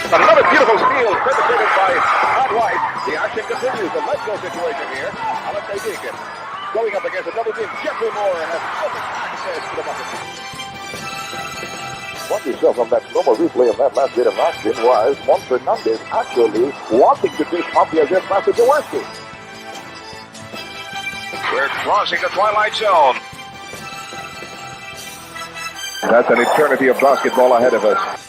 Another beautiful steal perpetrated by Todd White. The action continues. The let's go situation here. Alexei Deacon going up against a double team. Jeffrey Moore has perfect access to the bucket. What you saw from that normal replay of that last bit of action was Juan Fernandez actually wanting to dish off the against Master Jaworski. We're crossing the twilight zone. That's an eternity of basketball ahead of us.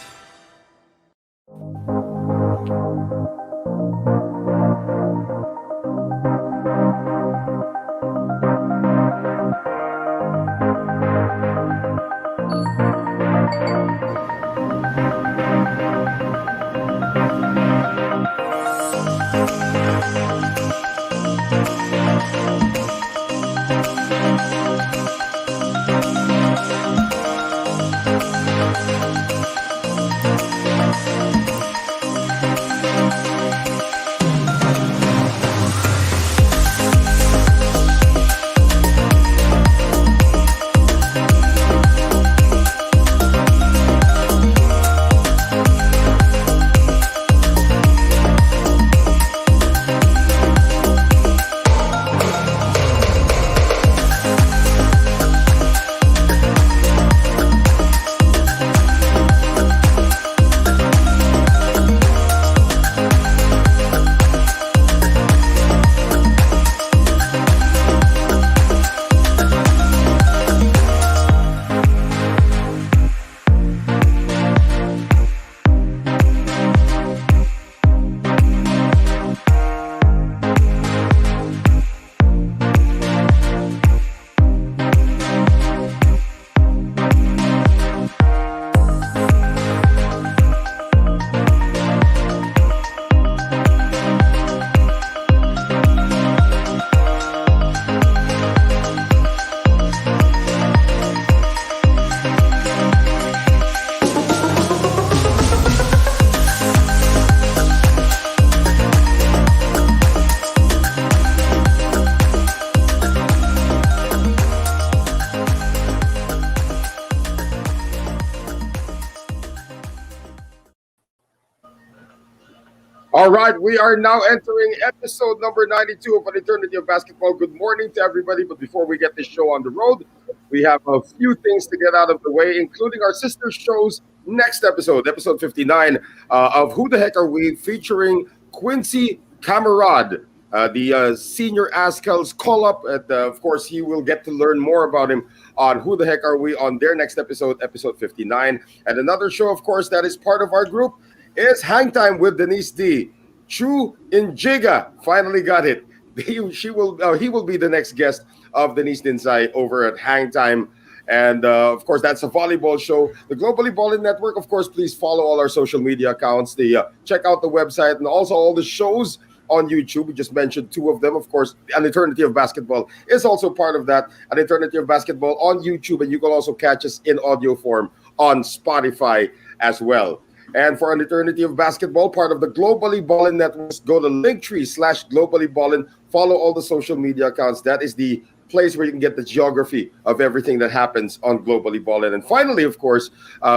All right, we are now entering episode number 92 of An Eternity of Basketball. Good morning to everybody. But before we get this show on the road, we have a few things to get out of the way, including our sister show's next episode, episode 59 of Who the Heck Are We, featuring Quincy Camarade, the senior Askel's call-up. And, of course, he will get to learn more about him on Who the Heck Are We on their next episode, episode 59. And another show, of course, that is part of our group is Hang Time with Denise D. Chu Injiga finally got it. He will be the next guest of Denise Dinsay over at Hang Time. And, of course, that's a volleyball show. The Globally Ballin Network, of course, please follow all our social media accounts. Check out the website and also all the shows on YouTube. We just mentioned two of them. Of course, An Eternity of Basketball is also part of that. An Eternity of Basketball on YouTube. And you can also catch us in audio form on Spotify as well. And for An Eternity of Basketball, part of the Globally Ballin Network, go to Linktree/Globally Ballin. Follow all the social media accounts. That is the place where you can get the geography of everything that happens on Globally Ballin. And finally, of course,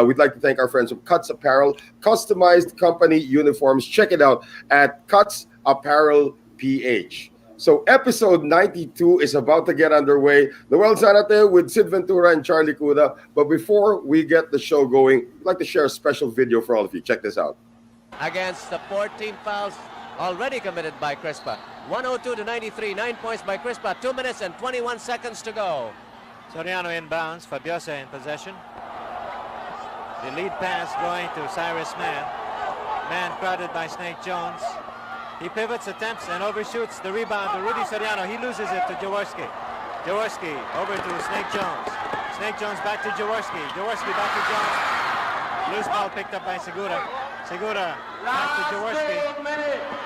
we'd like to thank our friends from Cuts Apparel, customized company uniforms. Check it out at Cuts Apparel PH. So episode 92 is about to get underway. Noel Zanate with Sid Ventura and Charlie Cuda. But before we get the show going, I'd like to share a special video for all of you. Check this out. Against the 14 fouls already committed by Crispa. 102-93, 9 points by Crispa. 2 minutes and 21 seconds to go. Soriano inbounds, Fabiosa in possession. The lead pass going to Cyrus Mann. Mann crowded by Snake Jones. He pivots, attempts, and overshoots the rebound to Rudy Soriano. He loses it to Jaworski. Jaworski over to Snake Jones. Snake Jones back to Jaworski. Jaworski back to Jones. Loose ball picked up by Segura. Segura back to Jaworski.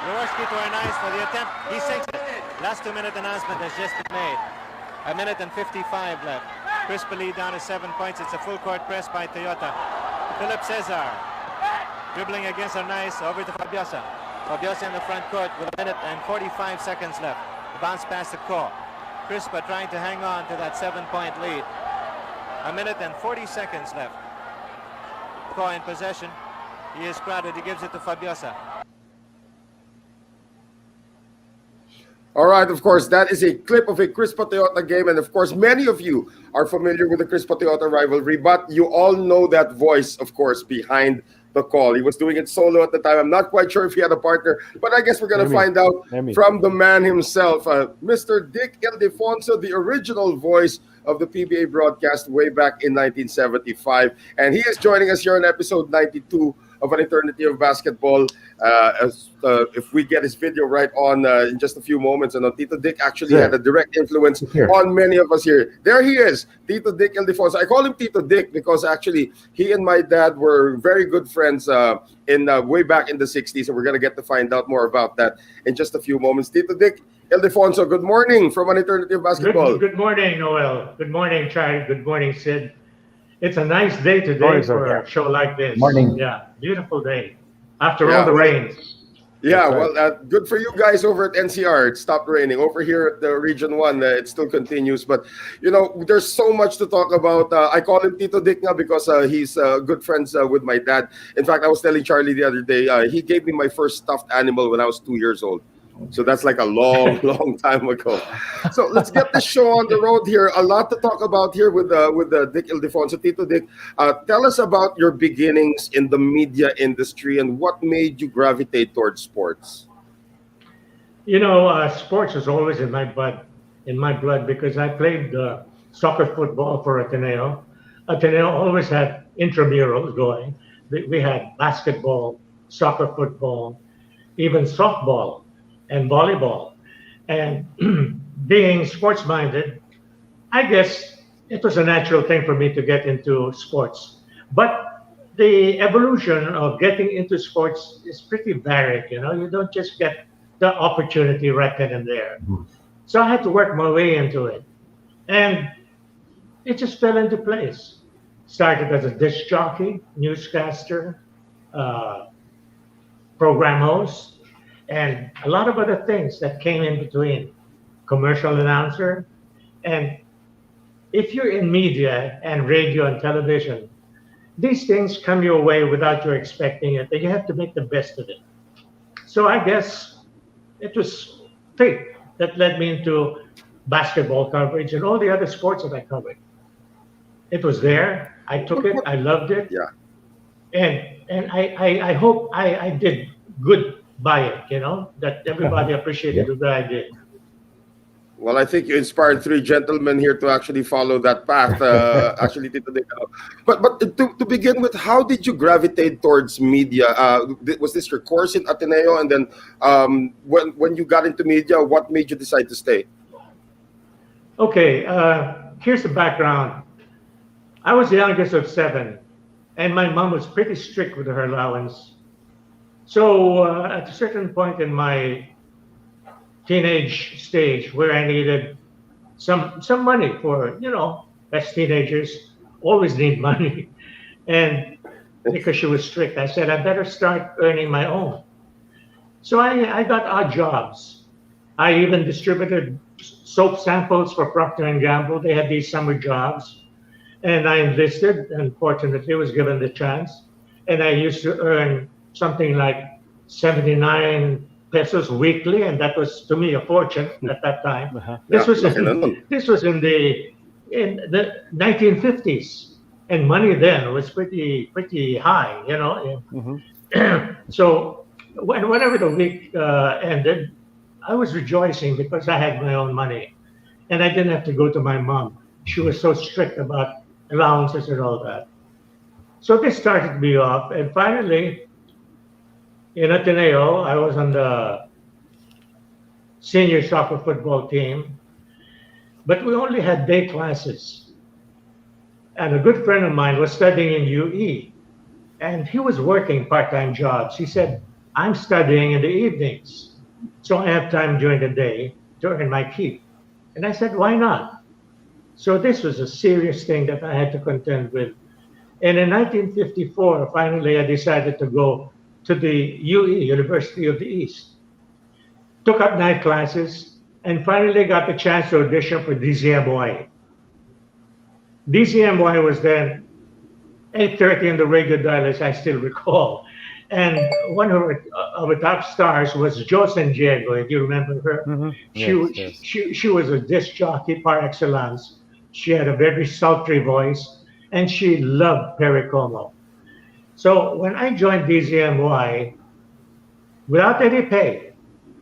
Jaworski to Arnaiz for the attempt. He sinks it. Last 2-minute announcement has just been made. 1 minute and 55 left. Crispa lead down to 7 points. It's a full court press by Toyota. Philip Cesar dribbling against Arnaiz over to Fabiosa. Fabiosa in the front court with 1 minute and 45 seconds left. The bounce pass to Ko. Crispa trying to hang on to that 7-point lead. 1 minute and 40 seconds left. Ko in possession. He is crowded. He gives it to Fabiosa. All right, of course, that is a clip of a Crispa Toyota game. And of course, many of you are familiar with the Crispa Toyota rivalry, but you all know that voice, of course, behind the call. He was doing it solo at the time. I'm not quite sure if he had a partner, but I guess we're going to find out from the man himself, Mr. Dick Ildefonso, the original voice of the PBA broadcast way back in 1975. And he is joining us here on episode 92 of An Eternity of Basketball. If we get his video right on in just a few moments, and Tito Dick actually had a direct influence on many of us here. There he is, Tito Dick Ildefonso. I call him Tito Dick because actually he and my dad were very good friends in way back in the 60s, and we're going to get to find out more about that in just a few moments. Tito Dick Ildefonso, good morning from An Eternity of Basketball. Good morning, Noel. Good morning, Chai. Good morning, Sid. It's a nice day today for a show like this. Morning. Yeah, beautiful day. After all the rain. Yeah, well, good for you guys over at NCR. It stopped raining. Over here at the Region 1, it still continues. But, you know, there's so much to talk about. I call him Tito Dick now because he's good friends with my dad. In fact, I was telling Charlie the other day, he gave me my first stuffed animal when I was 2 years old. So that's like a long, long time ago. So let's get this show on the road here. A lot to talk about here with Dick Ildefonso. Tito Dick, tell us about your beginnings in the media industry and what made you gravitate towards sports. You know, sports was always in my blood because I played soccer football for Ateneo. Ateneo always had intramurals going. We had basketball, soccer football, even softball and volleyball. And being sports-minded, I guess it was a natural thing for me to get into sports. But the evolution of getting into sports is pretty varied, you know. You don't just get the opportunity right then and there. So I had to work my way into it. And it just fell into place. Started as a disc jockey, newscaster, program host, and a lot of other things that came in between. Commercial announcer. And if you're in media and radio and television, these things come your way without you expecting it, and you have to make the best of it. So I guess it was fate that led me into basketball coverage and all the other sports that I covered. It was there. I took it. I loved it. Yeah. And I hope I did good by it, you know, that everybody appreciated what I did. Well, I think you inspired three gentlemen here to actually follow that path. Actually, Tito Dick. But to begin with, how did you gravitate towards media? Was this your course in Ateneo? And then when you got into media, what made you decide to stay? Okay, here's the background. I was the youngest of 7, and my mom was pretty strict with her allowance. So at a certain point in my teenage stage where I needed some money for, you know, as teenagers always need money. And because she was strict, I said, I better start earning my own. So I got odd jobs. I even distributed soap samples for Procter & Gamble. They had these summer jobs. And I enlisted and fortunately was given the chance. And I used to earn something like 79 pesos weekly, and that was to me a fortune at that time. This was in the 1950s, and money then was pretty high, you know. So whenever the week ended, I was rejoicing because I had my own money, and I didn't have to go to my mom. She was so strict about allowances and all that. So this started me off, and finally, in Ateneo, I was on the senior soccer football team, but we only had day classes. And a good friend of mine was studying in UE, and he was working part-time jobs. He said, I'm studying in the evenings, so I have time during the day to earn my keep. And I said, why not? So this was a serious thing that I had to contend with. And in 1954, finally, I decided to go to the UE, University of the East. Took up night classes, and finally got the chance to audition for DZMY. DZMY was then 8:30 on the radio dial, as I still recall. And one of our top stars was Jo San Diego, if you remember her. She was a disc jockey par excellence. She had a very sultry voice, and she loved Perry Como. So when I joined DZMY, without any pay,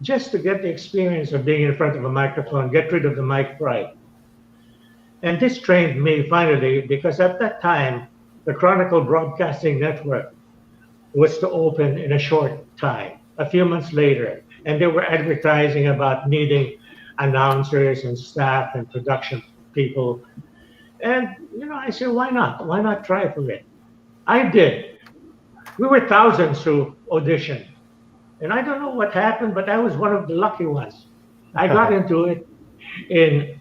just to get the experience of being in front of a microphone, get rid of the mic fright. And this trained me finally, because at that time, the Chronicle Broadcasting Network was to open in a short time, a few months later. And they were advertising about needing announcers and staff and production people. And, I said, why not? Why not try for it? I did. We were thousands who auditioned. And I don't know what happened, but I was one of the lucky ones. I got into it in,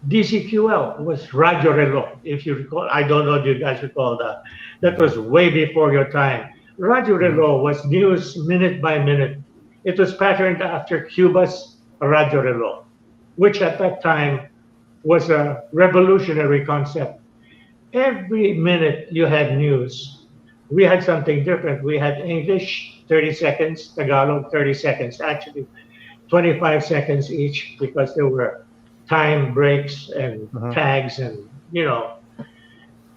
DCQL was Radio Reloj, if you recall. I don't know if you guys recall that. That was way before your time. Radio Reloj was news minute by minute. It was patterned after Cuba's Radio Reloj, which at that time was a revolutionary concept. Every minute you had news. We had something different. We had English, 30 seconds, Tagalog, 30 seconds, actually 25 seconds each, because there were time breaks and tags and,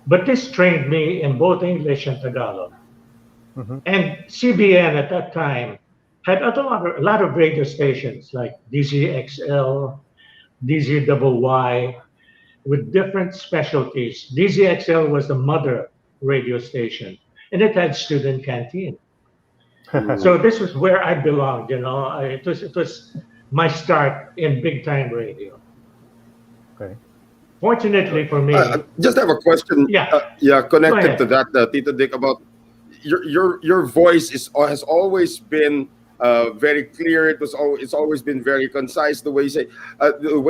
But this trained me in both English and Tagalog. And CBN at that time had a lot of radio stations like DZXL, DZYY, with different specialties. DZXL was the mother radio station, and it had student canteen. So this was where I belonged, It was my start in big time radio. Okay. Fortunately for me, just have a question. Connected to that, Tito Dick, about your voice has always been very clear. It's always been very concise. The way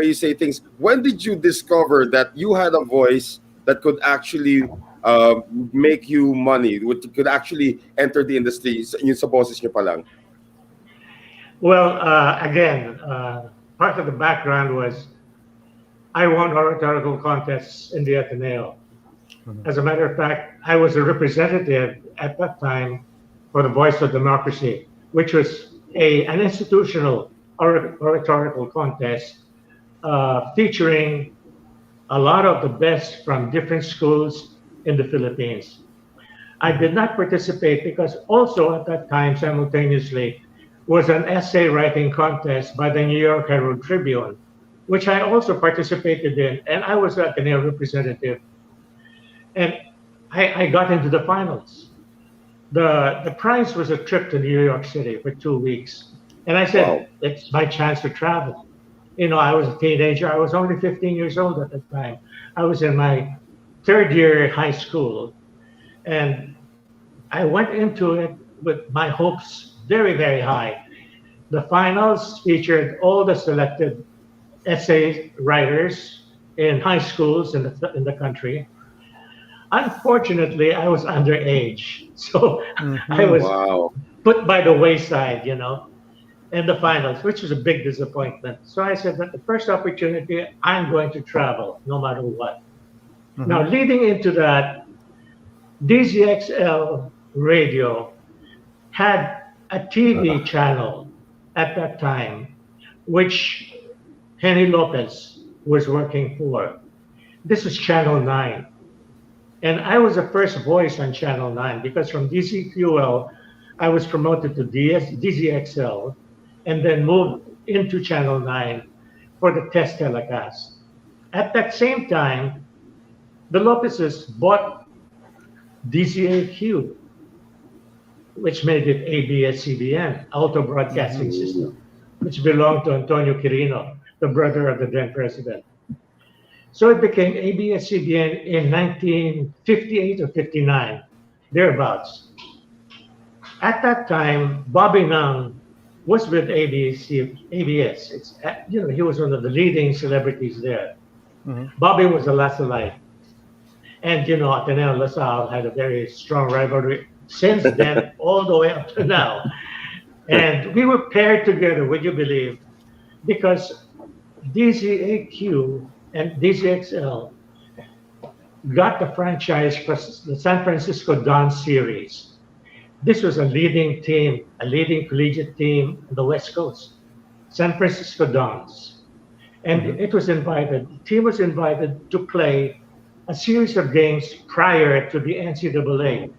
you say things. When did you discover that you had a voice that could actually make you money? Could actually enter the industry? Yung sa boses niyo pa lang. Well, again, part of the background was I won oratorical contests in the Ateneo. As a matter of fact, I was a representative at that time for the Voice of Democracy, which was an institutional oratorical contest featuring a lot of the best from different schools in the Philippines. I did not participate because also at that time, simultaneously, was an essay writing contest by the New York Herald Tribune, which I also participated in, and I was an Ateneo representative. And I got into the finals. The prize was a trip to New York City for 2 weeks. And I said, It's my chance to travel. I was a teenager. I was only 15 years old at the time. I was in my third year high school. And I went into it with my hopes very, very high. The finals featured all the selected essay writers in high schools in the country. Unfortunately, I was underage, so I was put by the wayside, in the finals, which was a big disappointment. So I said that the first opportunity, I'm going to travel, no matter what. Now, leading into that, DZXL radio had a TV channel at that time, which Henny Lopez was working for. This was Channel 9. And I was the first voice on Channel 9 because from DCQL, I was promoted to DZXL and then moved into Channel 9 for the test telecast. At that same time, the Lopezes bought DZAQ, which made it ABS-CBN, Auto Broadcasting System, which belonged to Antonio Quirino, the brother of the then president. So it became ABS-CBN in 1958 or 59, thereabouts. At that time, Bobby Nang was with ABS. He was one of the leading celebrities there. Bobby was the last alive. And, Ateneo and LaSalle had a very strong rivalry since then all the way up to now. And we were paired together, would you believe? Because DZAQ and DZXL got the franchise for the San Francisco Dawn series. This was a leading team, a leading collegiate team on the West Coast, San Francisco Dons. And the team was invited to play a series of games prior to the NCAA,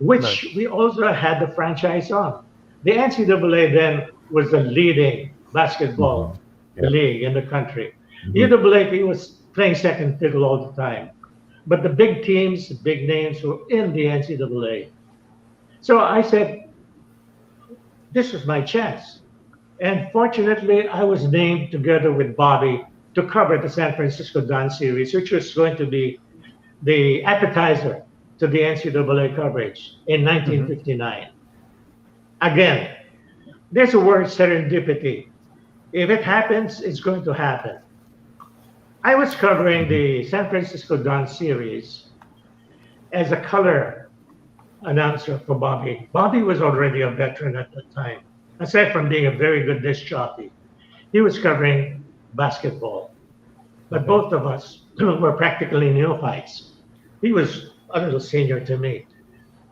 which we also had the franchise on. The NCAA then was the leading basketball league in the country. UAAP was playing second fiddle all the time. But the big teams, the big names were in the NCAA. So I said, this was my chance. And fortunately, I was named together with Bobby to cover the San Francisco Don series, which was going to be the appetizer to the NCAA coverage in 1959. Again, there's a word, serendipity. If it happens, it's going to happen. I was covering the San Francisco Don series as a color announcer for Bobby. Bobby was already a veteran at the time. Aside from being a very good disc jockey, he was covering basketball. But both of us were practically neophytes. He was a little senior to me.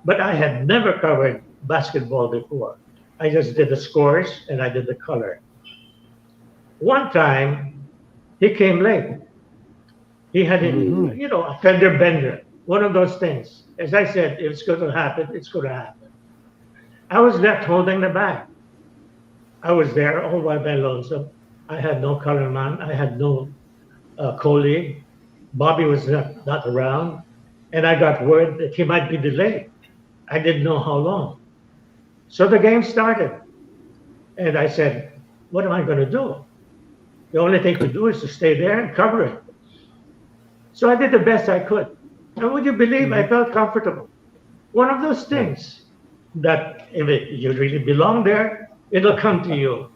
But I had never covered basketball before. I just did the scores and I did the color. One time, he came late. He had a fender bender, one of those things. As I said, if it's going to happen, it's going to happen. I was left holding the bag. I was there all by my lonesome. I had no color man. I had no colleague. Bobby was not around. And I got word that he might be delayed. I didn't know how long. So the game started. And I said, what am I going to do? The only thing to do is to stay there and cover it. So I did the best I could. And would you believe I felt comfortable? One of those things that if you really belong there, it'll come to you.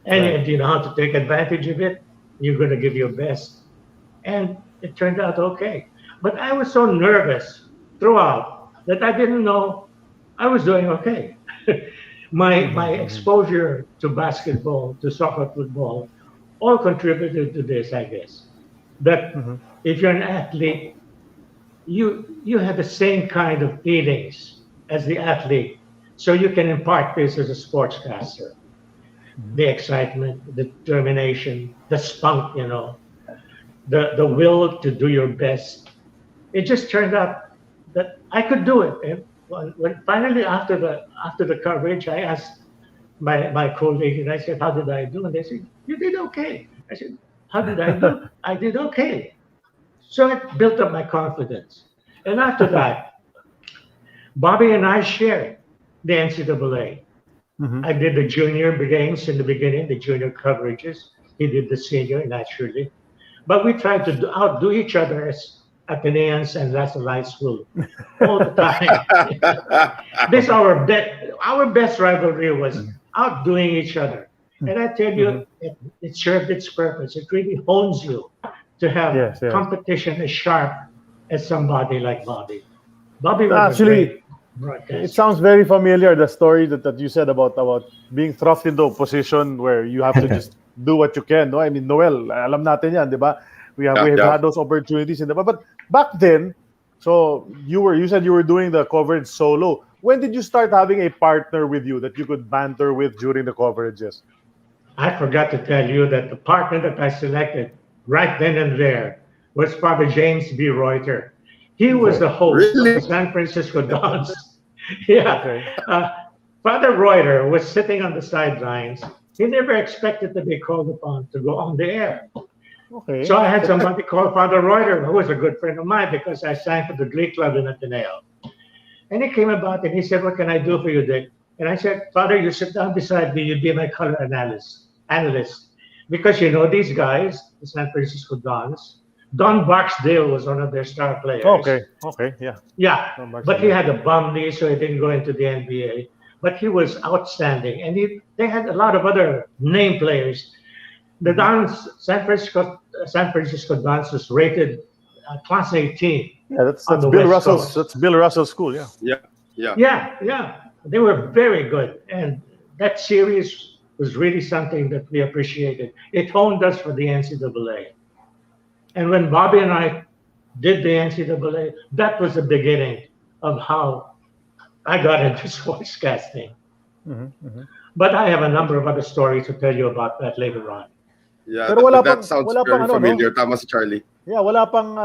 And if you know how to take advantage of it, you're going to give your best. And it turned out okay. But I was so nervous throughout that I didn't know I was doing okay. My exposure to basketball, to soccer, football, all contributed to this, I guess. That if you're an athlete, you have the same kind of feelings as the athlete. So you can impart this as a sportscaster. The excitement, the determination, the spunk, the will to do your best. It just turned out that I could do it. And when finally after the coverage, I asked my colleague, and I said, how did I do? And they said, you did okay. I said, how did I do? I did okay. So it built up my confidence. And after that, Bobby and I shared the NCAA. I did the junior games in the beginning, the junior coverages. He did the senior, naturally. But we tried to outdo each other as Ateneans and Lasalle High School all the time. Our best rivalry was outdoing each other. And I tell you, it served its purpose. It really hones you to have competition as sharp as somebody like Bobby. Bobby was actually, it sounds very familiar, the story that you said about being thrust into a position where you have to just do what you can. No? I mean, Noel, alam natin yan, di ba? We have had those opportunities in the but back then, so you said you were doing the coverage solo. When did you start having a partner with you that you could banter with during the coverages? I forgot to tell you that the partner that I selected right then and there was Father James B. Reuter. He was the host of the San Francisco Dons. Father Reuter was sitting on the sidelines. He never expected to be called upon to go on the air. So I had somebody call Father Reuter, who was a good friend of mine because I sang for the Glee Club in Ateneo. And he came about and he said, what can I do for you, Dick? And I said, Father, you sit down beside me, you'd be my color analyst. Because these guys, the San Francisco Dons, Don Barksdale was one of their star players. Yeah, but he had a bum knee, so he didn't go into the NBA. But he was outstanding. And they had a lot of other name players. The Dons, San Francisco Dons was rated Class 18. Yeah, that's Bill Russell's. That's Bill Russell's school. Yeah. They were very good, and that series was really something that we appreciated. It honed us for the NCAA. And when Bobby and I did the NCAA, that was the beginning of how I got into sportscasting. But I have a number of other stories to tell you about that later on. Yeah, Pero wala that pang- sounds wala very pang ano, no? familiar. Tama si Charlie. Yeah, wala pang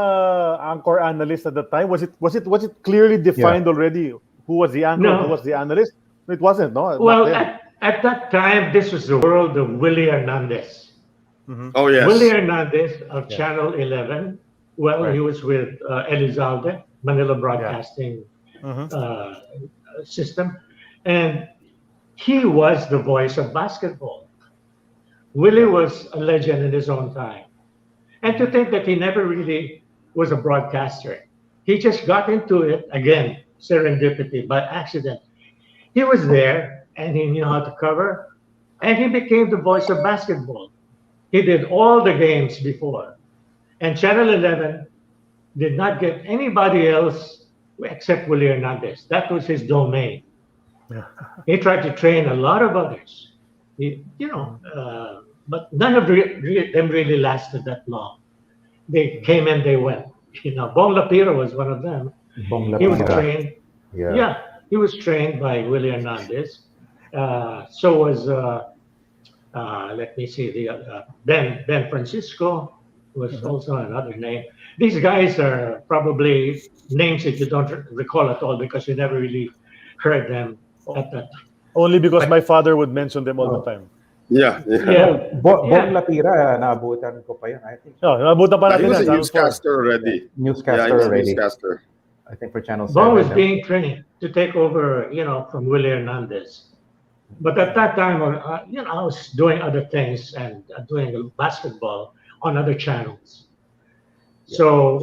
anchor analyst at the time. Was it clearly defined already? Who was the anchor? No. Who was the analyst? It wasn't, no. Well, Back at that time, this was the world of Willie Hernandez. Oh yes. Willie Hernandez of Channel 11. Well, Right. he was with Elizalde, Manila Broadcasting System. And he was the voice of basketball. Willie was a legend in his own time. And to think that he never really was a broadcaster. He just got into it, again, serendipity, by accident. He was there, and he knew how to cover, and he became the voice of basketball. He did all the games before. And Channel 11 did not get anybody else except Willie Hernandez. That was his domain. He tried to train a lot of others. But none of them really lasted that long. They came and they went. Bong Lapira was one of them. He was trained. Yeah, he was trained by Willie Hernandez. So was let me see, the Ben Francisco was also another name. These guys are probably names that you don't recall at all because you never really heard them at that time. Only because my father would mention them all the time. Yeah. Bong Lapira, naabutan ko pa yan, I think. Oh, nabutan pa He natin was a yan. newscaster already. Newscaster he was already. a newscaster. I think for Channel 7. Bong was being trained to take over, from Willie Hernandez. But at that time, I was doing other things and doing basketball on other channels. So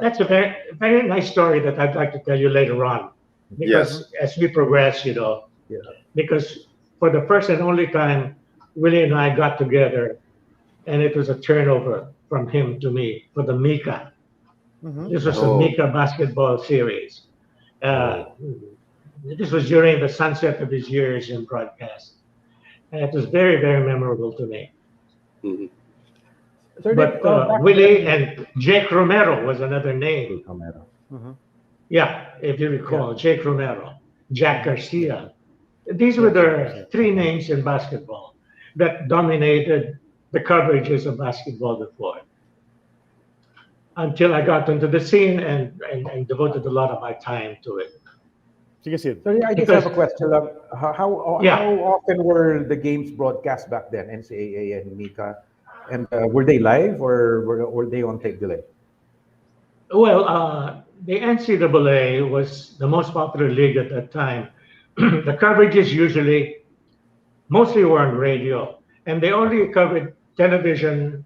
that's a very, very nice story that I'd like to tell you later on. Because as we progress, because for the first and only time, Willie and I got together, and it was a turnover from him to me for the Mika. This was the Mika basketball series. This was during the sunset of his years in broadcast. And it was very, very memorable to me. But Willie and Jake Romero was another name. Yeah, if you recall, Jake Romero, Jack Garcia. These were the three names in basketball that dominated the coverages of basketball before. Until I got into the scene and devoted a lot of my time to it. Sige, Sid. So I just have a question. How often were the games broadcast back then, NCAA and Mika? And were they live or were they on tape delay? Well, the NCAA was the most popular league at that time. The coverages mostly were on radio, and they only covered television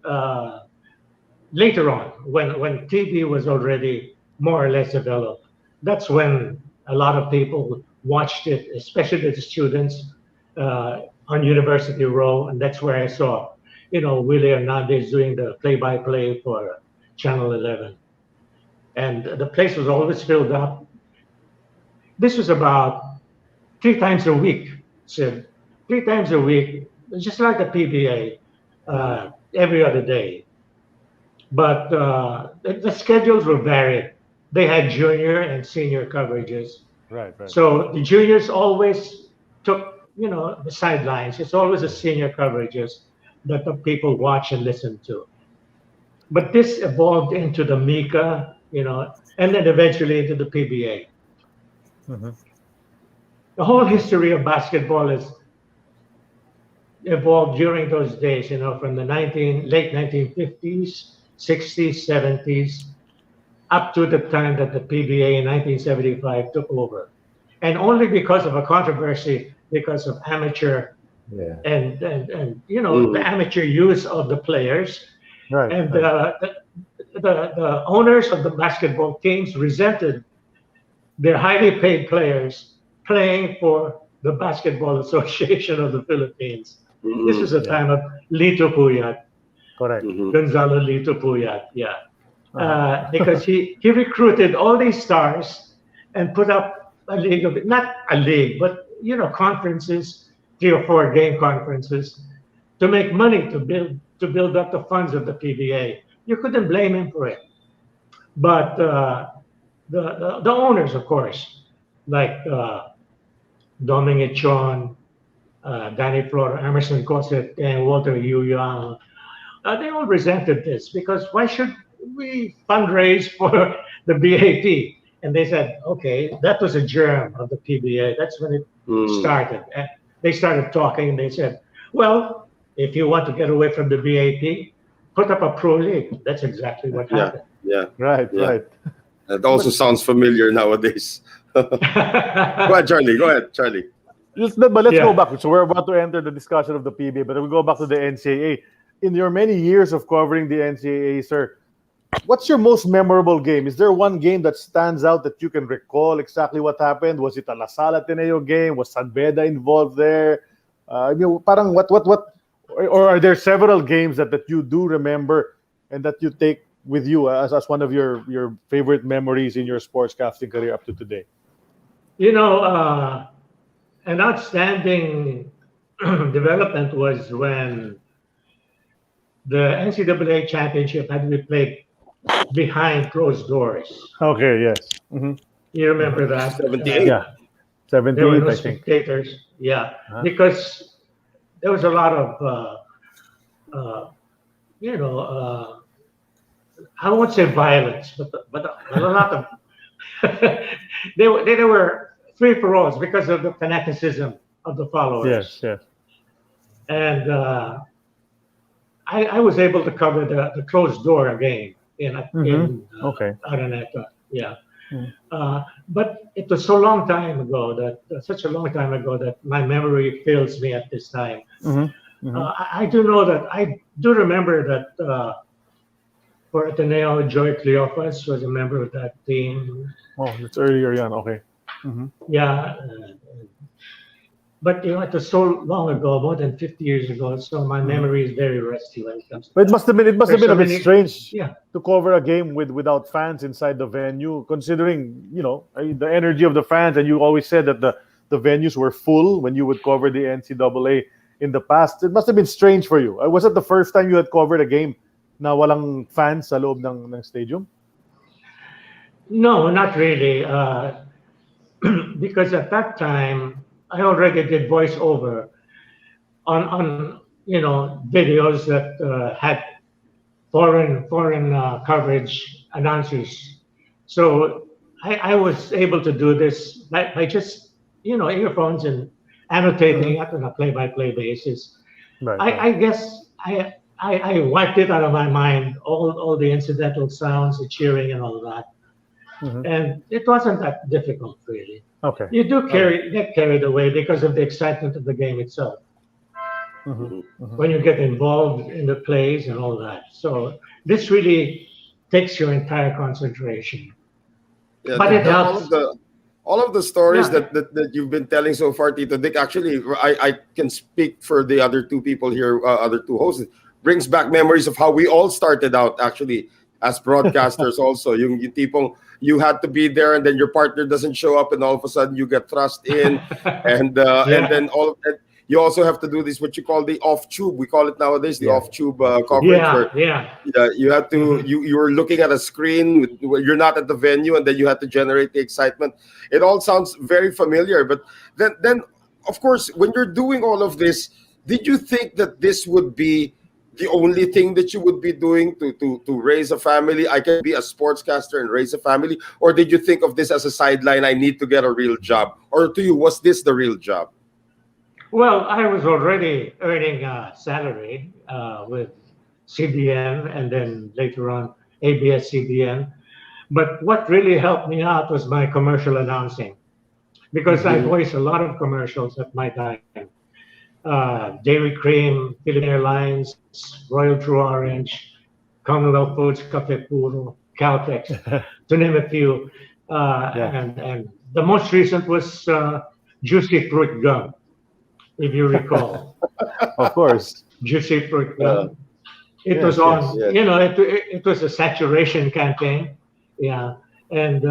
later on when TV was already more or less developed. That's when a lot of people watched it, especially the students on University Row, and that's where I saw, Willie Hernandez doing the play-by-play for Channel 11. And the place was always filled up. This was about 3 times a week, Sid. 3 times a week, just like the PBA, every other day. But the schedules were varied. They had junior and senior coverages. Right. So the juniors always took, the sidelines. It's always the senior coverages that the people watch and listen to. But this evolved into the Mika, and then eventually into the PBA. The whole history of basketball is evolved during those days, from the late 1950s, 60s, 70s, up to the time that the PBA in 1975 took over. And only because of a controversy, because of amateur and the amateur use of the players. Right. And the owners of the basketball teams resented their highly paid players playing for the Basketball Association of the Philippines. This was the time of Lito Puyat. Correct. Gonzalo Lito Puyat, because he recruited all these stars and put up a league of, not a league, but conferences, 3 or 4 game conferences, to make money to build up the funds of the PBA. You couldn't blame him for it, but the owners, of course, like Dominic Chon, Danny Flora, Emerson Cosset, and Walter Yu Young. They all resented this because why should we fundraise for the BAP? And they said, okay, that was a germ of the PBA. That's when it started. And they started talking. They said, well, if you want to get away from the BAP, put up a pro league. That's exactly what happened. Yeah. Right. That also sounds familiar nowadays. Go ahead, Charlie. But let's go back. So we're about to enter the discussion of the PBA, but we'll go back to the NCAA. In your many years of covering the NCAA, sir, what's your most memorable game? Is there one game that stands out that you can recall exactly what happened? Was it a La Salle Ateneo game? Was San Beda involved there? Parang what? Or are there several games that you do remember and that you take with you as one of your favorite memories in your sportscasting career up to today? An outstanding development was when the NCAA championship had to be played behind closed doors. Okay, yes. Mm-hmm. You remember that? 78. Yeah. 78, there were no I think. spectators. Yeah, because there was a lot of, I won't say violence, but a lot of, there were free-for-alls because of the fanaticism of the followers. Yes. And I was able to cover the closed door game in Araneta. Yeah. But it was such a long time ago that my memory fails me at this time. I do know that I do remember that for Ateneo, Joy Cleophas was a member of that team. Oh, it's earlier, yeah. Okay. Yeah. But it was so long ago, more than 50 years ago. So my memory is very rusty when it comes to. But it must have been a bit strange to cover a game without fans inside the venue, considering the energy of the fans. And you always said that the venues were full when you would cover the NCAA in the past. It must have been strange for you. Was it the first time you had covered a game na walang fans sa loob ng stadium? No, not really. Because at that time, I already did voiceover on videos that had foreign coverage announcers. So I was able to do this by just earphones and annotating it on a play-by-play basis. Right. I guess I wiped it out of my mind, all the incidental sounds, the cheering and all that. And it wasn't that difficult, really. Okay. You do get carried away because of the excitement of the game itself. When you get involved in the plays and all that. So this really takes your entire concentration. Yeah, but it helps. All of the stories that you've been telling so far, Tito Dick, actually, I can speak for the other two people here, other two hosts, brings back memories of how we all started out, actually, as broadcasters also. Yung tipong you had to be there and then your partner doesn't show up and all of a sudden you get thrust in and then all of that. You also have to do this, what you call the off-tube. We call it nowadays the off-tube coverage. You have to, you were looking at a screen, you're not at the venue, and then you had to generate the excitement. It all sounds very familiar. But then of course, when you're doing all of this, did you think that this would be the only thing that you would be doing to raise a family? I can be a sportscaster and raise a family. Or did you think of this as a sideline? I need to get a real job. Or to you, was this the real job? Well, I was already earning a salary with CBN and then later on ABS-CBN. But what really helped me out was my commercial announcing, because I voiced a lot of commercials at my time. Dairy Cream, Philippine Airlines, Royal True Orange, Commonwealth Foods, Cafe Puro, Caltex, to name a few. And the most recent was Juicy Fruit Gum, if you recall. Of course. Juicy Fruit Gum. It was on, it was a saturation campaign. Yeah. And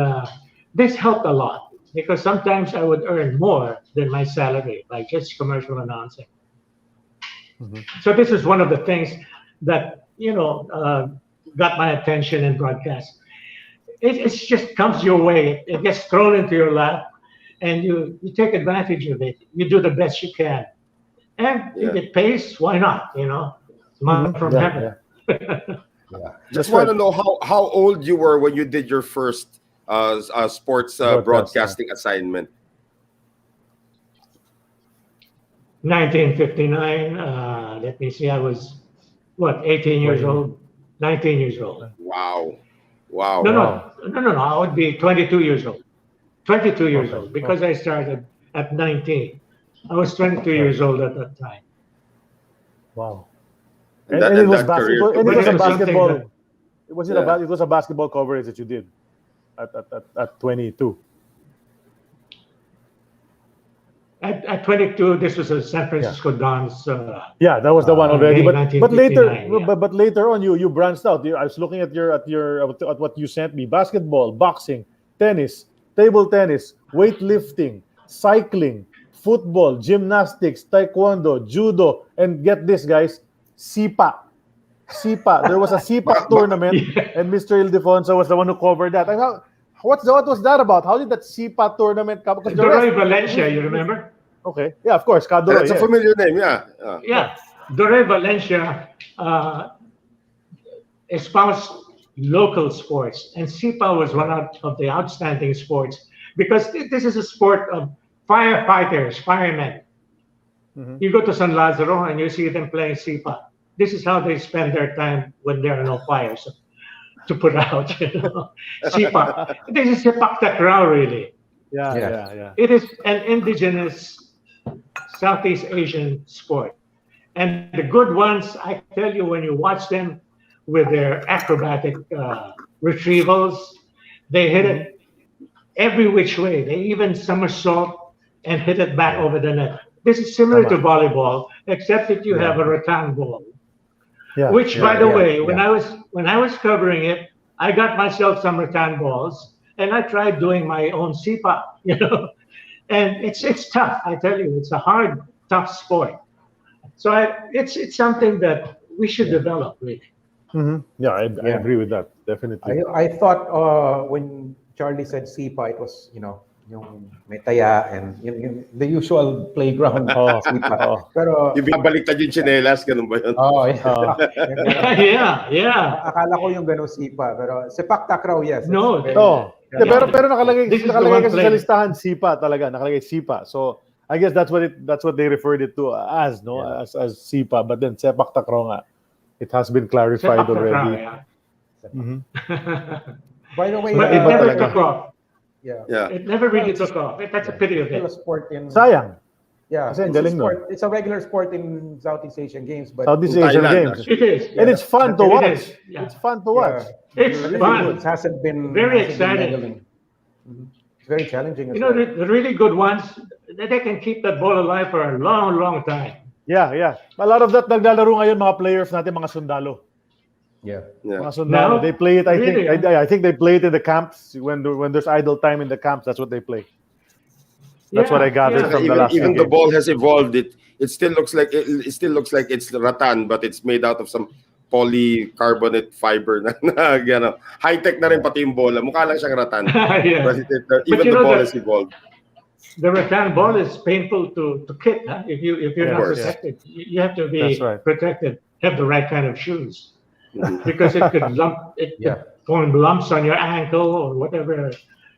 this helped a lot, because sometimes I would earn more than my salary by just commercial announcing. So this is one of the things that, got my attention in broadcast. It just comes your way. It gets thrown into your lap. and you take advantage of it. You do the best you can, and if it pays, why not? It's money from heaven. Just want to know how old you were when you did your first sports broadcasting assignment. 1959. Let me see. I was 18 years old, 19 years old. Wow. No. I would be 22 years old. 22 years old because I started at 19. I was 22 years old at that time. Wow. And it was basketball. And it was a basketball. It was a basketball coverage that you did at 22. At 22, this was a San Francisco Dons. That was the one already. But later on, you branched out. I was looking at what you sent me: basketball, boxing, tennis, table tennis, weightlifting, cycling, football, gymnastics, taekwondo, judo, and get this, guys, SIPA. There was a SIPA tournament, and Mr. Ildefonso was the one who covered that. What was that about? How did that SIPA tournament come? Doroy Valencia, you remember? Okay. Yeah, of course. That's a familiar name, yeah. Yeah. Doroy Valencia espoused local sports, and SIPA was one of the outstanding sports because this is a sport of firefighters, firemen. You go to San Lazaro and you see them playing SIPA. This is how they spend their time when there are no fires to put out. SIPA. This is sepak takraw, really. Yeah. It is an indigenous Southeast Asian sport. And the good ones, I tell you, when you watch them with their acrobatic retrievals, they hit it every which way. They even somersault and hit it back over the net. This is similar to volleyball, except that you have a rattan ball. Which, by the way, when I was covering it, I got myself some rattan balls, and I tried doing my own SIPA, and it's tough. I tell you, it's a hard, tough sport. So it's something that we should develop, really. Yeah, I agree with that, definitely. I thought when Charlie said SIPA, it was yung may taya and yung the usual playground. Pero yung binabaliktad yung tsinelas, ganun ba yun? Yeah. Akala ko yung ganun SIPA, pero sepak takraw, yes. No. Pero nakalagay kasi sa listahan SIPA talaga, nakalagay SIPA. So I guess that's what they referred it to as, no? As SIPA, but then sepak takraw nga. It has been clarified already. By the way, but it never took off. Yeah. It never really took off. That's a pity of it. It's a sport in sayang. Yeah, it's a regular sport in Southeast Asian Games, but Southeast Asian Games. It is, and it's fun to watch. It's fun to watch. It's fun. It hasn't been very exciting. It's very challenging. The really good ones, they can keep that ball alive for a long, long time. Yeah. A lot of that naglalaro ngayon mga players natin, mga sundalo. Yeah. Mga sundalo. They play it. I think they play it in the camps when there's idle time in the camps. That's what they play. That's what I gathered from the last. Even the ball has evolved. It still looks like it's rattan, but it's made out of some polycarbonate fiber na high tech na rin pati yung bola. Mukha lang siyang rattan. But even the ball has evolved. The rattan ball is painful to kick. Huh? If you're not protected, you have to be protected. Have the right kind of shoes. Because it could form lumps on your ankle or whatever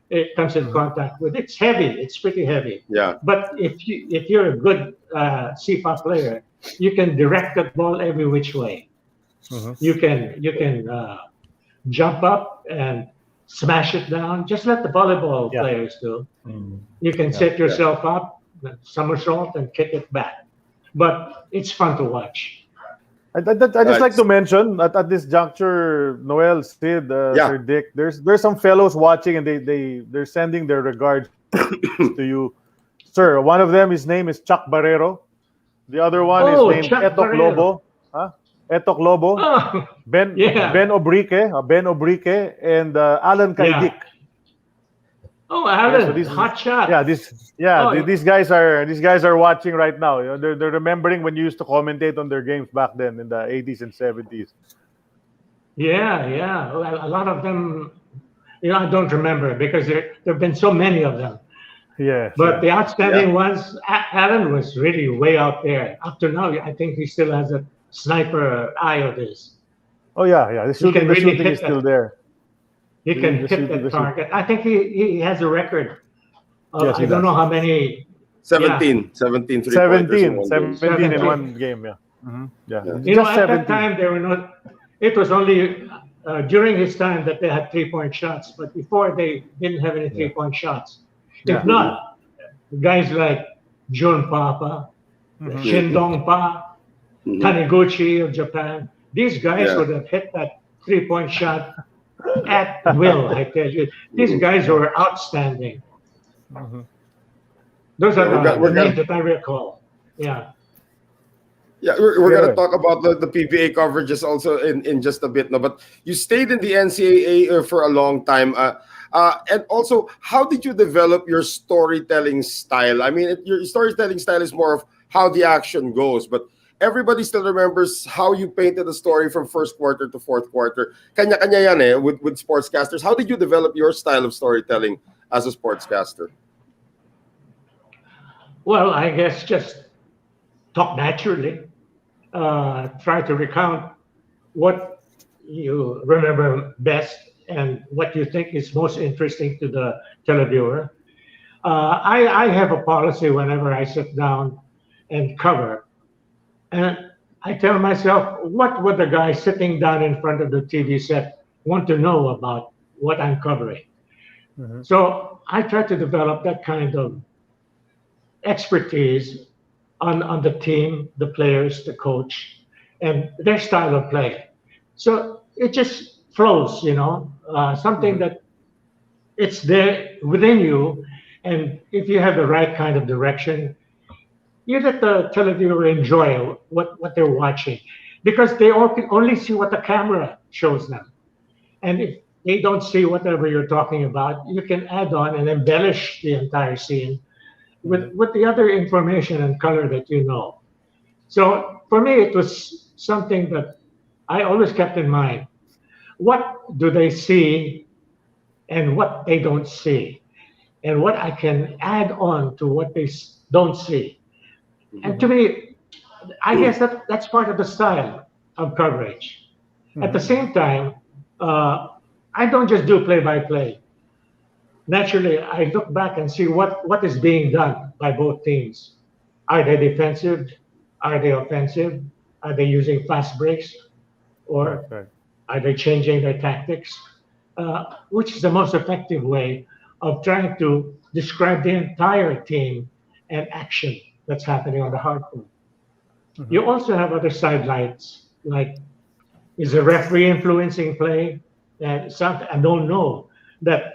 it comes in contact with. It's heavy. It's pretty heavy. Yeah. But if you're a good SIPA player, you can direct that ball every which way. You can jump up and smash it down, just like the volleyball players do. You can set yourself up, somersault, and kick it back. But it's fun to watch. I just like to mention at this juncture, Noel, Sid, Sir Dick, there's some fellows watching and they're sending their regards to you, sir. One of them, his name is Chuck Barrero. The other one is named Etok Lobo. Etok Lobo. Ben Obrique, and Alan Kaidik. Oh, Alan, hot shot. These guys are watching right now. They're remembering when you used to commentate on their games back then in the 80s and 70s. Yeah. A lot of them, I don't remember because there've been so many of them. Yes. But the outstanding ones, Allen was really way out there. Up to now, I think he still has a sniper eye of his. Oh yeah. The shooting is still there. He can hit that target. I think he has a record of, yes, I don't know how many. 17 in one game. Yeah. Mm-hmm. Yeah. You know, at that time there were not. It was only during his time that they had 3-point shots, but before they didn't have any 3-point shots. If not, guys like Jun Papa, Shindong Pa, Taniguchi of Japan, these guys would have hit that 3-point shot at will, I tell you. These guys were outstanding. Those are the names that I recall. Yeah. Yeah, we're going to talk about the PBA coverages also in just a bit now. But you stayed in the NCAA for a long time. And also, how did you develop your storytelling style? I mean, your storytelling style is more of how the action goes. But everybody still remembers how you painted the story from first quarter to fourth quarter. Kanya-kanya yan with sportscasters. How did you develop your style of storytelling as a sportscaster? Well, I guess just talk naturally. Try to recount what you remember best and what you think is most interesting to the televiewer. I have a policy whenever I sit down and cover. And I tell myself, what would the guy sitting down in front of the TV set want to know about what I'm covering? So I try to develop that kind of expertise on the team, the players, the coach, and their style of play. So it just flows, something that it's there within you. And if you have the right kind of direction, you let the televiewer enjoy what they're watching, because they all can only see what the camera shows them. And if they don't see whatever you're talking about, you can add on and embellish the entire scene with the other information and color that you know. So for me, it was something that I always kept in mind. What do they see and what they don't see? And what I can add on to what they don't see. And to me, I guess that's part of the style of coverage. At the same time, I don't just do play-by-play. Naturally, I look back and see what is being done by both teams. Are they defensive? Are they offensive? Are they using fast breaks? Or are they changing their tactics? Which is the most effective way of trying to describe the entire team and action that's happening on the hardcourt. You also have other sidelights, like, is the referee influencing play? And something I don't know that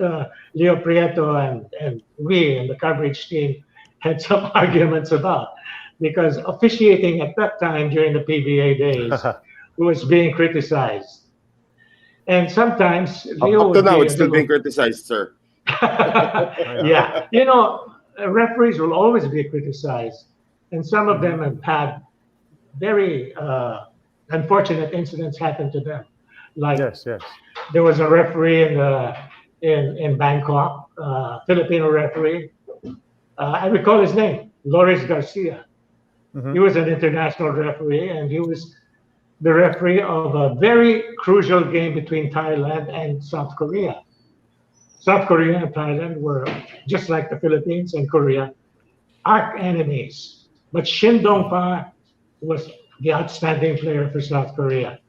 Leo Prieto and we and the coverage team had some arguments about, because officiating at that time during the PBA days was being criticized. And sometimes Leo up to now, it's still being criticized, sir. Yeah, referees will always be criticized, and some of them have had very unfortunate incidents happen to them. Like there was a referee in Bangkok, Filipino referee. I recall his name, Loris Garcia. He was an international referee, and he was the referee of a very crucial game between Thailand and South Korea. South Korea and Thailand were, just like the Philippines and Korea, arch enemies. But Shin Dong-pa was the outstanding player for South Korea.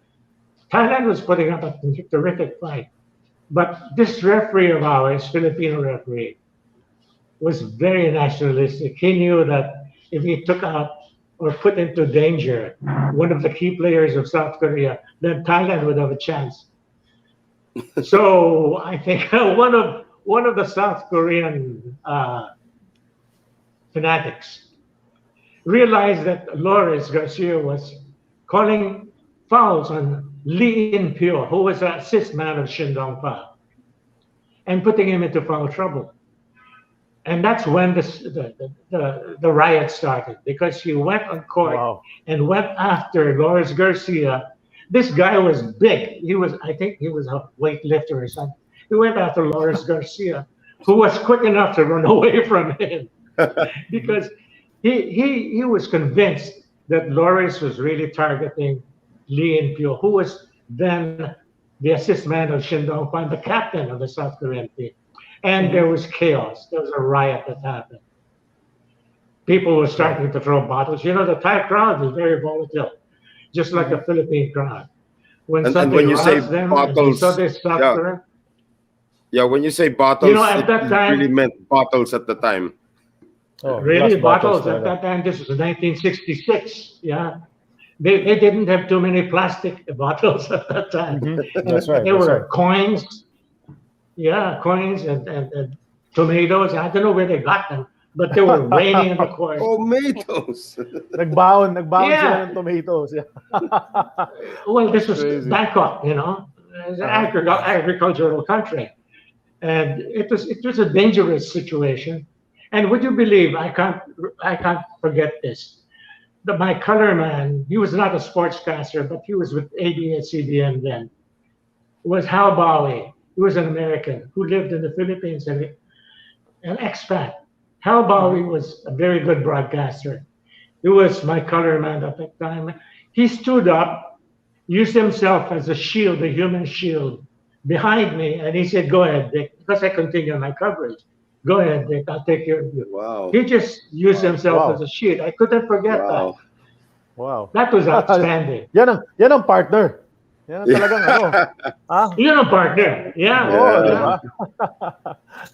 Thailand was putting up a terrific fight. But this referee of ours, Filipino referee, was very nationalistic. He knew that if he took out or put into danger one of the key players of South Korea, then Thailand would have a chance. So I think one of the South Korean fanatics realized that Loris Garcia was calling fouls on Lee In-pyo, who was an assist man of Shin Dong-pa, and putting him into foul trouble. And that's when the riot started, because he went on court and went after Loris Garcia. This guy was big. I think he was a weightlifter or something. He went after Loris Garcia who was quick enough to run away from him because he was convinced that Loris was really targeting Lee In-pyo, who was then the assist man of Shin Dong-kwan, the captain of the South Korean team. And there was chaos. There was a riot that happened. People were starting to throw bottles. You know, the Thai crowd is very volatile, just like the Philippine crowd. And when you say bottles, when you say bottles, you know, at that time, really meant bottles at the time. Oh, really, bottles at that time. This was 1966. Yeah, they didn't have too many plastic bottles at that time. That's right. There were coins. Yeah, coins and tomatoes. I don't know where they got them, but they were raining in the court. Tomatoes. Nagbaon sila ng tomatoes. Yeah. Well, this was Bangkok, you know, it's an agricultural country, and it was a dangerous situation. And would you believe, I can't forget this. My color man, he was not a sportscaster, but he was with ABS-CBN then, was Hal Bowie. He was an American who lived in the Philippines and an expat. Hal Bowie was a very good broadcaster. He was my color man at that time. He stood up, used himself as a shield, a human shield, behind me, and he said, "Go ahead, Dick," because I continue my coverage. "Go ahead, Dick, I'll take care of you." Wow. He just used himself as a shield. I couldn't forget that. Wow. That was outstanding. Yan ang partner. Yan ang talagang ano. Yan ang partner. Yeah. Diba?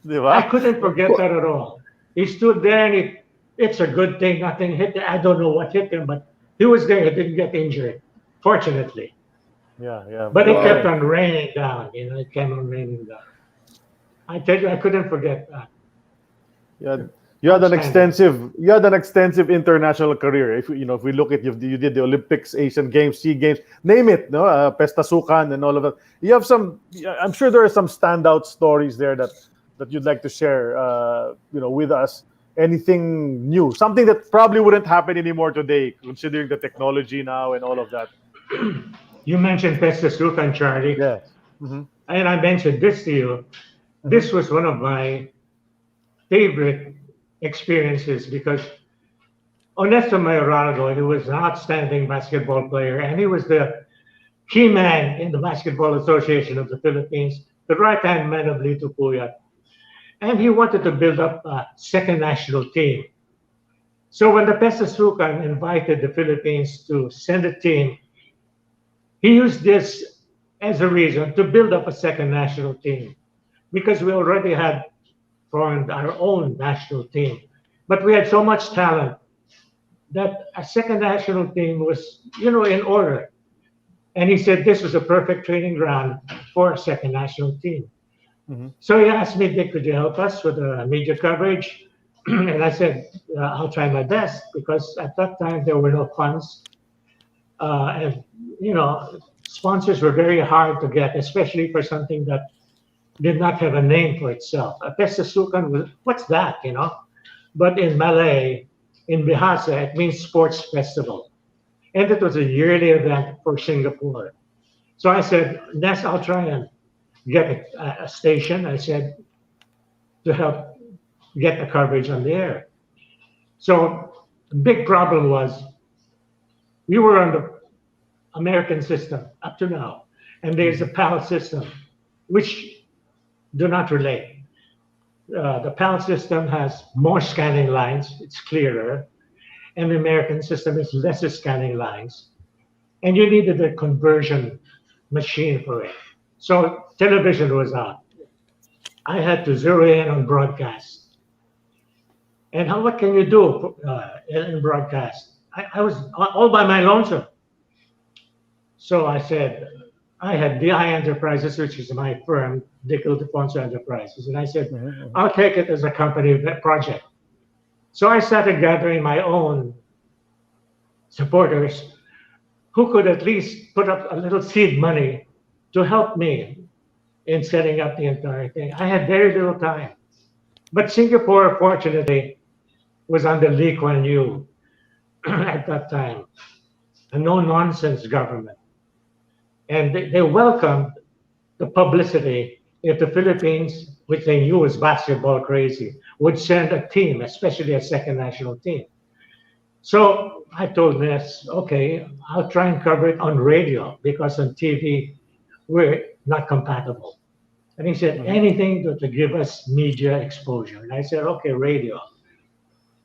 Diba? I couldn't forget that at all. He stood there and it's a good thing nothing hit him. I don't know what hit him, but he was there. He didn't get injured, fortunately. Yeah. But it kept on raining down. You know, it kept on raining down. I tell you, I couldn't forget that. Yeah. You had an extensive international career. If we look at you did the Olympics, Asian Games, SEA Games, name it, no, Pestasukan and all of that. You have some. I'm sure there are some standout stories there that you'd like to share, with us. Anything new, something that probably wouldn't happen anymore today, considering the technology now and all of that. You mentioned Pestasukan, Charlie. Yes. And I mentioned this to you. This was one of my favorite experiences because Ernesto Mayoralgo, he was an outstanding basketball player, and he was the key man in the Basketball Association of the Philippines, the right-hand man of Lito Puyat. And he wanted to build up a second national team. So when the Pestasukan invited the Philippines to send a team, he used this as a reason to build up a second national team because we already had formed our own national team. But we had so much talent that a second national team was, in order. And he said this was a perfect training ground for a second national team. So he asked me, "Dick, could you help us with the media coverage?" And I said, "I'll try my best," because at that time there were no funds. And, sponsors were very hard to get, especially for something that did not have a name for itself. A Pestasukan, what's that, But in Malay, in Bahasa, it means sports festival. And it was a yearly event for Singapore. So I said, "Ness, I'll try and get a station," I said, "to help get the coverage on the air." So the big problem was we were on the American system up to now, and there's a PAL system, which do not relate. The PAL system has more scanning lines, it's clearer, and the American system is lesser scanning lines, and you needed a conversion machine for it. So television was out. I had to zero in on broadcast. And what can you do in broadcast? I was all by my lonesome. So I said, I had DI Enterprises, which is my firm, Dick Ildefonso Enterprises. And I said, I'll take it as a company project. So I started gathering my own supporters who could at least put up a little seed money to help me in setting up the entire thing. I had very little time. But Singapore, fortunately, was under Lee Kuan Yew at that time, a no-nonsense government. And they welcomed the publicity if the Philippines, which they knew was basketball crazy, would send a team, especially a second national team. So I told Ness, okay, I'll try and cover it on radio because on TV, we're not compatible. And he said, anything to give us media exposure. And I said, okay, radio.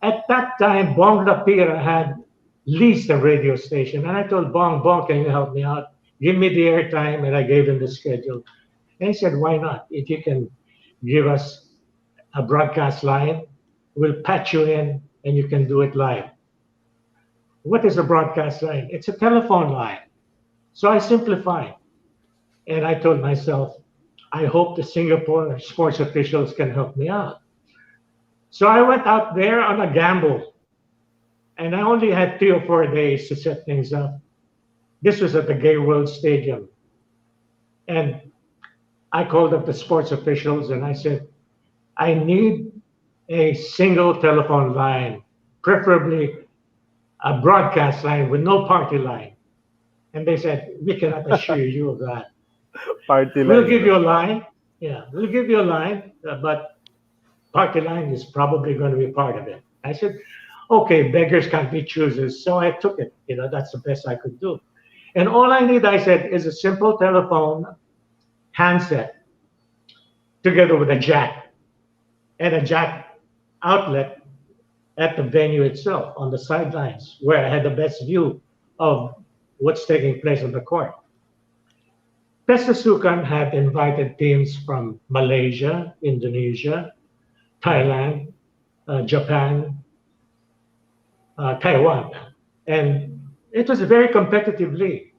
At that time, Bong Lapira had leased a radio station. And I told Bong, can you help me out? Give me the airtime. And I gave him the schedule. And he said, why not? If you can give us a broadcast line, we'll patch you in and you can do it live. What is a broadcast line? It's a telephone line. So I simplified. And I told myself, I hope the Singapore sports officials can help me out. So I went out there on a gamble. And I only had 3 or 4 days to set things up. This was at the Gay World Stadium. And I called up the sports officials and I said, I need a single telephone line, preferably a broadcast line with no party line. And they said, we cannot assure you of that. Party line. We'll give you a line. Yeah, we'll give you a line, but party line is probably going to be part of it. I said, okay, beggars can't be choosers. So I took it. That's the best I could do. And all I need, I said, is a simple telephone handset together with a jack and a jack outlet at the venue itself on the sidelines where I had the best view of what's taking place on the court. Pestasukan had invited teams from Malaysia, Indonesia, Thailand, Japan, Taiwan, and it was a very competitive league.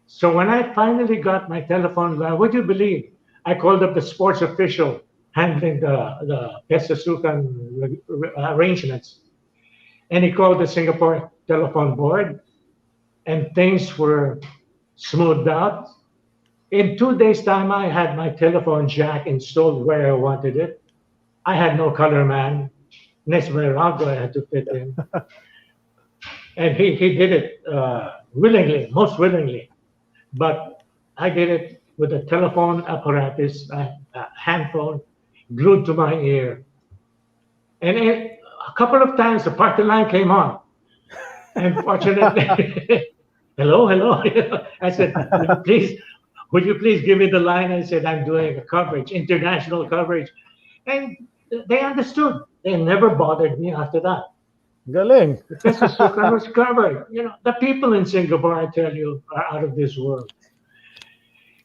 So when I finally got my telephone line, would you believe? I called up the sports official handling the Pestasukan arrangements, and he called the Singapore telephone board, and things were smoothed out. In 2 days' time, I had my telephone jack installed where I wanted it. I had no color man. Next way around, I had to fit in. And he did it willingly, most willingly. But I did it with a telephone apparatus, a hand phone, glued to my ear. And a couple of times the party line came on. And fortunately, hello. I said, would you please give me the line? I said, I'm doing a coverage, international coverage. And they understood. They never bothered me after that. Galing. The Pestasukan was covered. The people in Singapore, I tell you, are out of this world.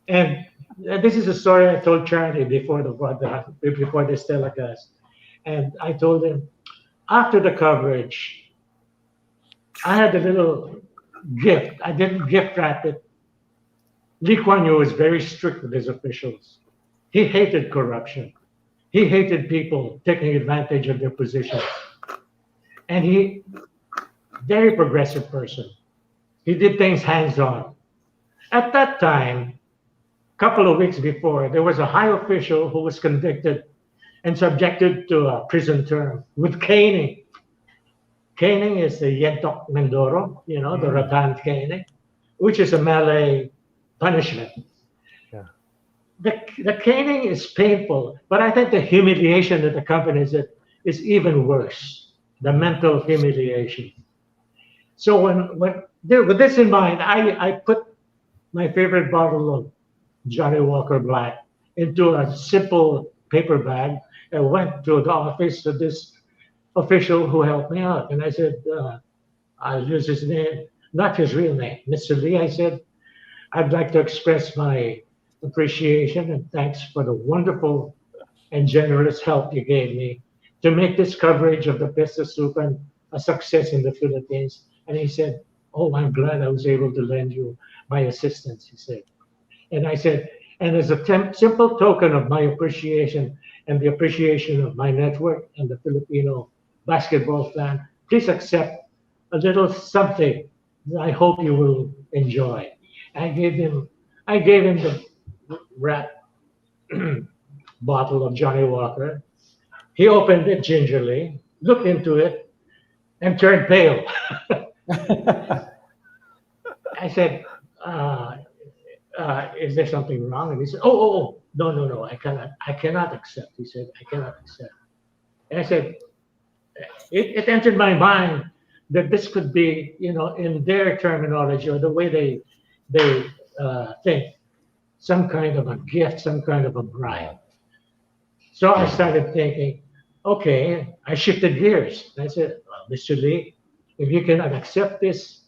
And this is a story I told Charlie before this telecast. And I told him, after the coverage, I had a little gift. I didn't gift wrap it. Lee Kuan Yew was very strict with his officials. He hated corruption. He hated people taking advantage of their positions. And very progressive person. He did things hands-on. At that time, a couple of weeks before, there was a high official who was convicted and subjected to a prison term with caning. Caning is the yentok mendoro, the rattan caning, which is a Malay punishment. Yeah. The caning is painful, but I think the humiliation that accompanies it is even worse. The mental humiliation. So with this in mind, I put my favorite bottle of Johnny Walker Black into a simple paper bag and went to the office of this official who helped me out. And I said, I'll use his name, not his real name. Mr. Lee, I said, I'd like to express my appreciation and thanks for the wonderful and generous help you gave me to make this coverage of the Pestasukan a success in the Philippines. And he said, oh, I'm glad I was able to lend you my assistance, he said. And I said, and as a simple token of my appreciation and the appreciation of my network and the Filipino basketball fan, please accept a little something that I hope you will enjoy. I gave him the wrap bottle of Johnny Walker. He opened it gingerly, looked into it, and turned pale. I said, is there something wrong? And he said, oh, no, I cannot accept. He said, I cannot accept. And I said, it entered my mind that this could be, in their terminology or the way they think, some kind of a gift, some kind of a bribe. So I started thinking, okay, I shifted gears. I said, well, Mr. Lee, if you cannot accept this,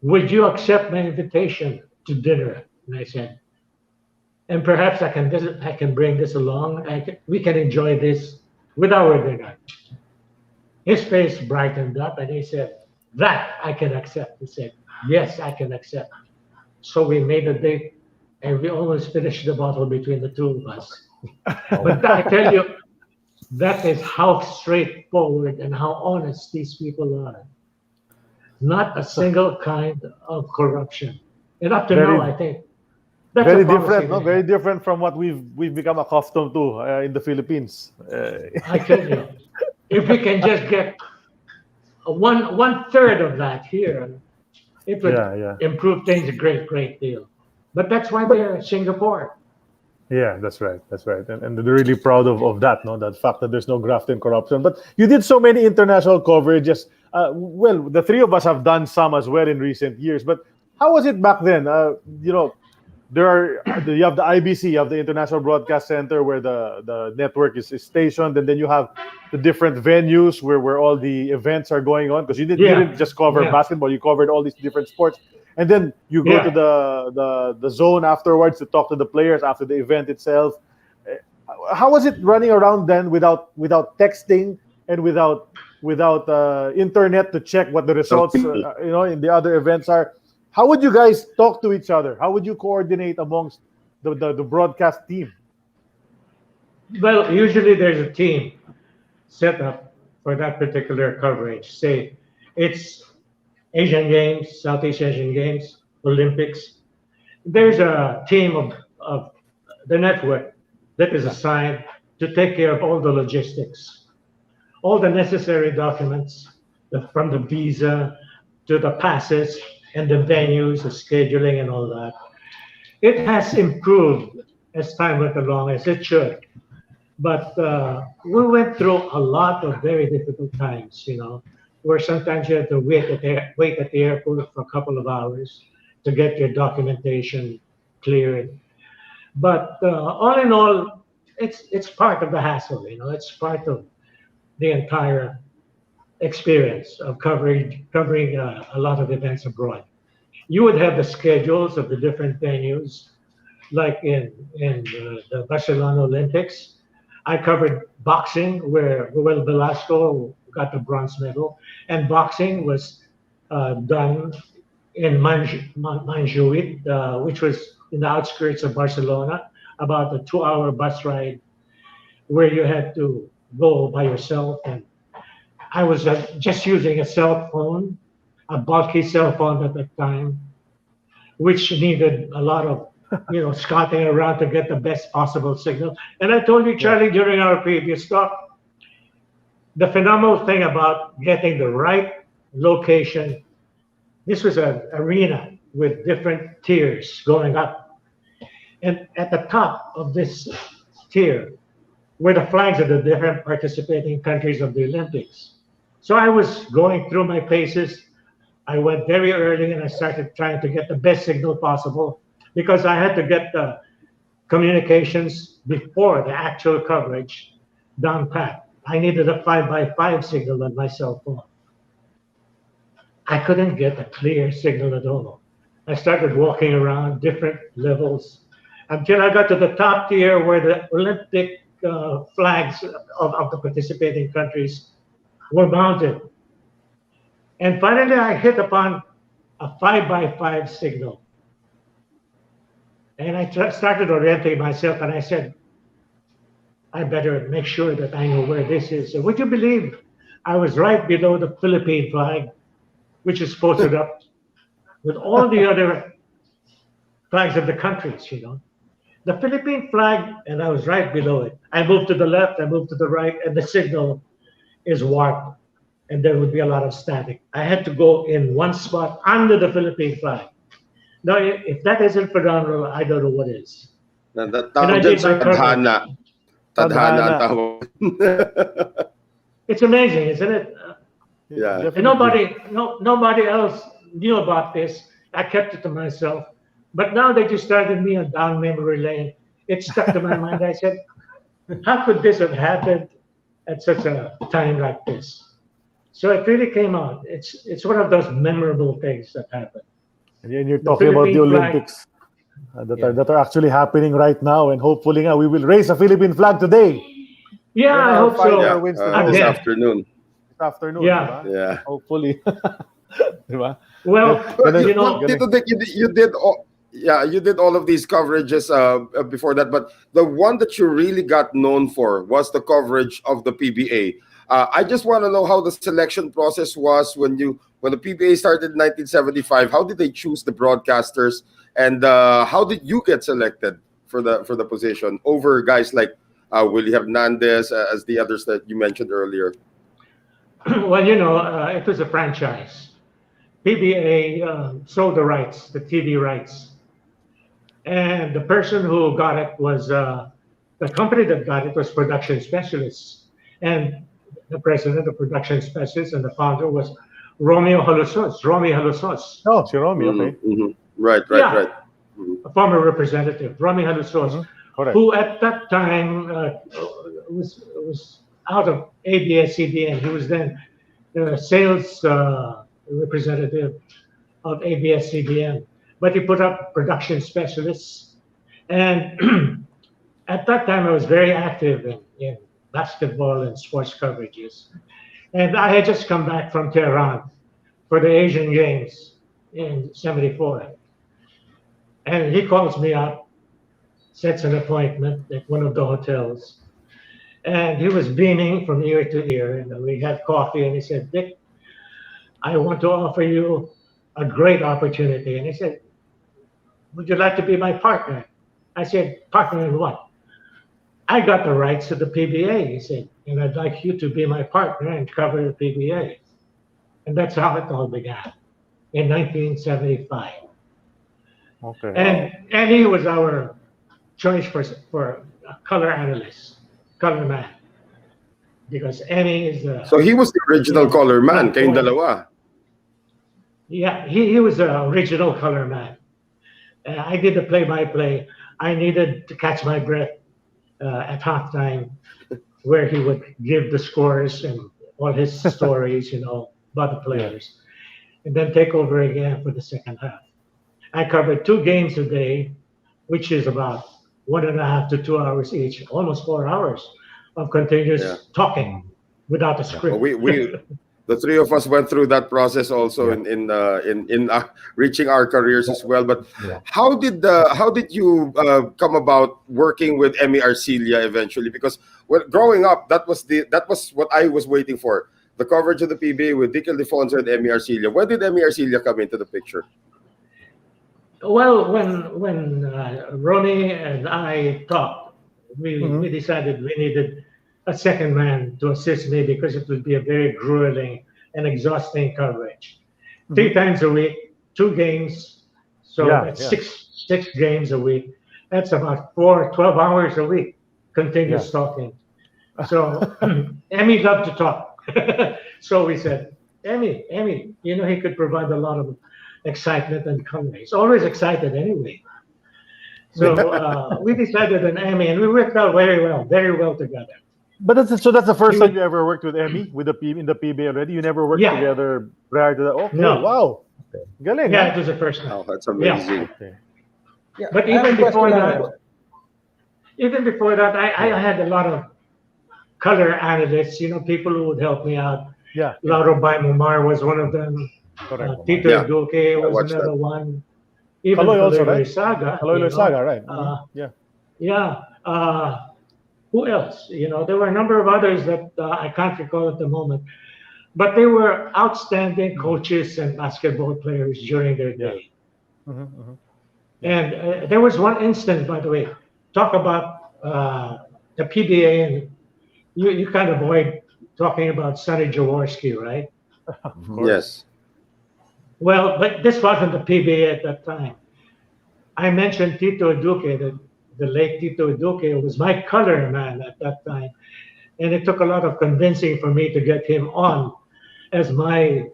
would you accept my invitation to dinner? And I said, and perhaps I can bring this along. We can enjoy this with our dinner. His face brightened up and he said, that I can accept. He said, yes, I can accept. So we made a date and we almost finished the bottle between the two of us. But I tell you, that is how straightforward and how honest these people are. Not a single kind of corruption. And up to now, I think that's very different, no? Very different from what we've become accustomed to in the Philippines. I tell you, if we can just get one third of that here, it would improve things a great deal. But that's why they're Singapore. Yeah, that's right. And they're really proud of that, no? That fact that there's no graft and corruption. But you did so many international coverages. Well, the three of us have done some as well in recent years. But how was it back then? You have the IBC, you have the International Broadcast Center where the network is stationed, and then you have the different venues where all the events are going on. Because you didn't just cover basketball, you covered all these different sports. And then you go to the zone afterwards to talk to the players after the event itself. How was it running around then without texting and without internet to check what the results in the other events are? How would you guys talk to each other? How would you coordinate amongst the broadcast team? Well, usually there's a team set up for that particular coverage. Say it's Asian Games, Southeast Asian Games, Olympics. There's a team of the network that is assigned to take care of all the logistics, all the necessary documents, from the visa to the passes and the venues, the scheduling and all that. It has improved as time went along, as it should. But we went through a lot of very difficult times, where sometimes you have to wait at the airport for a couple of hours to get your documentation cleared. But all in all, it's part of the hassle, it's part of the entire experience of covering a lot of events abroad. You would have the schedules of the different venues, like in the Barcelona Olympics. I covered boxing, where Ruel Velasco got the bronze medal, and boxing was done in Montjuïc, which was in the outskirts of Barcelona, about a 2-hour bus ride, where you had to go by yourself. And I was just using a cell phone, a bulky cell phone at the time, which needed a lot of scouting around to get the best possible signal. And I told you, Charlie, during our previous talk, the phenomenal thing about getting the right location, this was an arena with different tiers going up. And at the top of this tier were the flags of the different participating countries of the Olympics. So I was going through my paces. I went very early and I started trying to get the best signal possible, because I had to get the communications before the actual coverage down pat. I needed a 5x5 signal on my cell phone. I couldn't get a clear signal at all. I started walking around different levels until I got to the top tier where the Olympic flags of the participating countries were mounted. And finally, I hit upon a 5x5 signal. And I started orienting myself, and I said, I better make sure that I know where this is. So would you believe I was right below the Philippine flag, which is posted up with all the other flags of the countries, The Philippine flag, and I was right below it. I moved to the left, I moved to the right, and the signal is warped, and there would be a lot of static. I had to go in one spot under the Philippine flag. Now, if that isn't phenomenal, I don't know what is. And I did my coverage. Tadhana ang tawag. It's amazing, isn't it? Yeah. And nobody else knew about this. I kept it to myself. But now that you started me on down memory lane, it stuck to my mind. I said, how could this have happened at such a time like this? So it really came out. It's one of those memorable things that happened. And you're talking about the Olympics that are actually happening right now, and hopefully we will raise a Philippine flag today. Yeah, I hope so. This afternoon. Yeah. Yeah. Hopefully. Well, Tito Dick, you did all of these coverages before that, but the one that you really got known for was the coverage of the PBA. I just want to know how the selection process was when the PBA started in 1975. How did they choose the broadcasters, and how did you get selected for the position over guys like Willie Hernandez as the others that you mentioned earlier? Well, it was a franchise. PBA sold the rights, the TV rights, and the person who got it was the company that got it was Production Specialists, and the president of Production Specialists and the founder was Romeo Halusos. Oh, si Romeo, okay. Mm-hmm. Right. Mm-hmm. A former representative, Romeo Halusos, who at that time was out of ABS-CBN. He was then the sales representative of ABS-CBN. But he put up Production Specialists. And at that time, I was very active in basketball and sports coverages. And I had just come back from Tehran for the Asian Games in '74. And he calls me up, sets an appointment at one of the hotels. And he was beaming from ear to ear. And we had coffee, and he said, Dick, I want to offer you a great opportunity. And he said, would you like to be my partner? I said, partner in what? I got the rights to the PBA, he said, and I'd like you to be my partner and cover the PBA. And that's how it all began in 1975. Okay. And he was our choice for a color analyst, color man, because Emmy is the. So he was the original color man, kayong dalawa. Yeah, he was the original color man. I did the play-by-play. I needed to catch my breath at halftime, where he would give the scores and all his stories, about the players, and then take over again for the second half. I covered 2 games a day, which is about 1.5 to 2 hours each, almost 4 hours of continuous talking without a script. We the three of us went through that process also in reaching our careers as well. But how did you come about working with Emmy Arcilla eventually? Because growing up, that was what I was waiting for. The coverage of the PBA with Dick Ildefonso and Emmy Arcilla. When did Emmy Arcilla come into the picture? Well, when Ronnie and I talked, we decided we needed a second man to assist me because it would be a very grueling and exhausting coverage. 3 times a week, 2 games, so that's 6 games a week. That's about 12 hours a week, continuous talking. So Emmy loved to talk. So we said, Emmy, he could provide a lot of excitement and color. He's always excited anyway. So we decided on Emmy, and we worked out very well together. But that's the first time you ever worked with Emmy in the PBA already. You never worked together prior to that. Okay, no. Wow, galing. Yeah, it was the first time. Oh, that's amazing. Yeah. But even before that, I had a lot of color analysts. People who would help me out. Yeah. Lauro Baimumar was one of them. Tito Duque was another one. Even Kaloy Saga. Kaloy Saga, right? Who else? There were a number of others that I can't recall at the moment, but they were outstanding coaches and basketball players during their day. And there was one instance, by the way, talk about the PBA, and you can't avoid talking about Sonny Jaworski, right? Yes. Well, but this wasn't the PBA at that time. I mentioned Tito Duque, the late Tito Duque was my color man at that time. And it took a lot of convincing for me to get him on as my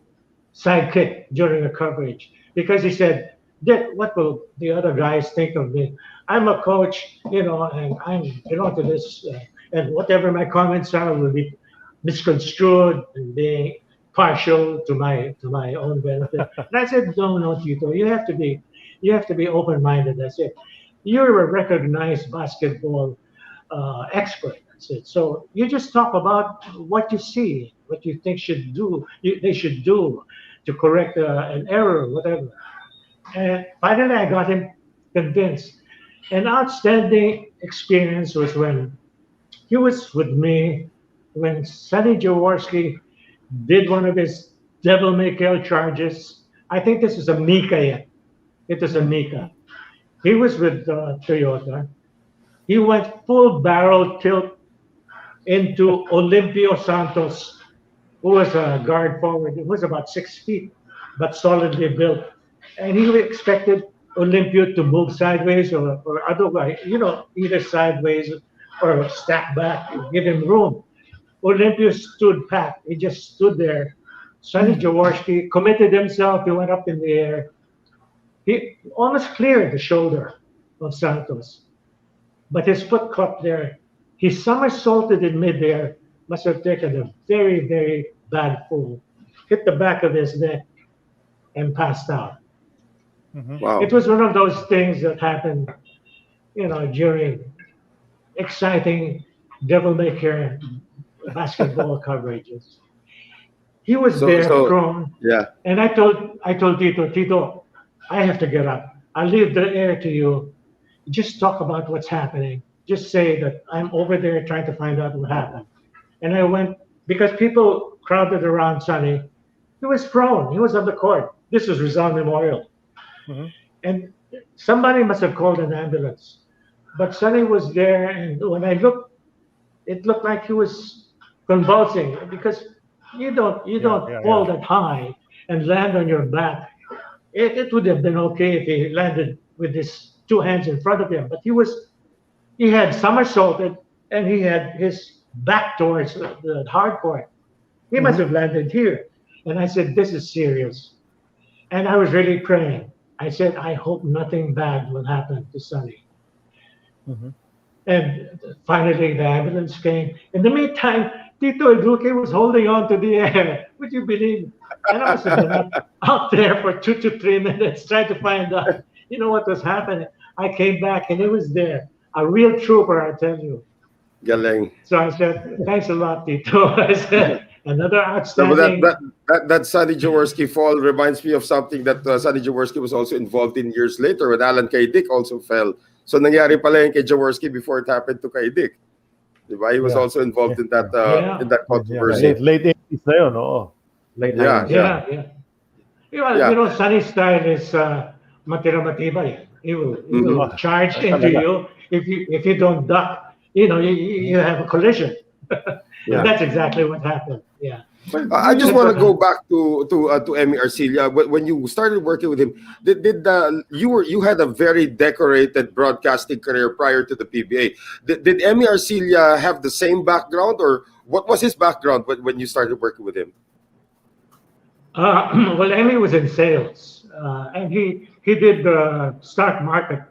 sidekick during the coverage, because he said, Dick, what will the other guys think of me? I'm a coach, and I'm to this, and whatever my comments are will be misconstrued and being partial to my own benefit. And I said, no, Tito, you have to be open-minded. I said, you're a recognized basketball expert. I said, so you just talk about what you see, what you think they should do to correct an error, whatever. And finally, I got him convinced. An outstanding experience was when he was with me when Sonny Jaworski did one of his devil-may-care charges. I think this is a Mika yet. It was a Mika. He was with Toyota. He went full barrel tilt into Olimpio Santos, who was a guard forward. He was about 6 feet, but solidly built. And he expected Olimpio to move sideways or otherwise, either sideways or stack back, give him room. Olimpio stood pat. He just stood there. Sonny Jaworski committed himself. He went up in the air. He almost cleared the shoulder of Santos, but his foot caught there. He somersaulted in midair, must have taken a very, very bad fall, hit the back of his neck, and passed out. Wow. It was one of those things that happened, during exciting devil-may-care basketball coverages. He was prone. Yeah. And I told Tito, I have to get up. I'll leave the air to you. Just talk about what's happening. Just say that I'm over there trying to find out what happened. And I went, because people crowded around Sonny. He was prone. He was on the court. This was Rizal Memorial. And somebody must have called an ambulance. But Sonny was there, and when I looked, it looked like he was convulsing, because you don't fall that high and land on your back. It would have been okay if he landed with his two hands in front of him, but he had somersaulted and he had his back towards the hard court. He must have landed here. And I said, this is serious. And I was really praying. I said, I hope nothing bad will happen to Sonny. And finally, the ambulance came. In the meantime, Tito Duque was holding on to the air. Would you believe? And I must have been out there for 2 to 3 minutes trying to find out, what was happening. I came back and he was there. A real trooper, I tell you. Galing. So I said, thanks a lot, Tito. I said, another outstanding. That Sonny Jaworski fall reminds me of something that Sonny Jaworski was also involved in years later when Alan Kay Dick also fell. So nangyari pala yung kay Jaworski before it happened to Kay Dick. Diba? He was also involved in that controversy. Late 80s na yun, oo. Late 90s. Yeah. Sonny's style is matira-matibay. He will charge into you. If you don't duck, you have a collision. And that's exactly what happened. Yeah. I just want to go back to Emmy Arcilla. When you started working with him, you had a very decorated broadcasting career prior to the PBA. Did Emmy Arcilla have the same background, or what was his background when you started working with him? Well, Emmy was in sales, and he did the stock market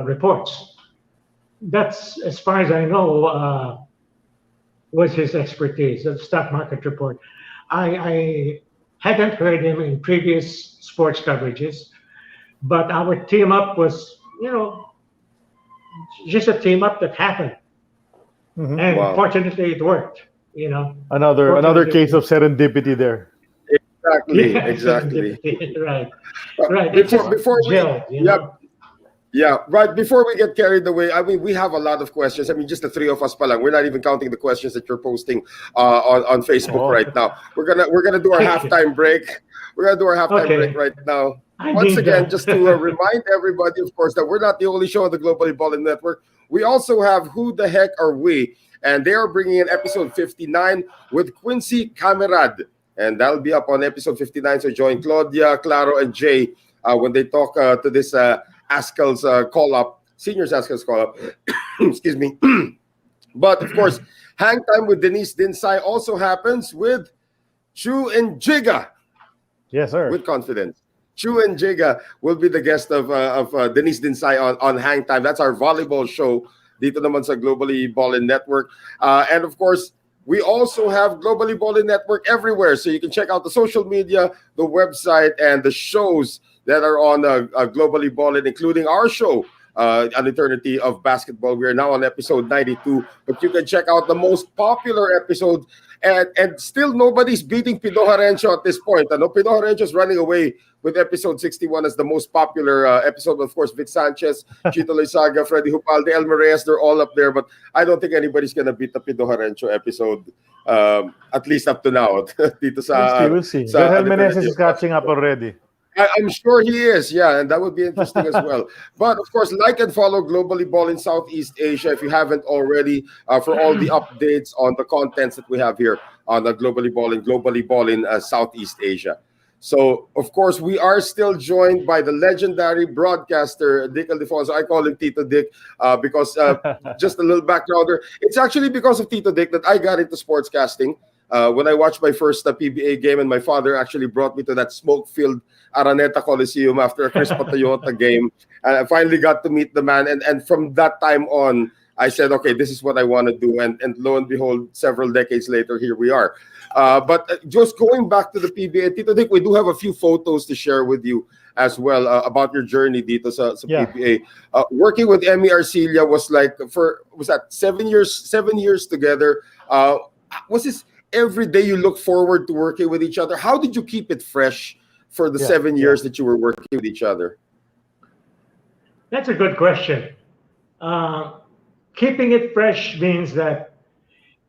reports. That's, as far as I know, was his expertise, the stock market report. I hadn't heard him in previous sports coverages, but our team up was, just a team up that happened. And fortunately it worked, Another case of serendipity there. Exactly. Right. Before we get carried away, I mean, we have a lot of questions. I mean, just the three of us pa lang. We're not even counting the questions that you're posting on Facebook right now. We're gonna do our halftime break. We're gonna do our halftime break right now. Once again, just to remind everybody, of course, that we're not the only show on the Globally Ballin Network. We also have Who the Heck Are We? And they are bringing in episode 59 with Quincy Camerad. And that'll be up on episode 59. So join Claudia, Claro, and Jay when they talk to this Askel's call-up seniors Ask-Us Call-Up. Excuse me. But, of course, Hang Time with Denise Dinsay also happens with Chu and Jiga. Yes, sir. With confidence. Chu and Jiga will be the guest of Denise Dinsay on Hang Time. That's our volleyball show dito naman sa Globally Ballin Network. And of course, we also have Globally Ballin Network everywhere. So you can check out the social media, the website, and the shows that are on Globally Ballin, including our show, An Eternity of Basketball. We are now on episode 92, but you can check out the most popular episode. And still nobody's beating Pido Harencio at this point. Pido Harencio is running away with episode 61 as the most popular episode. Of course, Vic Sanchez, Chito Loizaga, Freddy Hupalde, Elmer Reyes, they're all up there. But I don't think anybody's going to beat the Pido Harencio episode, at least up to now. We'll see. Rahel Menezes is catching up already. I'm sure he is, yeah, and that would be interesting as well. But of course, like and follow Globally Ballin Southeast Asia if you haven't already, for all the updates on the contents that we have here on the Globally Ballin Southeast Asia. So, of course, we are still joined by the legendary broadcaster, Dick Ildefonso. I call him Tito Dick because just a little backgrounder. It's actually because of Tito Dick that I got into sportscasting. When I watched my first PBA game, and my father actually brought me to that smoke-filled Araneta Coliseum after a Crispa Toyota game. And I finally got to meet the man. And from that time on, I said, okay, this is what I want to do. And lo and behold, several decades later, here we are. But just going back to the PBA, Tito Dick, we do have a few photos to share with you as well about your journey dito sa PBA. Working with Emmy Arcilla was like, was that 7 years together? Was this every day you look forward to working with each other? How did you keep it fresh for the 7 years that you were working with each other? That's a good question. Keeping it fresh means that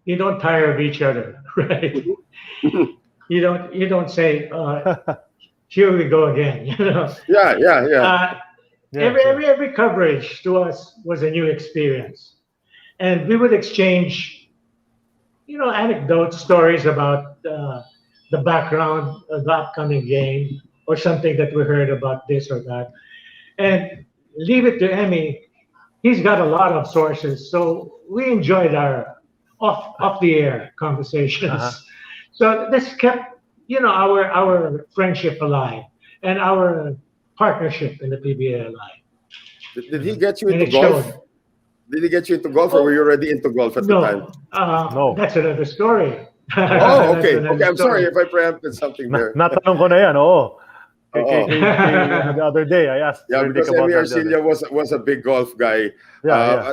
you don't tire of each other, right? you don't say, here we go again. Every coverage to us was a new experience, and we would exchange, anecdotes, stories about the background of the upcoming game, or something that we heard about this or that, and leave it to Emmy. He's got a lot of sources, so we enjoyed our off the air conversations. So this kept, our friendship alive and our partnership in the PBA alive. Did he get you into golf? Did he get you into golf, or were you already into golf at the time? No, that's another story. Okay. I'm sorry if I preempted something there. Natanong ko na yan, the other day I asked. Yeah, because Emmy Arcilla was a big golf guy.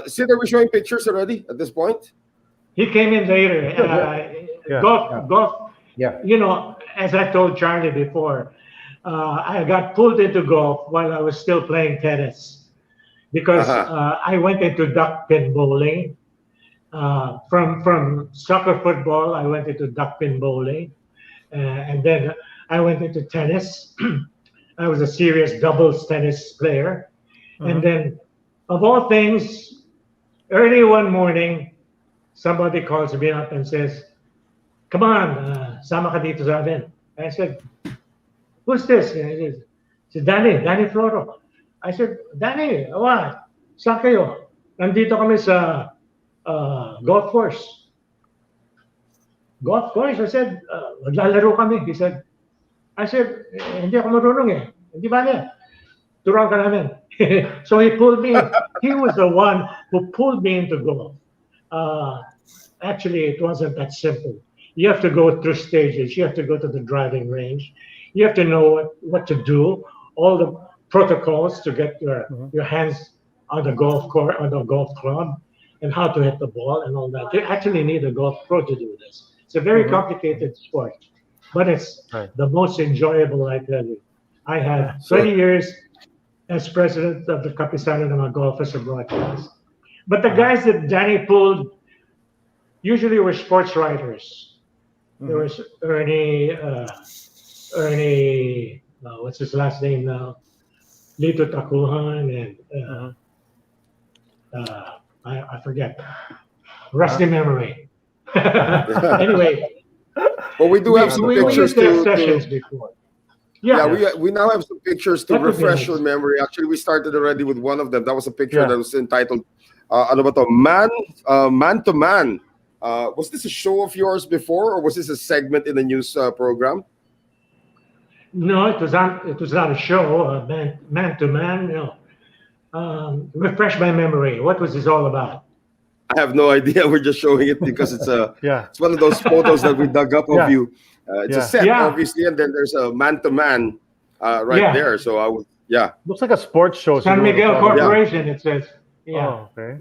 Sid, are we showing pictures already at this point? He came in later. Golf. Yeah. As I told Charlie before, I got pulled into golf while I was still playing tennis because I went into duck pin bowling. From soccer football, I went into duck pin bowling, and then I went into tennis. I was a serious doubles tennis player. And then, of all things, early one morning, somebody calls me up and says, come on, sama ka dito sa amin. I said, who's this? And he says, it's Danny Floro. I said, Danny, what? Saan kayo? Nandito kami sa golf course. Golf course? I said, maglalaro kami. I said, hindi ako marunong eh. Hindi ba niya? Turuan ka namin. So he pulled me. He was the one who pulled me into golf. Actually, it wasn't that simple. You have to go through stages. You have to go to the driving range. You have to know what to do, all the protocols to get your hands on the golf court, on the golf club, and how to hit the ball and all that. You actually need a golf pro to do this. It's a very complicated sport, but it's the most enjoyable, I tell you. I had 20 years as president of the Kapisanan ng mga Golfers and Broadcast. But the guys that Danny pulled usually were sports writers. There was Ernie, what's his last name now? Lito Takuhan, and I forget. Rusty memory. Anyway. Well, we do have some pictures to sessions before. we now have some pictures to refresh your memory. Actually, we started already with one of them. That was a picture that was entitled ano ba to? Man to Man. Was this a show of yours before, or was this a segment in the news program? No, it was not a show. Man to Man. Refresh my memory. What was this all about? I have no idea. We're just showing it because it's it's one of those photos that we dug up of you. It's a set, obviously, and then there's a man to man there. So I would, looks like a sports show. San Miguel Corporation. It says, Oh, okay.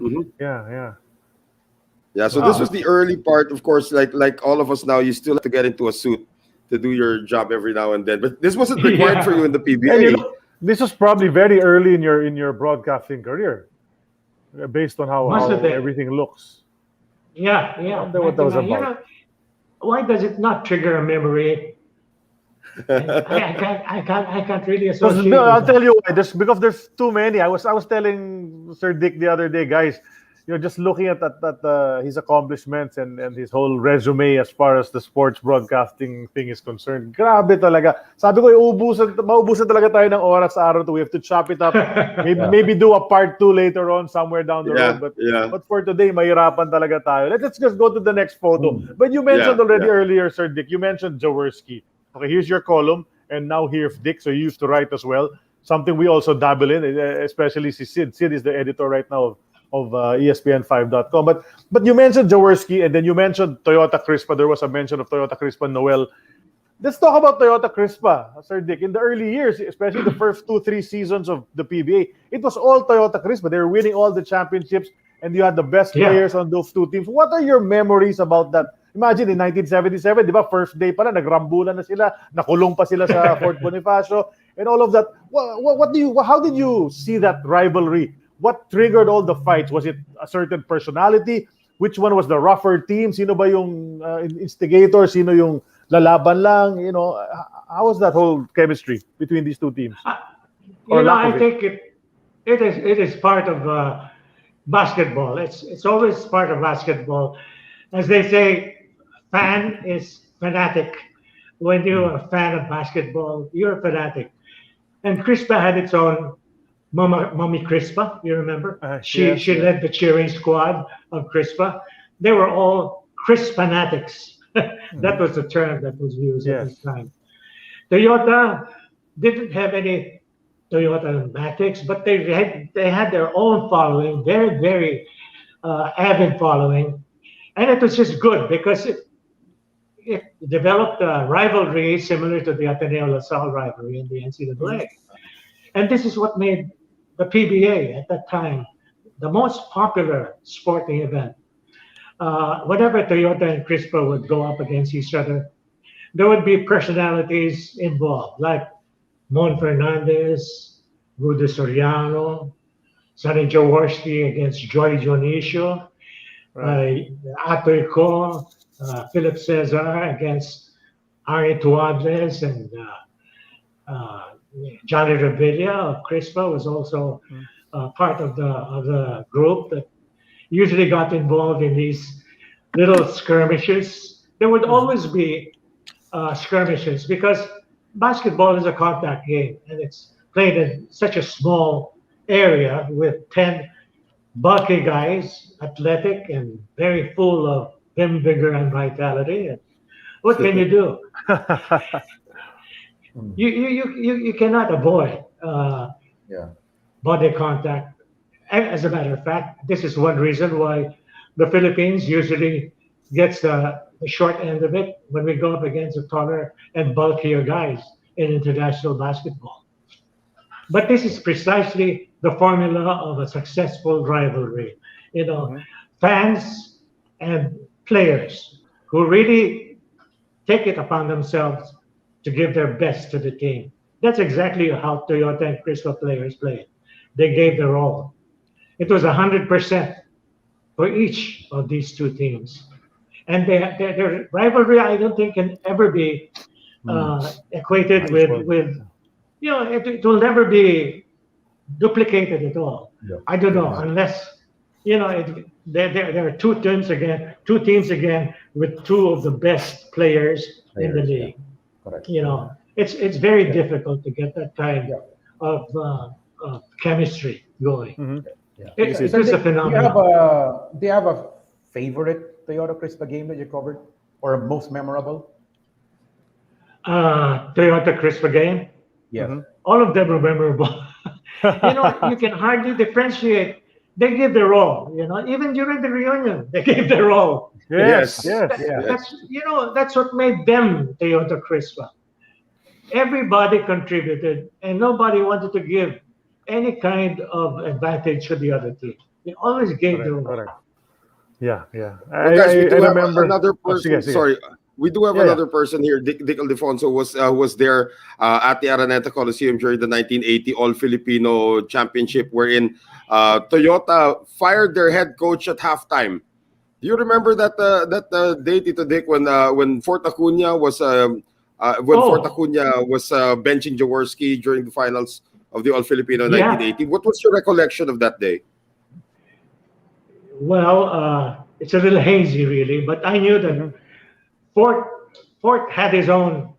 Yeah. So this was the early part, of course. Like all of us now, you still have to get into a suit to do your job every now and then. But this wasn't required for you in the PBA. This was probably very early in your broadcasting career, based on how everything looks. Yeah. I wonder what that was about. Why does it not trigger a memory? I can't really associate. I'll tell you why. Because there's too many. I was telling Sir Dick the other day, guys. Just looking at his accomplishments and his whole resume as far as the sports broadcasting thing is concerned. Grabe talaga. Sabi ko, maubusan talaga tayo ng oras sa araw to. We have to chop it up. Maybe do a part 2 later on somewhere down the road. But for today, mahirapan talaga tayo. Let's just go to the next photo. But you mentioned already earlier, Sir Dick, you mentioned Jaworski. Okay, here's your column. And now here's Dick, so you used to write as well. Something we also dabble in, especially Sid. Sid is the editor right now of ESPN5.com. But you mentioned Jaworski, and then you mentioned Toyota-Crispa. There was a mention of Toyota-Crispa Noel. Let's talk about Toyota-Crispa, Sir Dick. In the early years, especially the first 2-3 seasons of the PBA, it was all Toyota-Crispa. They were winning all the championships, and you had the best players on those two teams. What are your memories about that? Imagine in 1977, di ba, first day pala, nagrambulan na sila, nakulong pa sila sa Fort Bonifacio, and all of that. How did you see that rivalry? What triggered all the fights? Was it a certain personality? Which one was the rougher team? Sino ba yung instigator? Sino yung lalaban lang? How was that whole chemistry between these two teams? I think it is part of basketball. It's always part of basketball. As they say, fan is fanatic. When you're a fan of basketball, you're a fanatic. And Crispa had its own Mommy Crispa, you remember? She led the cheering squad of Crispa. They were all Crisp fanatics. That was the term that was used at this time. Toyota didn't have any Toyota fanatics, but they had their own following, very, very avid following. And it was just good because it developed a rivalry similar to the Ateneo LaSalle rivalry in the NCAA. And this is what made the PBA at that time the most popular sporting event. Whenever Toyota and Crispa would go up against each other, there would be personalities involved, like Mon Fernandez, Rudy Soriano, Sonny Jaworski against Joy Dionisio, Atoy Ko, Philip Cesar against Ari Tuables, and Johnny Revilla of Crispa was also part of the group that usually got involved in these little skirmishes. There would always be skirmishes because basketball is a contact game and it's played in such a small area with 10 bulky guys, athletic and very full of vim, vigor, and vitality. And what can you do? You cannot avoid body contact. And as a matter of fact, this is one reason why the Philippines usually gets the short end of it when we go up against the taller and bulkier guys in international basketball. But this is precisely the formula of a successful rivalry. Fans and players who really take it upon themselves to give their best to the team. That's exactly how Toyota and Crispa players played. They gave their all. It was 100% for each of these two teams. And their rivalry, I don't think, can ever be equated with it will never be duplicated at all. Yeah. I don't know, unless, there are two teams again with two of the best players in the league. Correct. it's very difficult to get that kind of chemistry going. It is a phenomenon. Do you have a favorite Toyota-Crispa game that you covered, or most memorable? Toyota-Crispa game. Yes. All of them are memorable. You can hardly differentiate. They give their all. Even during the reunion, they gave their all. Yes. That's what made them Toyota-Crispa. Everybody contributed, and nobody wanted to give any kind of advantage to the other team. They always gave their all. Yeah. Well, guys, we do have remember another person. Sorry, we do have another person here. Dick Ildefonso was there at the Araneta Coliseum during the 1980 All-Filipino Championship, wherein Toyota fired their head coach at halftime. Do you remember that day, Tito Dick, when Fort Acuna was Fort Acuna was benching Jaworski during the finals of the All-Filipino 1980? What was your recollection of that day? Well, it's a little hazy, really, but I knew that Fort had his own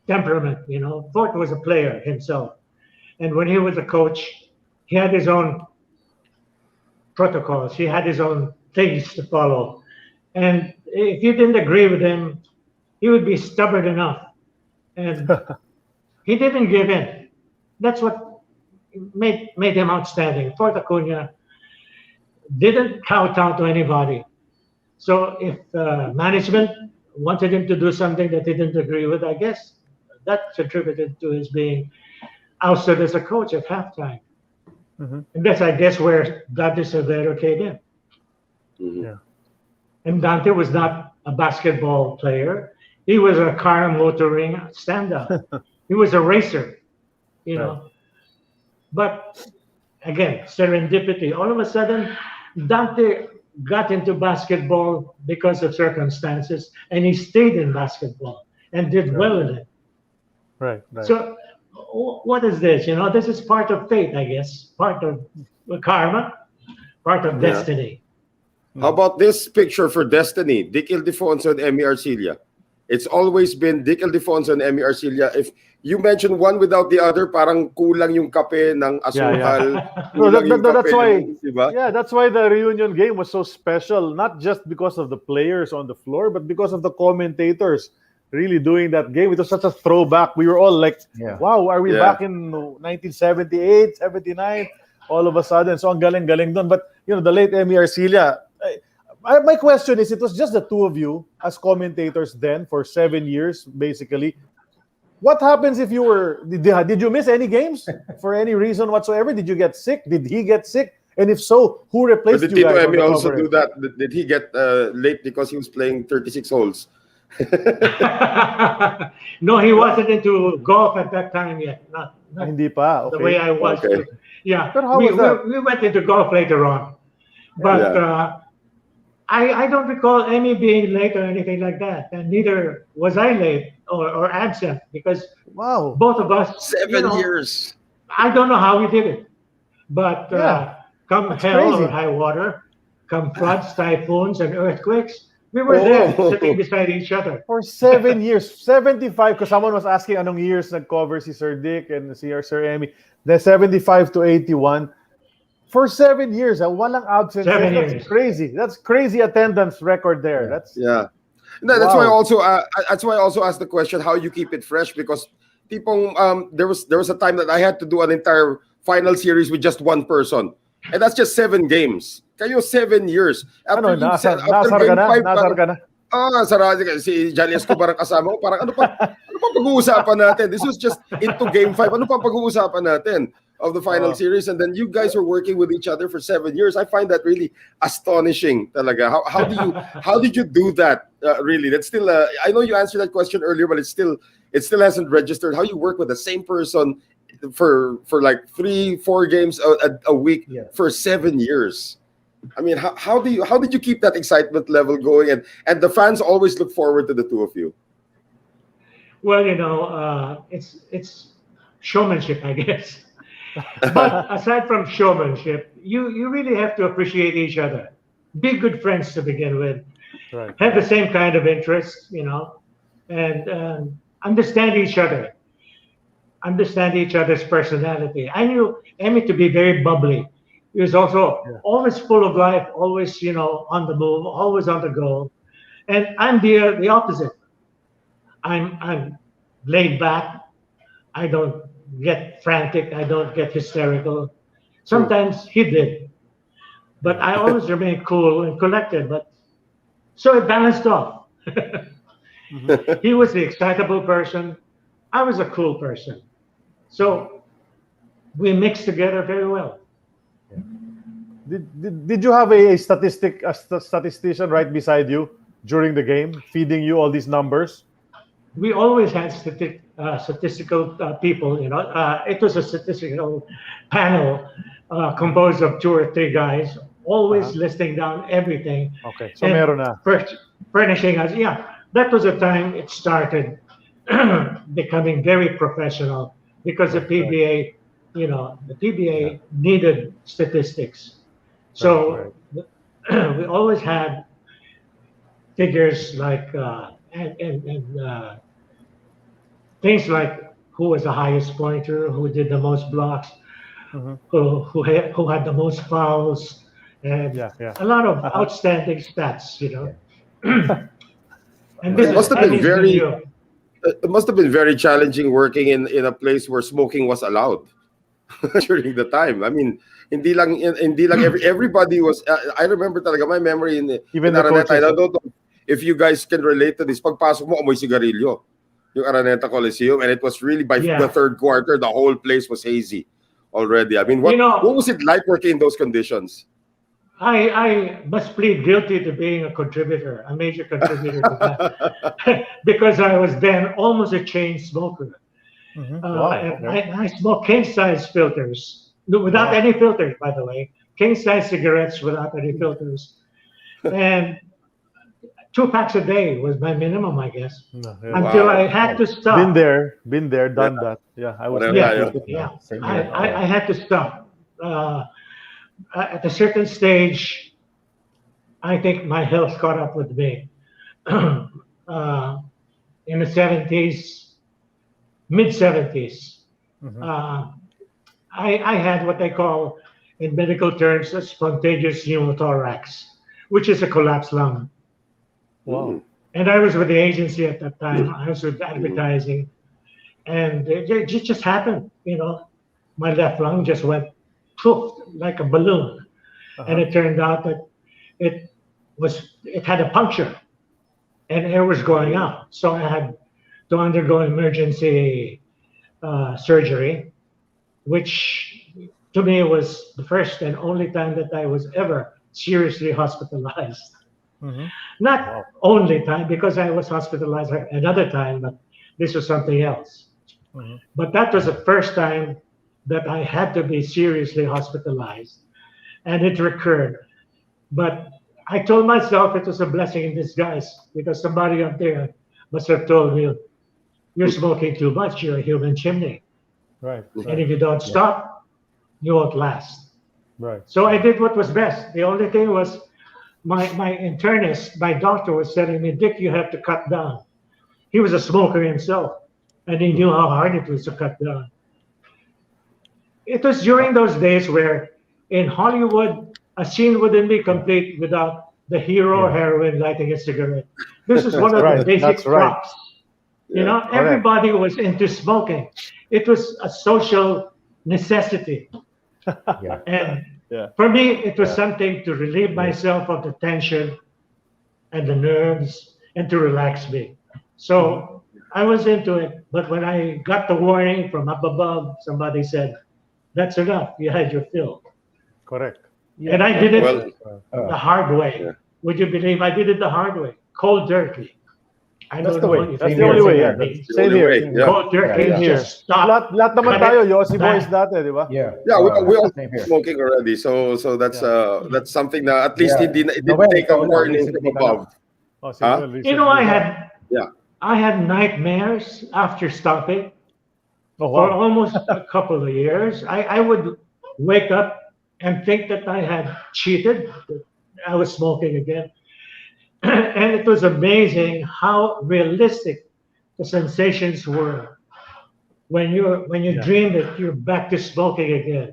temperament. Fort was a player himself, and when he was a coach, he had his own protocols. He had his own things to follow, and if you didn't agree with him, he would be stubborn enough, and he didn't give in. That's what made him outstanding. Fort Acuna didn't kowtow to anybody. So if management wanted him to do something that he didn't agree with, I guess that contributed to his being ousted as a coach at halftime. And that's, I guess, where Dante Severo came in. And Dante was not a basketball player. He was a car motoring stand-up. He was a racer, But again, serendipity. All of a sudden, Dante got into basketball because of circumstances, and he stayed in basketball and did well in it. Right. So what is this? This is part of fate, I guess, part of karma, part of destiny. How about this picture for destiny? Dick Ildefonso and Emmy Arcilla. It's always been Dick Ildefonso and Emmy Arcilla. If you mention one without the other, parang kulang yung kape ng asukal. That's why. Diba? Yeah, that's why the reunion game was so special. Not just because of the players on the floor, but because of the commentators really doing that game. It was such a throwback. We were all like, "Wow, are we back in 1978, 79?" All of a sudden, so ang galing dun. But the late Emmy Arcilla. My question is, it was just the two of you as commentators then for 7 years, basically. What happens if you were? Did you miss any games for any reason whatsoever? Did you get sick? Did he get sick? And if so, who replaced you guys? Did Tito Emmy also do that? Did he get late because he was playing 36 holes? No, he wasn't into golf at that time yet. Not Hindi pa. Okay. The way I was. Okay. Yeah, but how was that? We went into golf later on, but. I don't recall Emmy being late or anything like that, and neither was I late or absent, because both of us 7 years. I don't know how we did it, but come hell or high water, come floods, typhoons, and earthquakes, we were there sitting beside each other for 7 years. 75, because someone was asking anong years nag-cover si Sir Dick and si Sir Emmy. The 75 to 81. For 7 years, walang absence. 7 years. That's crazy. That's crazy attendance record there. That's That's why I also asked the question how you keep it fresh, because people there was a time that I had to do an entire final series with just one person, and that's just 7 games. Kayo 7 years. After nasar ka na. Sarado ka. Si Johnny Escobar ang kasama ko. Parang ano pa pag-uusapan natin? This was just into game 5. Ano pa pag-uusapan natin of the final series? And then you guys were working with each other for 7 years. I find that really astonishing talaga. How did you do that? Really? That's still I know you answered that question earlier, but it still hasn't registered. How you work with the same person for like 3-4 games a week for 7 years? I mean, how did you keep that excitement level going, and the fans always look forward to the two of you? Well, it's showmanship, I guess. But aside from showmanship, you really have to appreciate each other. Be good friends to begin with. Right. Have the same kind of interests, and understand each other, understand each other's personality. I knew Emmy to be very bubbly. He was also always full of life, always, on the move, always on the go. And I'm the opposite. I'm laid back. I don't get frantic. I don't get hysterical. Sometimes he did, but I always remain cool and collected. But so it balanced off. He was the excitable person. I was a cool person. So we mixed together very well. Did you have a statistician right beside you during the game, feeding you all these numbers? We always had statistical people. It was a statistical panel composed of 2 or 3 guys, always listing down everything. Okay, so meron na. Furnishing us. Yeah, that was the time it started becoming very professional because the PBA, the PBA needed statistics. So we always had figures like and things like who was the highest pointer, who did the most blocks, who had the most fouls, and a lot of outstanding stats. And this must have been very challenging working in a place where smoking was allowed during the time. I mean, hindi lang everybody was. I remember talaga my memory in Araneta. I don't know if you guys can relate to this. Pagpasok mo, amoy sigarilyo, yung Araneta Coliseum, and it was really by the third quarter, the whole place was hazy already. I mean, what was it like working in those conditions? I must plead guilty to being a contributor, a major contributor to that, because I was then almost a chain smoker. I smoked king-size filters, without any filters, by the way, king-size cigarettes without any filters. And 2 packs a day was my minimum, I guess, until I had to stop. Been there, done that. Yeah, I was. I had to stop. At a certain stage, I think my health caught up with me. In the 70s, mid-70s, I had what they call, in medical terms, a spontaneous pneumothorax, which is a collapsed lung. Wow. And I was with the agency at that time. I was with advertising. And it just happened, My left lung just went poof, like a balloon. And it turned out that it had a puncture and air was going out. So I had to undergo emergency surgery, which to me was the first and only time that I was ever seriously hospitalized. Not only time, because I was hospitalized another time, but this was something else. But that was the first time that I had to be seriously hospitalized, and it recurred. But I told myself it was a blessing in disguise, because somebody up there must have told me, you're smoking too much, you're a human chimney. Right. And if you don't stop, you won't last. Right. So I did what was best. The only thing was my internist, my doctor was telling me, Dick, you have to cut down. He was a smoker himself, and he knew how hard it was to cut down. It was during those days where in Hollywood, a scene wouldn't be complete without the hero heroine lighting a cigarette. This is one of the basic props. Everybody was into smoking. It was a social necessity. And for me, it was something to relieve myself of the tension and the nerves and to relax me. So I was into it. But when I got the warning from up above, somebody said, that's enough. You had your fill. Correct. And I did it the hard way. Would you believe I did it the hard way? Cold turkey. That's the way. That's the only way. Same here. Cold turkey. Just stop. Lahat naman tayo, Yossi boys dati, di ba? We all smoking already. So that's something that at least it didn't take a warning from above. I had nightmares after stopping. For almost a couple of years. I would wake up and think that I had cheated. I was smoking again. And it was amazing how realistic the sensations were when you dream that you're back to smoking again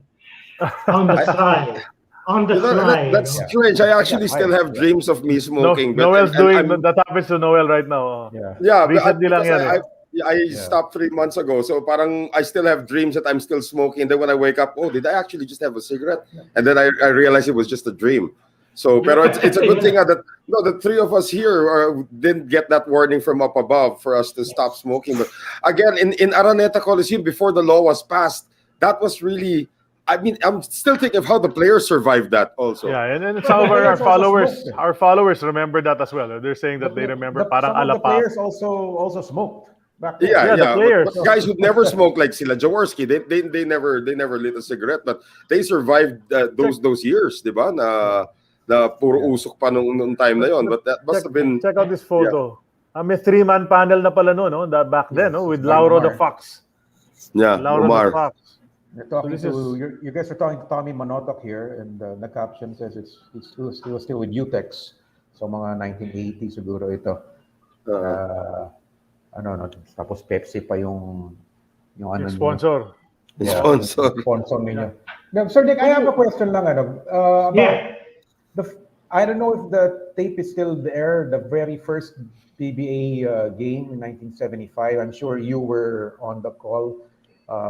on the fly. On the fly. That's strange. I actually still have dreams of me smoking. But Noel's that happens to Noel right now. Yeah, recently lang yan. I stopped 3 months ago, so parang I still have dreams that I'm still smoking. Then when I wake up, oh, did I actually just have a cigarette? And then I realized it was just a dream. So, pero it's a good thing that the three of us here didn't get that warning from up above for us to stop smoking. But again, in Araneta Coliseum, before the law was passed, that was really. I mean, I'm still thinking of how the players survived that also. Yeah, and some of our followers remember that as well. They're saying that they remember parang some of the alapa. players also smoked back then. Yeah. The players. But guys who never smoked, like Sila Jaworski, they never lit a cigarette, but they survived those years, di ba? Na puro usok pa nung time na yon. But that must have been. Check out this photo. May 3-man panel na pala no, back then, no, with Lauro the Fox. Yeah, Lauro the Fox. You're talking you guys are talking to Tommy Manotoc here, and the caption says he was still with Utex, so mga 1980 siguro ito. Tapos Pepsi pa yung sponsor. Sponsor ninyo. Now, Sir Dick, I have a question lang about I don't know if the tape is still there, the very first PBA game in 1975. I'm sure you were on the call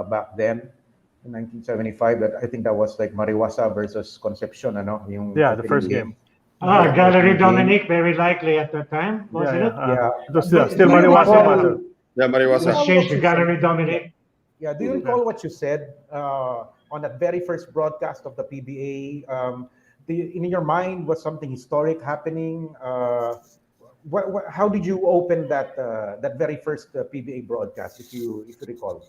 back then. In 1975, I think that was like Mariwasa versus Concepcion, the first game. Gallery Dominique, very likely at that time, wasn't it? It was still Mariwasa. Yeah, Mariwasa. Let's change to Gallery Dominique. Yeah, do you recall what you said on that very first broadcast of the PBA? In your mind, was something historic happening? How did you open that very first PBA broadcast, if you recall?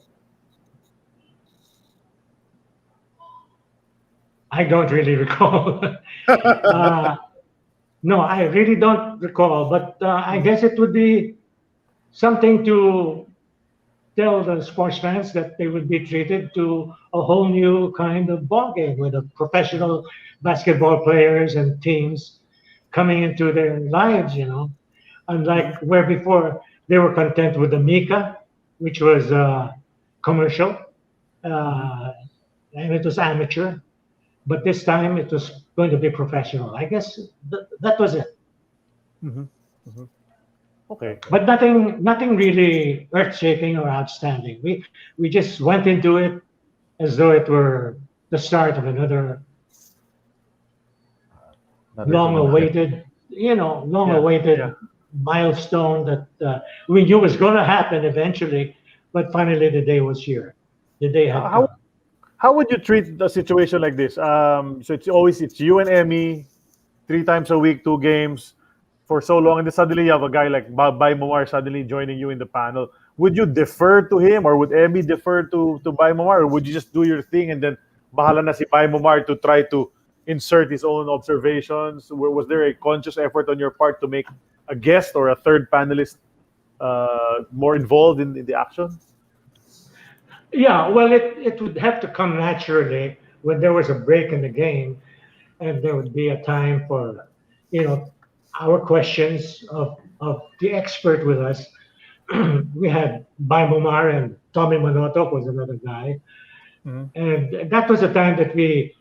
I don't really recall. No, I really don't recall. But I guess it would be something to tell the sports fans that they would be treated to a whole new kind of ball game with the professional basketball players and teams coming into their lives, Unlike where before they were content with the Mika, which was commercial, and it was amateur. But this time it was going to be professional. I guess that was it. Mm-hmm. Mm-hmm. Okay. But nothing really earth-shaking or outstanding. We just went into it as though it were the start of another long-awaited milestone that we knew was going to happen eventually. But finally, the day was here. The day had come. How would you treat a situation like this? So it's you and Emmy, 3 times a week, 2 games for so long, and then suddenly you have a guy like Bai Momar suddenly joining you in the panel. Would you defer to him, or would Emmy defer to Bai Momar, or would you just do your thing and then bahala na si Bai Momar to try to insert his own observations? Was there a conscious effort on your part to make a guest or a third panelist more involved in the action? Yeah, well, it would have to come naturally when there was a break in the game, and there would be a time for, our questions of the expert with us. We had Bai Momar, and Tommy Manotoc was another guy. Mm-hmm. And that was the time that we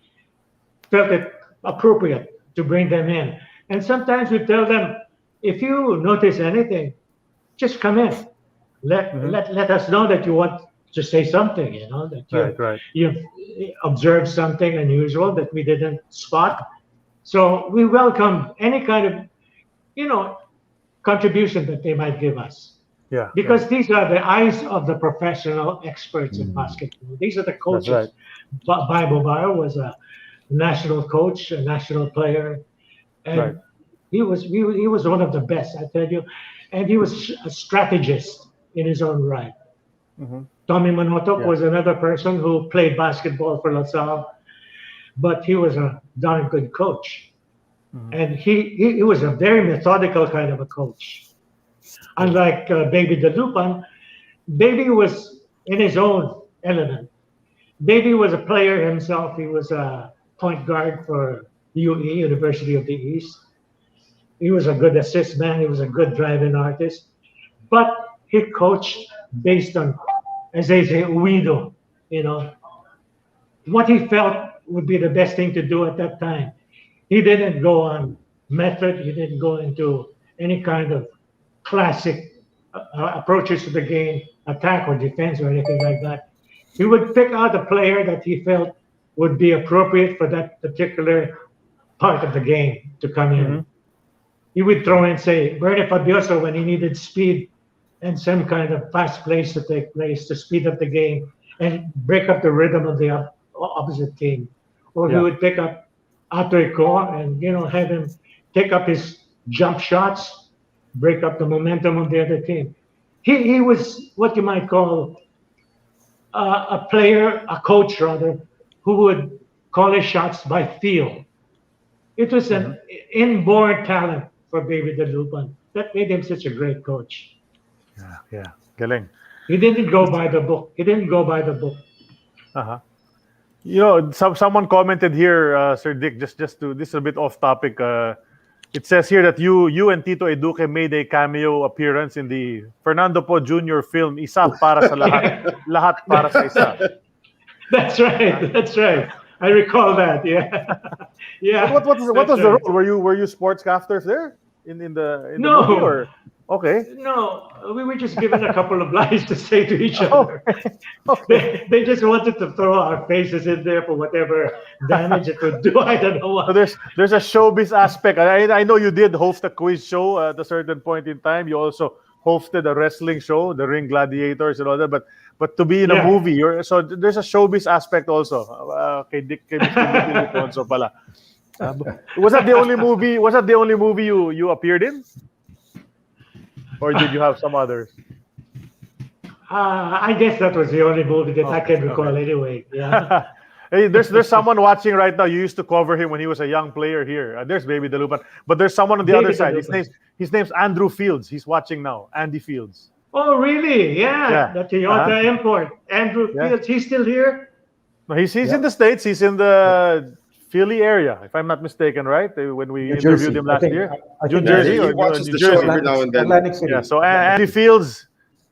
felt it appropriate to bring them in. And sometimes we tell them, if you notice anything, just come in. Let us know that you want to say something, that you've observed something unusual that we didn't spot. So we welcome any kind of, contribution that they might give us. Yeah. Because these are the eyes of the professional experts in basketball. These are the coaches. Bai Momar was a national coach, a national player, and he was one of the best, I tell you, and he was a strategist in his own right. Mm-hmm. Tommy Manotoc was another person who played basketball for LaSalle, but he was a darn good coach. Mm-hmm. And he was a very methodical kind of a coach. Unlike Baby Dalupan, Baby was in his own element. Baby was a player himself. He was a point guard for UE, University of the East. He was a good assist man. He was a good driving artist. But he coached based on, as they say, uido, what he felt would be the best thing to do at that time. He didn't go on method. He didn't go into any kind of classic approaches to the game, attack or defense or anything like that. He would pick out a player that he felt would be appropriate for that particular part of the game to come in. He would throw in, say, Bernie Fabioso when he needed speed and some kind of fast plays to take place to speed up the game and break up the rhythm of the opposite team. Or he would pick up Atorico and have him take up his jump shots, break up the momentum of the other team. He was what you might call a player, a coach rather, who would call his shots by feel. It was an inborn talent for Baby Dalupan that made him such a great coach. Yeah. Galing. He didn't go by the book. Someone commented here, Sir Dick, just to, this is a bit off topic. It says here that you and Tito Eduque made a cameo appearance in the Fernando Po Jr. film, Isa para sa lahat. Lahat para sa isa. That's right. I recall that. Yeah. What was the role? Were you sportscasters there in the movie? Or? Okay. No, we were just given a couple of lines to say to each other. Okay. They just wanted to throw our faces in there for whatever damage it would do. I don't know what. So there's a showbiz aspect. I know you did host a quiz show at a certain point in time. You also hosted a wrestling show, the Ring Gladiators and all that. But to be in a movie, so there's a showbiz aspect also. Okay, Dick, Ildefonso pala. Was that the only movie? Was that the only movie you appeared in? Or did you have some others? I guess that was the only movie that I can recall anyway. Yeah. Hey, there's someone watching right now. You used to cover him when he was a young player here. There's Baby Dalupan. But there's someone on the other side. His name's Andrew Fields. He's watching now. Andy Fields. Oh, really? Yeah. The Toyota import. Andrew Fields. He's still here? No, he's in the States. He's in the Philly area, if I'm not mistaken, right? When we interviewed him last year. New Jersey? He watches the show every now and then. Yeah, so Andy Fields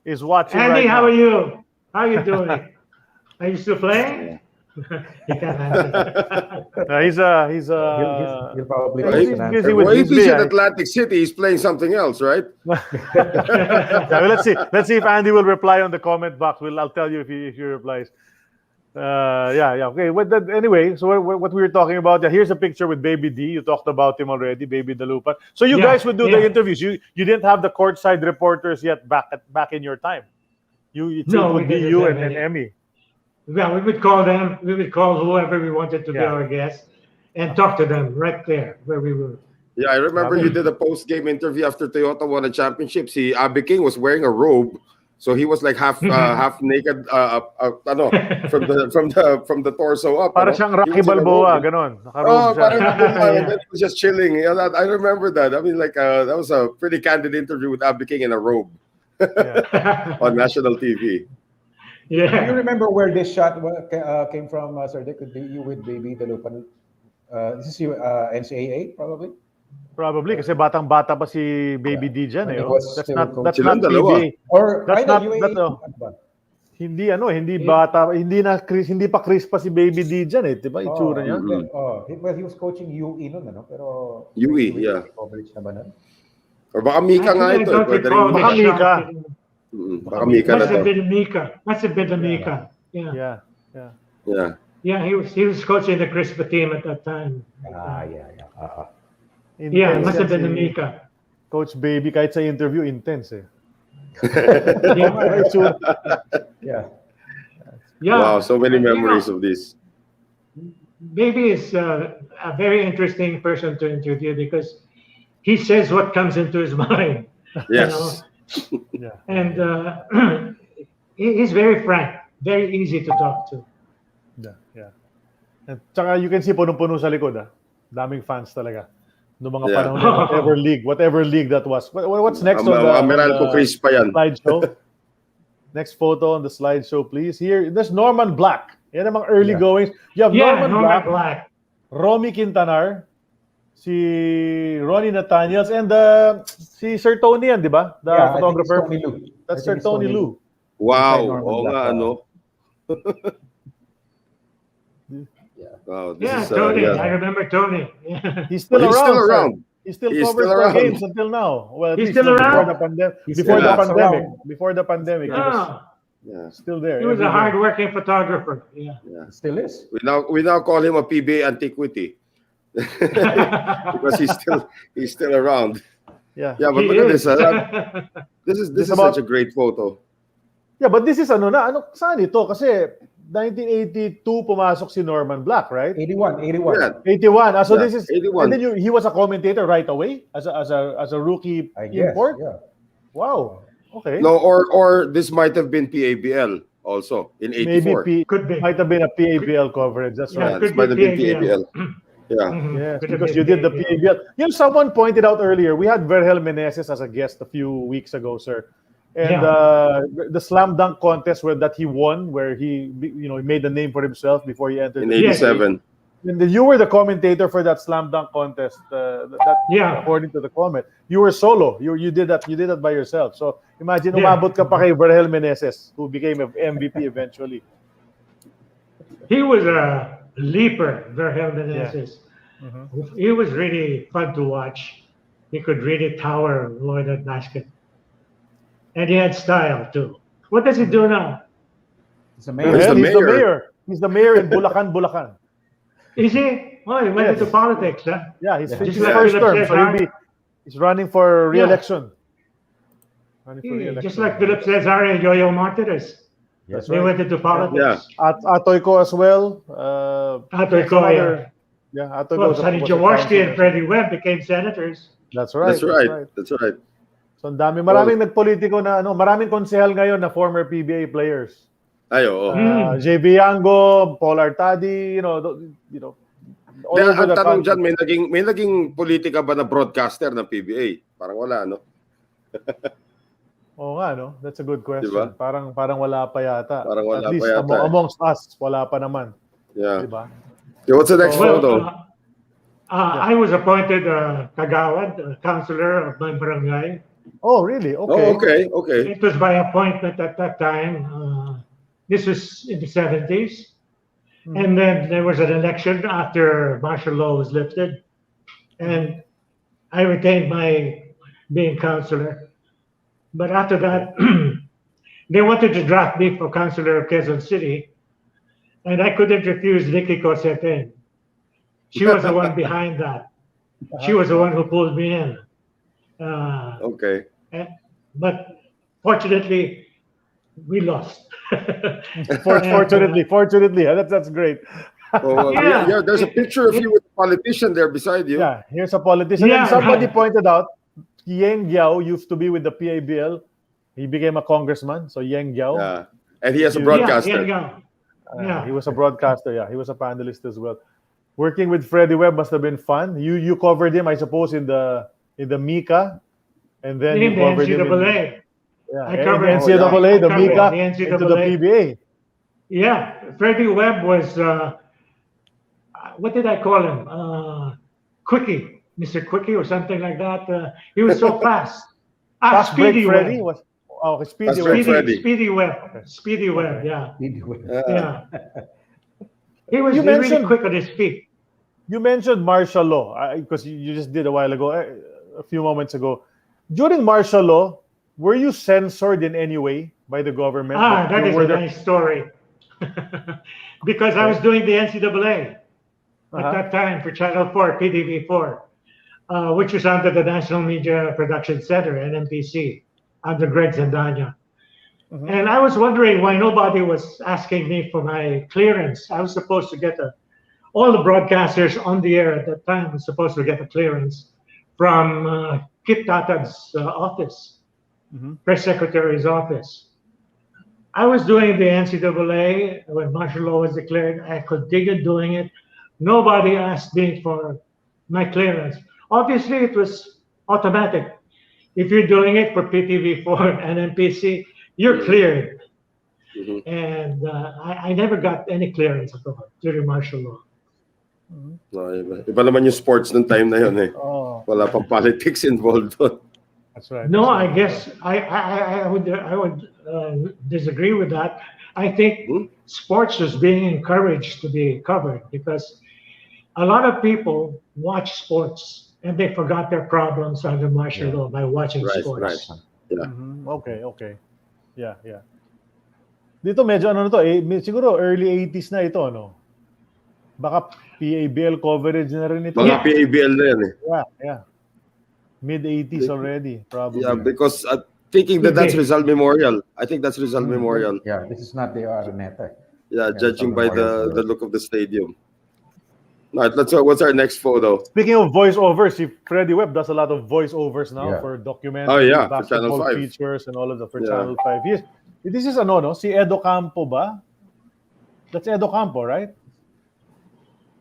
is watching Andy, right how now. are you? How are you doing? Are you still playing? He can't answer. He'll probably busy with Well, if he's in PBA. Atlantic City, he's playing something else, right? Let's see if Andy will reply on the comment box. I'll tell you if he replies. Okay. Anyway, so what we were talking about, here's a picture with Baby D. You talked about him already, Baby Dalupan. So you guys would do the interviews. You didn't have the courtside reporters yet back in your time. It would be you and Emmy. Yeah, we would call them. We would call whoever we wanted to be our guest and talk to them right there where we were. Yeah, I remember you did a post-game interview after Toyota won a championship. See, Abe King was wearing a robe. So he was like half naked, from the torso up. Para siyang Rocky Balboa, ganon. And then he was just chilling. I remember that. I mean, that was a pretty candid interview with Abe King in a robe on national TV. Yeah. Do you remember where this shot came from, Sir Dick? Could be you with Baby Dalupan. This is NCAA, probably? Probably, kasi batang-bata pa si Baby D dyan. That's not PBA. Or hindi bata, hindi pa Crispa si Baby D dyan diba? Itsura niya. He was coaching UE noon, pero UE, yeah. Coverage na ba nun? Or baka Mika nga ito. Baka Mika. Baka Mika na to. Must have been Mika. Yeah. Yeah, he was coaching the Crispa team at that time. Intense must have been si Mika. Coach Baby, kahit sa interview, intense Wow, so many memories of this. Baby is a very interesting person to interview because he says what comes into his mind. Yes. And he's very frank, very easy to talk to. Yeah. And tsaka you can see punong-puno sa likod. Daming fans talaga. No mga panahon na whatever league that was. What's next on the Crispa yan. slideshow? Next photo on the slideshow, please. Here, there's Norman Black. Yan ang mga early goings. You have Norman Black, Romy Quintanar, si Ronnie Nathaniels, and si Sir Tony yan, di ba? The photographer. That's I think Sir it's Tony Tony Lu. Wow. Norman Oo Black, nga, ano? This Yeah, is, Tony. yeah. I remember Tony. Yeah. He's still He's around, still sir. around. He still He's covers still the around. games until now. Well, at He's least still before around. the pandemic. He's Before still the pandemic. around. Before the pandemic, he was Yeah. still there. He was a everywhere. hard-working photographer. Yeah. He still is. We now call him a PBA antiquity. Because he's still around. Yeah. Yeah, but He look at is. this. This is about- such a great photo. Yeah, but this is saan ito? Kasi 1982 pumasok si Norman Black, right? 81. Yeah. 81. So Yeah, this is 81. And then he was a commentator right away as a rookie I guess. import. Yeah. Wow. Okay. No, or this might have been PABL also in Maybe '84. Could be. might have been a PABL coverage. That's Yeah, right. This could might have been be PABL. Yeah. Mhm. Yes, Could have because been you did the PBL. PABL. Someone pointed out earlier, we had Vergel Meneses as a guest a few weeks ago, sir. And the slam dunk contest that he won, where he he made a name for himself before he entered In the '87. And you were the commentator for that slam dunk contest. Yeah. According to the comment, you were solo. You did that. You did that by yourself. So imagine, Yeah. umabot ka pa kay Vergel Meneses, who became an MVP eventually. He was a leaper, Vergel Meneses. He was really fun to watch. He could really tower over that basket. And he had style too. What does he do now? He's a He's mayor. the He's the mayor. mayor. He's the mayor in Bulacan, Bulacan. Is he? Oh, he went Yes. into politics, huh? Yeah, he's Yeah. his Just like first Philip term, says, so he's running for Yeah. re-election. Running for re-election. Just like Philip Cesare and Yo-Yo Martinez. Yes, They went into politics. Atoy ko as well. Atoy some Ko, other- yeah, Atoy Well, was a- Sonny was a Jaworski and councilor. Freddie Webb became senators. That's right. That's right. That's right. So ang maraming nagpolitiko na maraming konsehal ngayon na former PBA players. Ay, oo. JB Yango, Paul Artadi, all Kaya over ang the tanong country. dyan, may naging politika ba na broadcaster ng PBA? Parang wala, no? Oo nga, no? That's a good question. Diba? Parang wala pa yata. Parang wala At least pa yata, amongst us, wala pa naman. Yeah. Diba? Okay, what's the next Well, photo? I was appointed kagawad, counselor of my barangay. Oh, really? Okay. Oh, okay. It was by appointment at that time. This was in the 70s. And then there was an election after martial law was lifted. And I retained my being counselor. But after that, they wanted to draft me for counselor of Quezon City. And I couldn't refuse Vicky Coseten. She was the one behind that. She was the one who pulled me in. Okay. But Fortunately, we lost. fortunately, that's great. Oh, Yeah. there's a picture of you with a politician there beside you. Yeah, here's a politician. Yeah, And somebody right. pointed out, Yeng Giao used to be with the PABL. He became a congressman. So Yeng Giao, Yeah. And he has a broadcaster. Yeah. he was a broadcaster. Yeah, he was a panelist as well. Working with Freddie Webb must have been fun. You covered him, I suppose, in the Mika, and then you In the covered him in NCAA. yeah, I in covered- the NCAA, the I covered Mika, the NCAA. into the PBA. Yeah, Freddie Webb was, what did I call him? Quickie, Mr. Quickie or something like that. He was so fast. Fast break Speedy Freddie Webb. was Speedy Fast Webb. break Freddie. Speedy Webb. Speedy Webb, yeah. Yeah. Yeah. He was You really mentioned- quick on his feet. You mentioned martial law because you just did a while ago, a few moments ago. During martial law, were you censored in any way by the government? That is Were a there- nice story. Because I was doing the NCAA Uh-huh. at that time for Channel 4, PDV4, which was under the National Media Production Center, NMPC, under Greg Zendanya. Mhm. And I was wondering why nobody was asking me for my clearance. I was supposed to get all the broadcasters on the air at that time were supposed to get a clearance from Kip Tatad's office, Mhm. press secretary's office. I was doing the NCAA when martial law was declared. I continued doing it. Nobody asked me for my clearance. Obviously, it was automatic. If you're doing it for PTV4 and NPC, you're cleared. Mhm. And I never got any clearance at all during martial law. No, iba naman yung sports nung time na yun eh. Oh. Wala pang politics involved doon. That's right. No, I guess I would disagree with that. I think sports is being encouraged to be covered because a lot of people watch sports and they forgot their problems under martial law by watching sports. Right. Yeah. Okay. Yeah. Dito medyo ano to, siguro early 80s na ito, no? Baka PABL coverage na rin ito. Mga PABL na yan Yeah. Mid 80s already, probably. Yeah, because thinking that's Rizal Memorial. I think that's Rizal Memorial. Yeah, this is not the Araneta. Yeah, judging by the look of the stadium. All right, what's our next photo? Speaking of voiceovers, if Freddie Webb does a lot of voiceovers now for documentaries, basketball features, and all of the for Channel 5. This is no? Si Edo Campo ba? That's Edo Campo, right?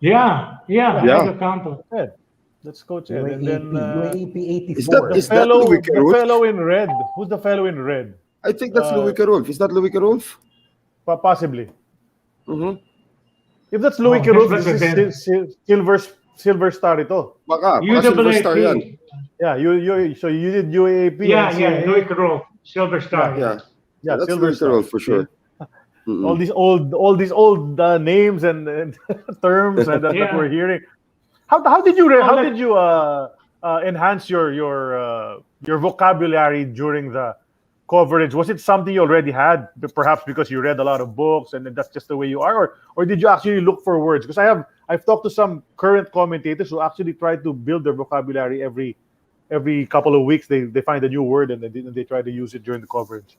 Yeah. Edo Campo. Ed. That's Coach Ed. And then UAP 84. Is that Louis Carulf? The fellow in red. Who's the fellow in red? I think that's Louis Carulf. Is that Louis Carulf? Possibly. If that's Louis Carulf, this is Silver Star ito. Baka Silver Star yan. Yeah, so you did UAP. Yeah, Louis Carulf, Silver Star. Yeah, that's Silver Louis Carulf for sure. All these old names and terms that we're hearing. How did you enhance your vocabulary during the coverage? Was it something you already had, perhaps because you read a lot of books and that's just the way you are, or did you actually look for words? Because I've talked to some current commentators who actually try to build their vocabulary every couple of weeks. They find a new word and they try to use it during the coverage.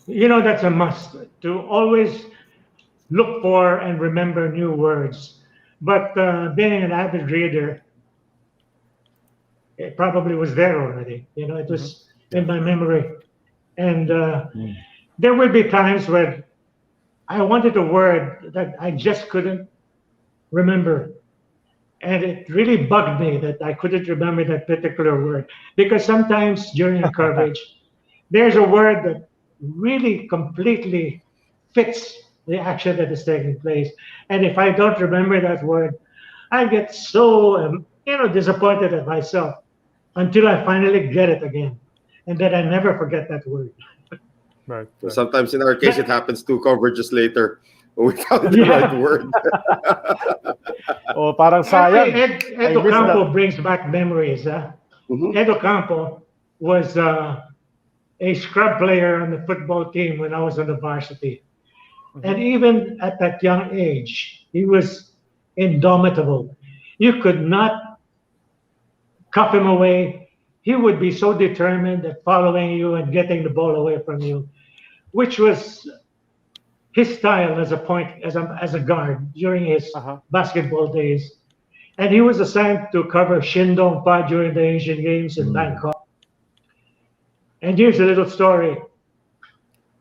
That's a must, to always look for and remember new words. But being an avid reader, it probably was there already. It was in my memory. And there would be times when I wanted a word that I just couldn't remember. And it really bugged me that I couldn't remember that particular word. Because sometimes during the coverage, there's a word that really completely fits the action that is taking place. And if I don't remember that word, I get so disappointed at myself until I finally get it again. And then I never forget that word. Right. So sometimes in our case, it happens 2 coverages later. We found the right word. Parang sayang. Edo Campo brings back memories. Edo Campo was a scrub player on the football team when I was on the varsity. And even at that young age, he was indomitable. You could not cuff him away. He would be so determined at following you and getting the ball away from you, which was his style as a guard during his basketball days. And he was assigned to cover Shindong Pa during the Asian Games in Bangkok. And here's a little story.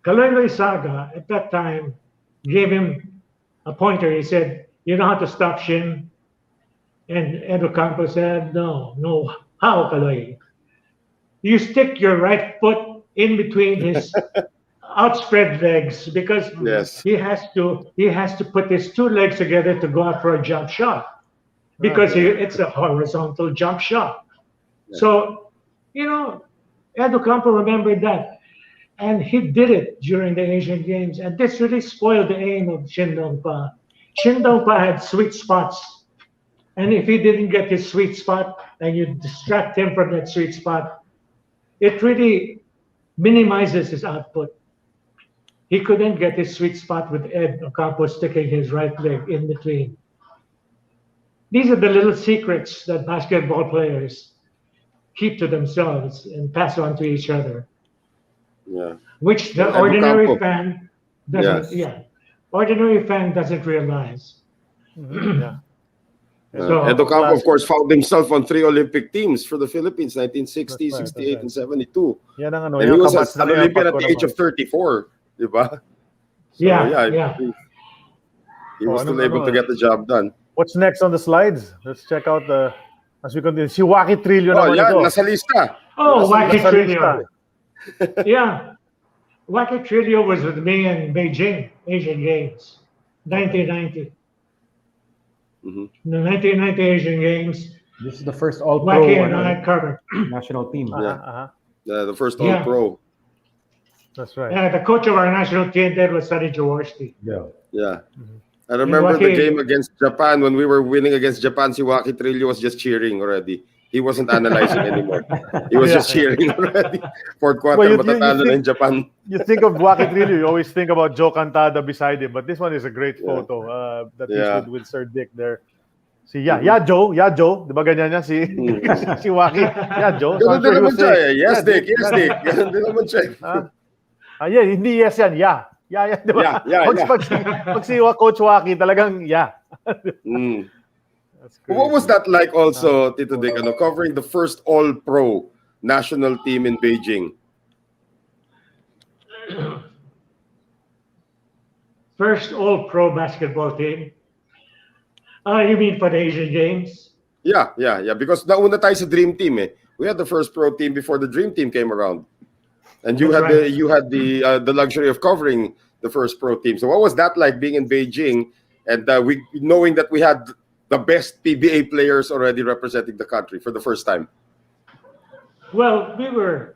Kaloy Saga at that time gave him a pointer. He said, "You know how to stop Shin?" And Edo Campo said, No. How, Kaloy? You stick your right foot in between his outspread legs because he has to put his 2 legs together to go out for a jump shot because it's a horizontal jump shot. So, Edo Campo remembered that. And he did it during the Asian Games. And this really spoiled the aim of Shindong Pa. Shindong Pa had sweet spots. And if he didn't get his sweet spot and you distract him from that sweet spot, it really minimizes his output. He couldn't get his sweet spot with Ed Ocampo sticking his right leg in between. These are the little secrets that basketball players keep to themselves and pass on to each other. Yeah. Which the ordinary fan doesn't. Ordinary fan doesn't realize. Edo Campo, of course, found himself on 3 Olympic teams for the Philippines, 1960, 68, and 72. And he was an Olympian at the age of 34, diba? So, he was still able to get the job done. What's next on the slides? Let's check out as we continue. Si Waki Trillo naman ito. Nasa lista. Waki Trillo. Waki Trillo was with me in Beijing, Asian Games, 1990. The 1990 Asian Games. This is the first all-pro Waki and I covered national team. The first Yeah. All-Pro. That's right. Yeah, the coach of our national team then was Sonny Jaworski. Yeah. I remember the game against Japan when we were winning against Japan. Si Waki Trillo was just cheering already. He wasn't analyzing anymore. He was just cheering already. Fourth quarter, matatalo na in Japan. You think of Waki Trillo, you always think about Joe Cantada beside him. But this one is a great photo that he's with Sir Dick there. Si Joe. Di ba ganyan niya? Si Waki. Joe. Ganun din naman siya eh. Yes, Dick. Ganun din naman siya. Hindi yes yan. Yeah, di ba? Pag si Coach Waki, talagang What was that like also, Tito Dick, covering the first All-Pro national team in Beijing? First All-Pro basketball team? You mean for the Asian Games? Yeah. Because nauna tayo sa Dream Team eh. We had the first pro team before the Dream Team came around. And you had the luxury of covering the first pro team. So what was that like being in Beijing and knowing that we had the best PBA players already representing the country for the first time? Well, we were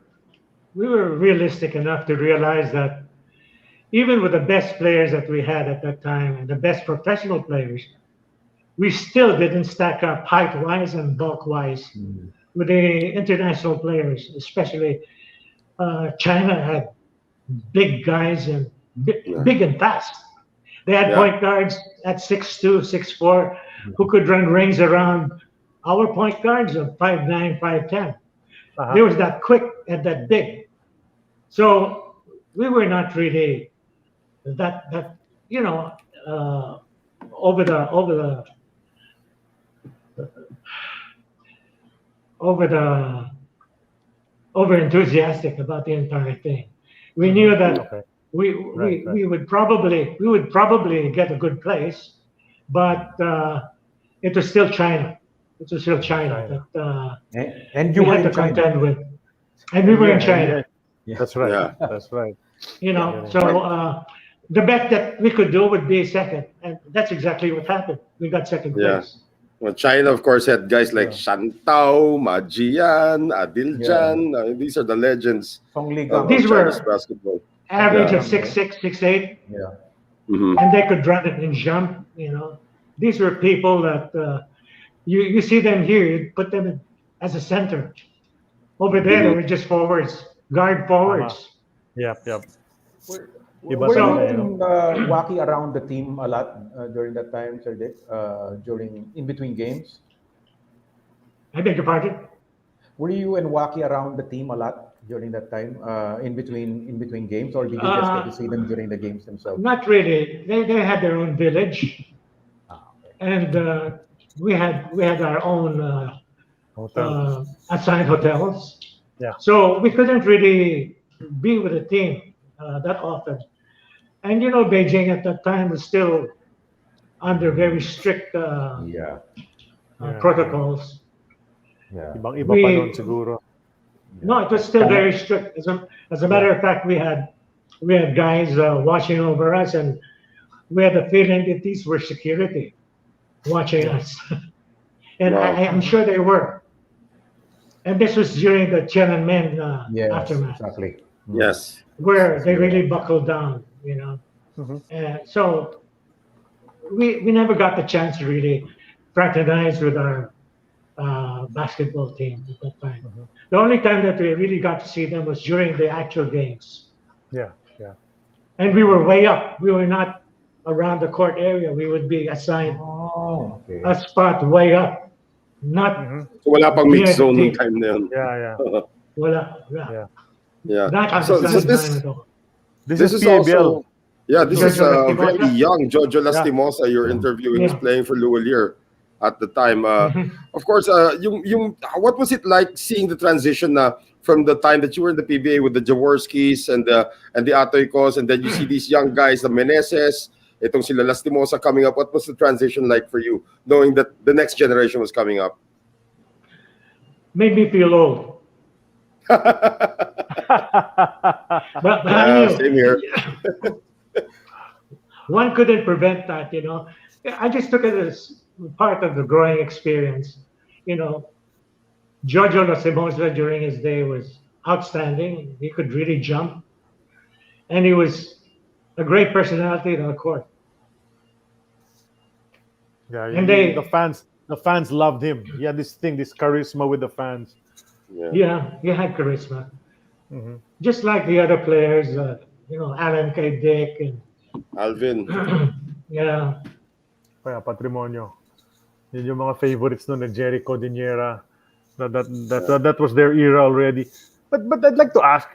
realistic enough to realize that even with the best players that we had at that time and the best professional players, we still didn't stack up height-wise and bulk-wise with the international players, especially China had big guys and big and fast. They had point guards at 6'2", 6'4", who could run rings around our point guards of 5'9", 5'10". They was that quick and that big. So we were not really that over enthusiastic about the entire thing. We knew that we would probably get a good place, but it was still China. It was still China that and you we were had in to China. contend with, and we were in China. That's right. That's right. So the bet that we could do would be second, and that's exactly what happened. We got second place. Well, China, of course, had guys like Shantao, Majian, Adiljan. These are the legends of These Chinese were basketball. Average of 6'6", 6'8". And they could run it and jump. These were people that you see them here. You put them as a center. Over there, they were just forwards, guard forwards. Yep. Were you and Waki around the team a lot during that time, Sir Dick? In between games? I beg your pardon? Were you and Waki around the team a lot during that time, in between games, or did you just get to see them during the games themselves? Not really. They had their own village, and we had our own assigned hotels. Yeah. So we couldn't really be with the team that often. And Beijing at that time was still under very strict protocols. Ibang-iba pa nun siguro. No, it was still very strict. As a matter of fact, we had guys watching over us, and we had the feeling that these were security watching us. And I'm sure they were. And this was during the Tiananmen aftermath. Exactly. Yes. Where they really buckled down, And so we never got the chance to really fraternize with our basketball team at that time. The only time that we really got to see them was during the actual games. Yeah. And we were way up. We were not around the court area. We would be assigned a spot way up. Not So wala pang mix zone nung time na yun. Yeah. wala. Yeah. Not So assigned this time at all. This is also PBL. this is Jojo very Lastimosa. young Jojo Lastimosa you're interviewing. He's playing for Luwalier at the time. Of course, what was it like seeing the transition from the time that you were in the PBA with the Jaworskis and the Atoykos, and then you see these young guys, the Meneses, itong sila Lastimosa coming up. What was the transition like for you, knowing that the next generation was coming up? Made me feel old. But I knew. Same here. One couldn't prevent that, I just took it as part of the growing experience. Jojo Lastimosa during his day was outstanding. He could really jump, and he was a great personality on the court. Yeah, And the fans loved him. He had this charisma with the fans. Yeah, he had charisma. Mhm. Just like the other players, Alan K. Dick and Alvin. yeah. Kaya Patrimonio. Yun yung mga favorites nun, Jericho Diniera. That was their era already. But I'd like to ask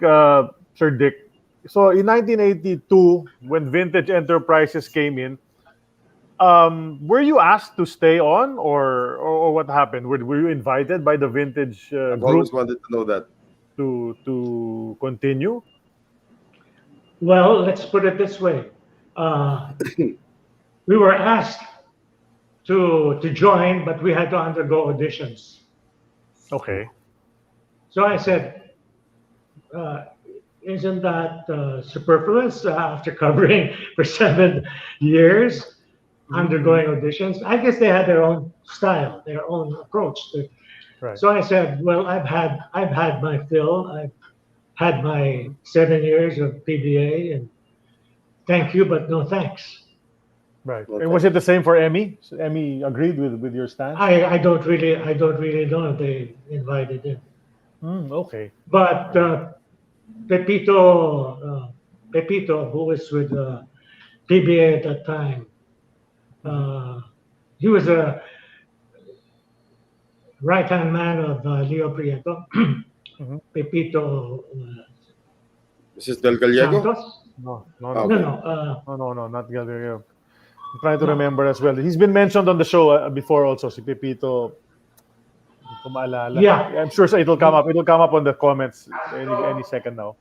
Sir Dick. So in 1982, when Vintage Enterprises came in, were you asked to stay on, or what happened? Were you invited by the Vintage I've group always wanted to know that. to continue? Well, let's put it this way. We were asked to join, but we had to undergo auditions. Okay. So I said, isn't that superfluous after covering for 7 years, undergoing auditions? I guess they had their own style, their own approach. Right. So I said, well, I've had my fill. I've had my 7 years of PBA, and thank you, but no thanks. Right. Okay. And was it the same for Emmy? So Emmy agreed with your stance? I don't really know if they invited him. Okay. But Pepito, who was with PBA at that time, he was a right-hand man of Leo Prieto. Pepito Mrs. Del Gallego? Santos? No, Okay. No. not Galileo. I'm trying to remember as well. He's been mentioned on the show before also, si Pepito. Hindi ko maalala. Yeah. I'm sure it'll come up. It'll come up on the comments any second now.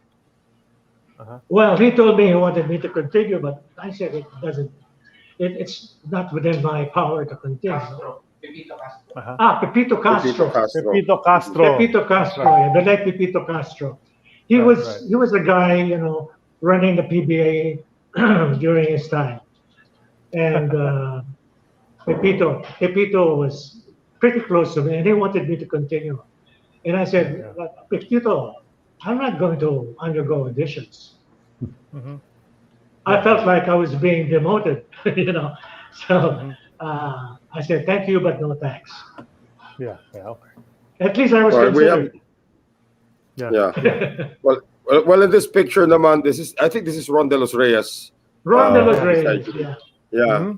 Well, he told me he wanted me to continue, but I said it doesn't. It's not within my power to continue. Pepito Castro. Pepito Castro. Pepito Castro, yeah, the late Pepito Castro. He was the guy, running the PBA during his time. And Pepito was pretty close to me, and he wanted me to continue. And I said, Pepito, I'm not going to undergo auditions. I felt like I was being demoted, So I said, thank you, but no thanks. Yeah, okay. At least I was considered. Yeah. Well, in this picture naman, I think this is Ron De Los Reyes. Ron De Los Reyes, yeah. Yeah.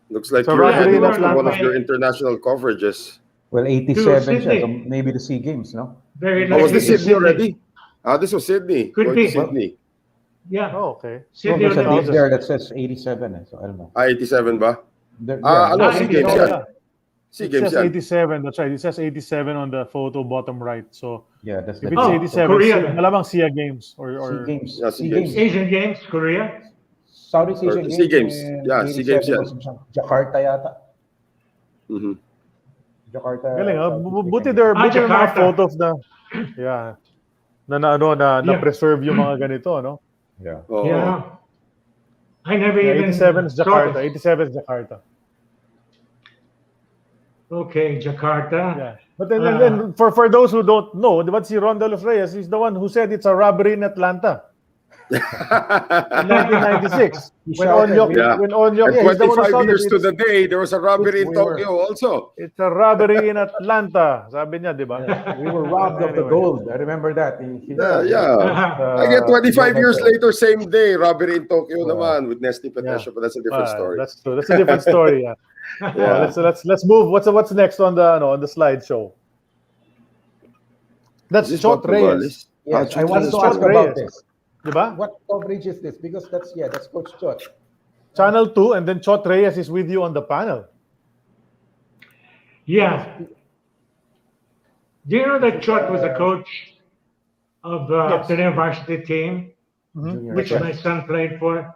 Looks like So you're Robbery heading in off to one of Atlanta. your international coverages. Well, 87 Sydney. siya, so maybe the SEA Games, no? Very Oh, was this likely Sydney already? This was Sydney. Could Going be. to Sydney. Yeah. Oh, okay. No, Sydney there's a date Olympics. there that says 87, so I don't know. 87 ba? Yeah. SEA Games yan. SEA It Games says yan. 87. That's right. It says 87 on the photo bottom right. So Yeah, that's if the it's 87, Korea. malamang SEA Games or SEA Games. Yeah, SEA SEA Games. Games. Asian Games, Korea. Southeast Or Asian SEA Games. and Yeah, SEA Games 87 yan. was Jakarta yata. Mhm. Jakarta. galing, ha? Southeast Buti Asian. there are mga Jakarta. photos na preserve yung mga ganito, no? Yeah. Oo. Yeah. I never Yeah, even 87 is saw Jakarta. this. 87 is Jakarta. Okay, Jakarta. Yeah. But then for those who don't know, what's si Ron De Los Reyes? He's the one who said it's a robbery in Atlanta. In 1996. When Onyok, Yeah. And he's the one who 25 saw years it. to the day, there was a robbery in We were- Tokyo also. It's a robbery in Atlanta. Sabi niya, di ba? We were robbed of the Anyway. gold. I remember that. Yeah. Again, 25 years later, same day, robbery in Tokyo naman with Nesty Petesio, but that's a different story. That's true. That's a different story. Yeah. Yeah. Let's move. What's next on the slideshow? That's Is this Chot Bob Reyes. Yes, I wanted to Chot ask about Reyes. this. Di ba? What coverage is this? Because that's Coach Chot. Channel 2, and then Chot Reyes is with you on the panel. Yeah. Do you know that Chot was a coach of Yes. the varsity team, Junior which Chot. my son played for?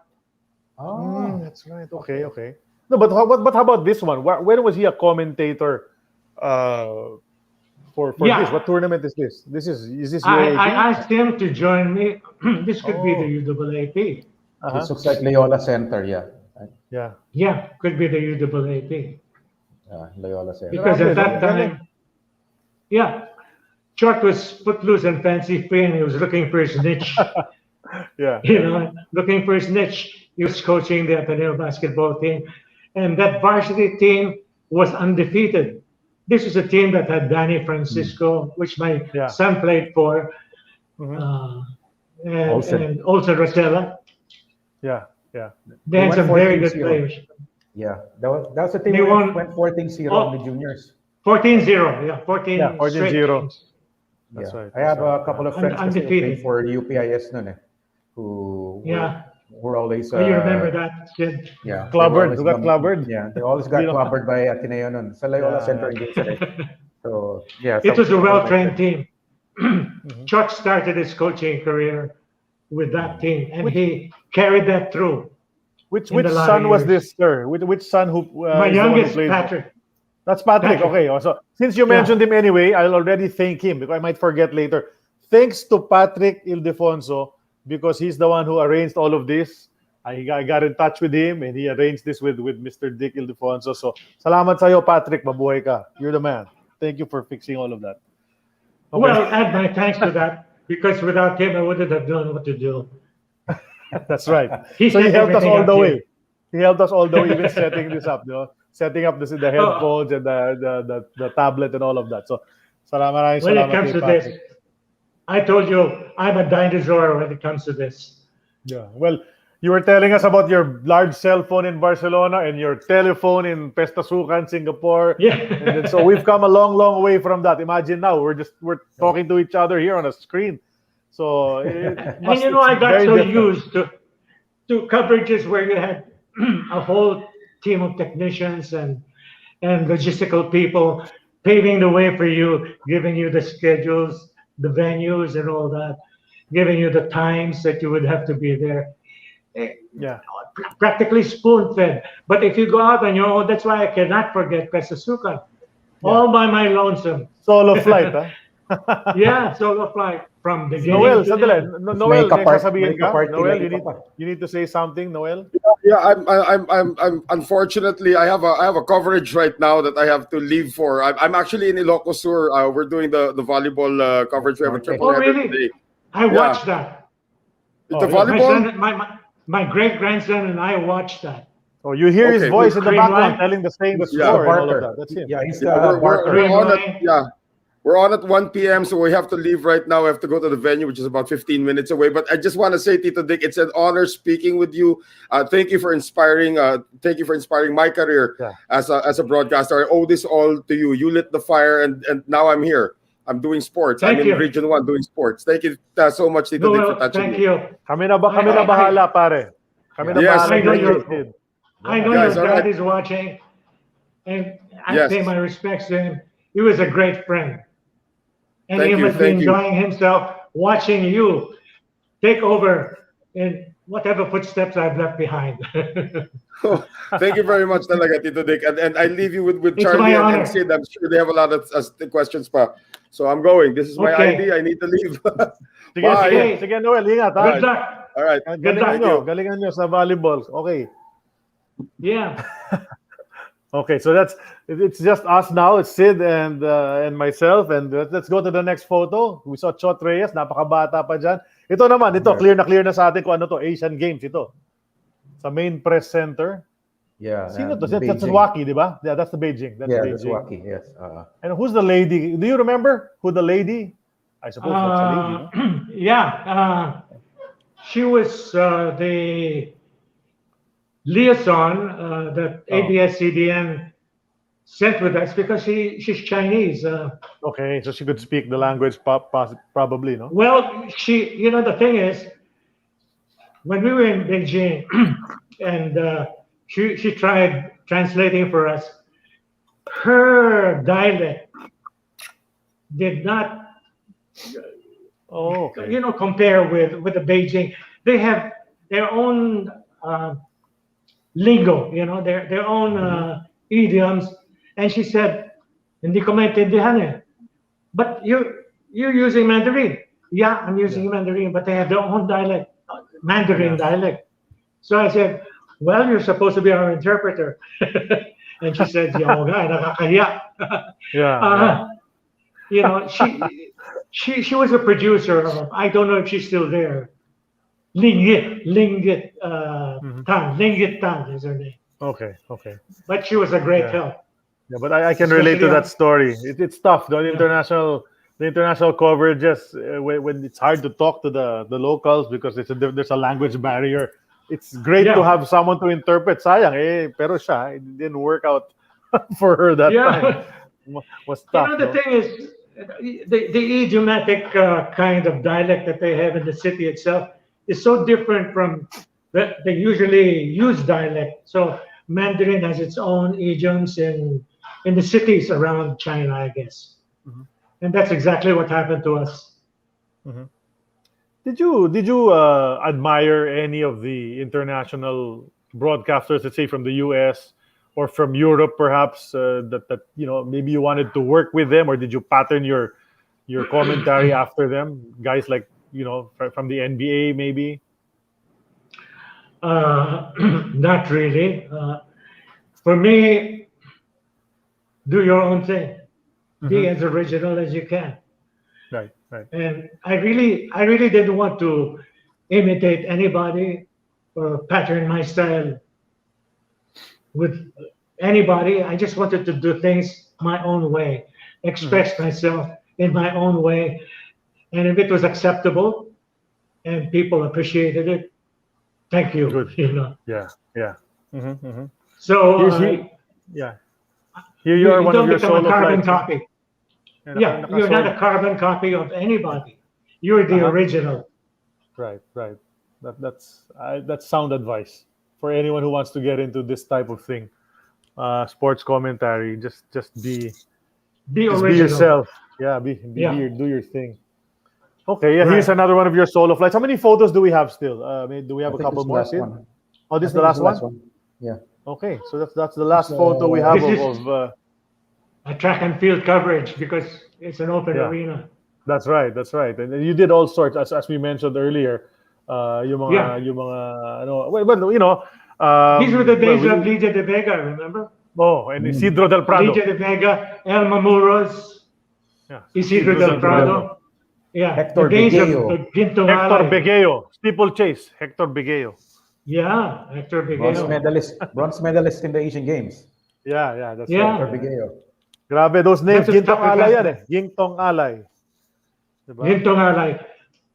That's right. Okay. No, but how about this one? When was he a commentator for Yeah. this? What tournament is this? Is this I UAAP? asked him to join me. This could be the UAAP. Uh-huh. This looks like Loyola Center, yeah. Yeah. Yeah, could be the UAAP. Loyola Center. Because at Grabe, that no? Galing. time, yeah, Chuck was footloose and fancy free, and he was looking for his niche. Yeah. Looking for his niche. He was coaching the Ateneo basketball team, and that varsity team was undefeated. This was a team that had Danny Francisco, which my son played for, and also Rosella. Yeah. They had some very good players. Yeah, that was the team They went won 14-0 in the juniors. 14-0. Yeah, 14. 14-0. That's right. I have a couple of friends who Undefeated. played for UPIS noon, who were always. You remember that, kid? Yeah. Clobbered. Who got clobbered? Yeah, they always got clobbered by Ateneo noon. Sa Loyola Center in So yeah, it was a well-trained team. Chuck started his coaching career with that team, and he carried that through. Which son was this, sir? Which son who? My youngest, Patrick. That's Patrick. Okay. So since you mentioned him anyway, I'll already thank him because I might forget later. Thanks to Patrick Ildefonso because he's the one who arranged all of this. I got in touch with him and he arranged this with Mr. Dick Ildefonso. So salamat sa'yo, Patrick. Mabuhay ka. You're the man. Thank you for fixing all of that. Okay. Well, add my thanks to that because without him, I wouldn't have known what to do. That's right. So he helped us all the way. He helped us all the way, even setting this up, setting up the headphones and the tablet and all of that. So, salamat. When it comes to this, I told you I'm a dinosaur when it comes to this. Yeah. Well, you were telling us about your large cell phone in Barcelona and your telephone in Pestasukan, Singapore. Yeah. And so we've come a long, long way from that. Imagine now we're talking to each other here on a screen. So I got so used to coverages where you had a whole team of technicians and logistical people paving the way for you, giving you the schedules, the venues, and all that, giving you the times that you would have to be there. Yeah, practically spoon-fed. But if you go out on your own, that's why I cannot forget Pesasukan. All by my lonesome. Solo flight, huh? Yeah, solo flight from the Noel, Noel, you need to say something, Noel. Yeah, I'm unfortunately I have a coverage right now that I have to leave for. I'm actually in Ilocos Sur. We're doing the volleyball coverage. We have a triple header really? today. I watched that. The volleyball. My great grandson and I watched that. Oh, you hear his voice in the background telling the score and all of that. That's him. Yeah, he's we're on at 1 p.m. So we have to leave right now. We have to go to the venue, which is about 15 minutes away. But I just want to say, Tito Dick, it's an honor speaking with you. Thank you for inspiring. Thank you for inspiring my career as a broadcaster. I owe this all to you. You lit the fire, and now I'm here. I'm doing sports. I'm in Region 1 doing sports. Thank you so much, Tito Dick, for touching me. Thank you. Kami na bahala, pare. Kami na bahala. I know your dad is watching, and I pay my respects to him. He was a great friend. And he must be enjoying himself watching you take over in whatever footsteps I've left behind. Thank you very much, talaga, Tito Dick. And I leave you with Charlie and Sid. I'm sure they have a lot of questions pa. So I'm going. This is my ID. I need to leave. Bye. Sige, Noel, ingat. Good luck. All right. Galingan nyo sa volleyball. Okay. Yeah. Okay, so it's just us now. It's Sid and myself, and let's go to the next photo. We saw Chot Reyes, napakabata pa dyan. Ito naman, clear na sa atin kung ano to, Asian Games ito. Sa main press center. Yeah. Sino to? That's Waki, di ba? Yeah, that's the Beijing. That's Waki, yes. And who's the lady? Do you remember who the lady? I suppose that's a lady. No? Yeah. She was the liaison that ABS-CBN sent with us because she's Chinese. Okay, so she could speak the language probably, no? Well, the thing is, when we were in Beijing and she tried translating for us, her dialect did not, compare with the Beijing. They have their own lingo, their own idioms. And she said, "Hindi ko maintindihan eh." But you're using Mandarin. Yeah, I'm using Mandarin, but they have their own dialect, Mandarin dialect. So I said, "Well, you're supposed to be our interpreter." And she said, "Nakakaya." You know, she was a producer of, I don't know if she's still there. Linggit Tan is her name. Okay. But she was a great Yeah. help. Yeah, but I can relate to Especially that on- story. It's tough. Yeah. The international coverages when it's hard to talk to the locals because there's a language barrier. It's great to Yeah. have someone to interpret. Sayang pero siya it didn't work out for her that time. Was You tough. know, the no? thing is, the idiomatic kind of dialect that they have in the city itself is so different from the usually used dialect. So Mandarin has its own idioms in the cities around China, I guess. Mhm. And that's exactly what happened to us. Did you admire any of the international broadcasters, let's say from the U.S. or from Europe, perhaps that maybe you wanted to work with them, or did you pattern your commentary after them? Guys like from the NBA, maybe. Not really. For me, do your own thing. Be as original as you can. Right. And I really didn't want to imitate anybody or pattern my style with anybody. I just wanted to do things my own way, express myself in my own way. And if it was acceptable and people appreciated it, thank you. Good. Yeah. So yeah. Here you are, one of don't your become a solo carbon flights. copy. Yeah, you're not a carbon copy of anybody. You're the original. Right. That's sound advice for anyone who wants to get into this type of thing. Sports commentary. Just be original. be yourself. Yeah, do your thing. Okay, yeah. Here's another one of your solo flights. How many photos do we have still? Do we have a couple more? Sid? Oh, this is the last one. Yeah. Okay, so that's the last photo we have of a track and field coverage because it's an open arena. That's right. And you did all sorts, as we mentioned earlier. Yung mga these were the days of Lidia de Vega, remember? Oh, and Isidro del Prado. Lidia de Vega, Elma Muros, Isidro del Prado. Yeah, Hector the days Begeo. of Ginto Hector Malay. Begeo, steeplechase. Hector Begeo. Yeah, Hector Bronze Begeo. medalist in the Asian Games. Yeah, that's Yeah. right. Hector Begeo. Grabe, those names. That's a Gintong tough Alay yan event. Gintong Alay. Diba? Ginto Malay,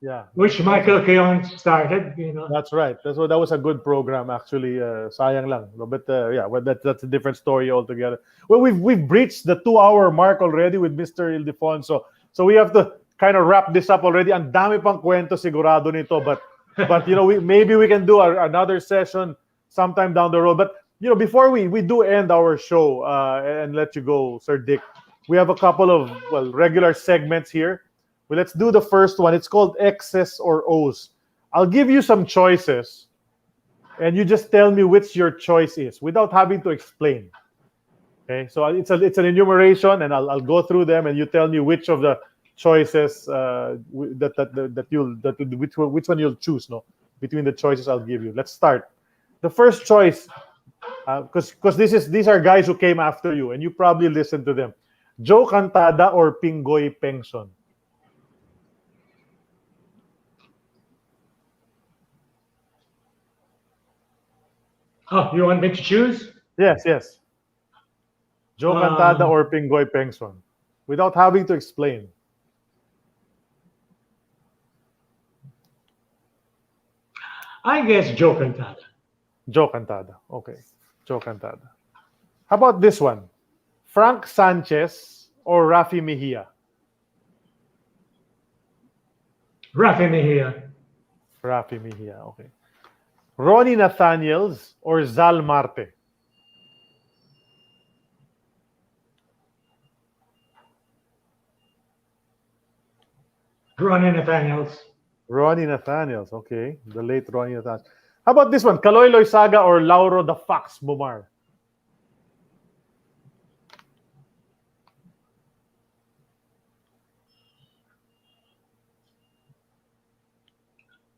Yeah. which Michael Keon started, That was a good program actually. Sayang lang. But that's a different story altogether. Well, we've breached the 2-hour mark already with Mr. Ildefonso. So we have to kind of wrap this up already. Ang dami pang kwento sigurado nito, but maybe we can do another session sometime down the road. But before we do end our show and let you go, Sir Dick, we have a couple of regular segments here. Well, let's do the first one. It's called X's or O's. I'll give you some choices, and you just tell me which your choice is without having to explain. Okay, so it's an enumeration, and I'll go through them, and you tell me which of the choices which one you'll choose. No, between the choices I'll give you. Let's start. The first choice, because these are guys who came after you, and you probably listened to them. Joe Cantada or Pingoy Pengson? Oh, you want me to choose? Yes. Joe Cantada or Pingoy Pengson? Without having to explain. I guess Joe Cantada. Joe Cantada. Okay. Joe Cantada. How about this one? Frank Sanchez or Rafi Mejia? Rafi Mejia. Rafi Mejia. Okay. Ronnie Nathaniels or Zal Marte? Ronnie Nathaniels. Ronnie Nathaniels. Okay. The late Ronnie Nathaniels. How about this one? Kaloy Loizaga or Lauro the Fox Bumar?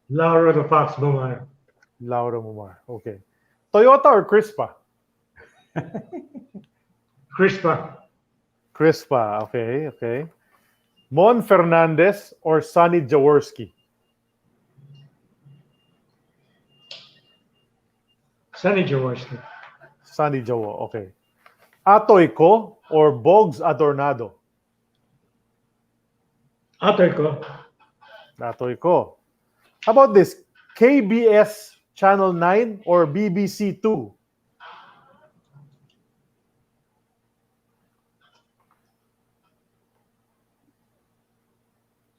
Lauro the Fox Bumar. Lauro Bumar. Okay. Toyota or Crispa? Crispa. Crispa. Okay. Mon Fernandez or Sonny Jaworski? Sonny Jaworski. Sonny Jawo, okay. Atoy Ko or Bogs Adornado? Atoy ko. Atoy Ko. How about this? KBS Channel 9 or BBC 2?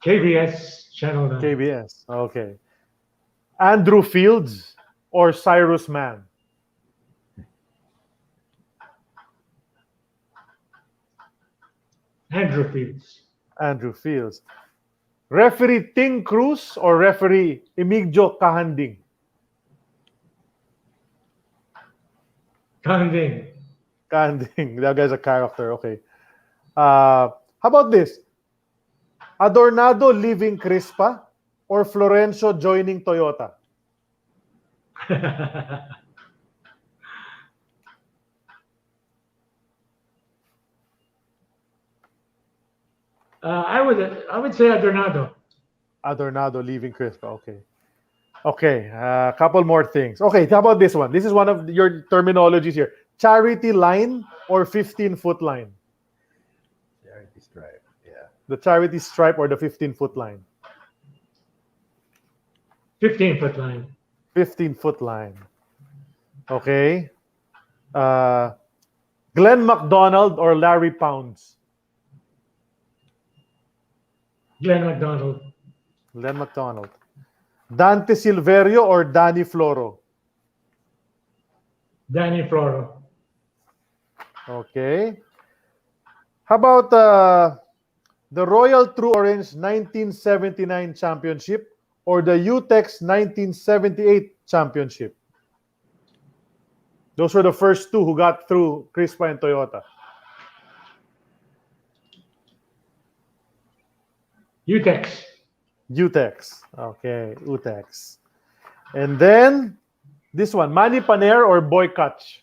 KBS Channel 9. KBS, okay. Andrew Fields or Cyrus Mann? Andrew Fields. Andrew Fields. Referee Ting Cruz or referee Emigdio Kahanding? Kahanding. Kahanding. That guy's a character, okay. How about this? Adornado leaving Crispa or Florencio joining Toyota? I would say Adornado. Adornado leaving Crispa, okay. Okay, a couple more things. Okay, how about this one? This is one of your terminologies here. Charity line or 15-foot line? Charity stripe, yeah. The charity stripe or the 15-foot line? 15-foot line. 15-foot line. Okay. Glenn McDonald or Larry Pounds? Glenn McDonald. Glenn McDonald. Dante Silverio or Danny Floro? Danny Floro. Okay. How about the Royal True Orange 1979 Championship or the UTEX 1978 Championship? Those were the first two who got through Crispa and Toyota. UTEX. UTEX. Okay, UTEX. And then this one, Manny Paner or Boy Kutch?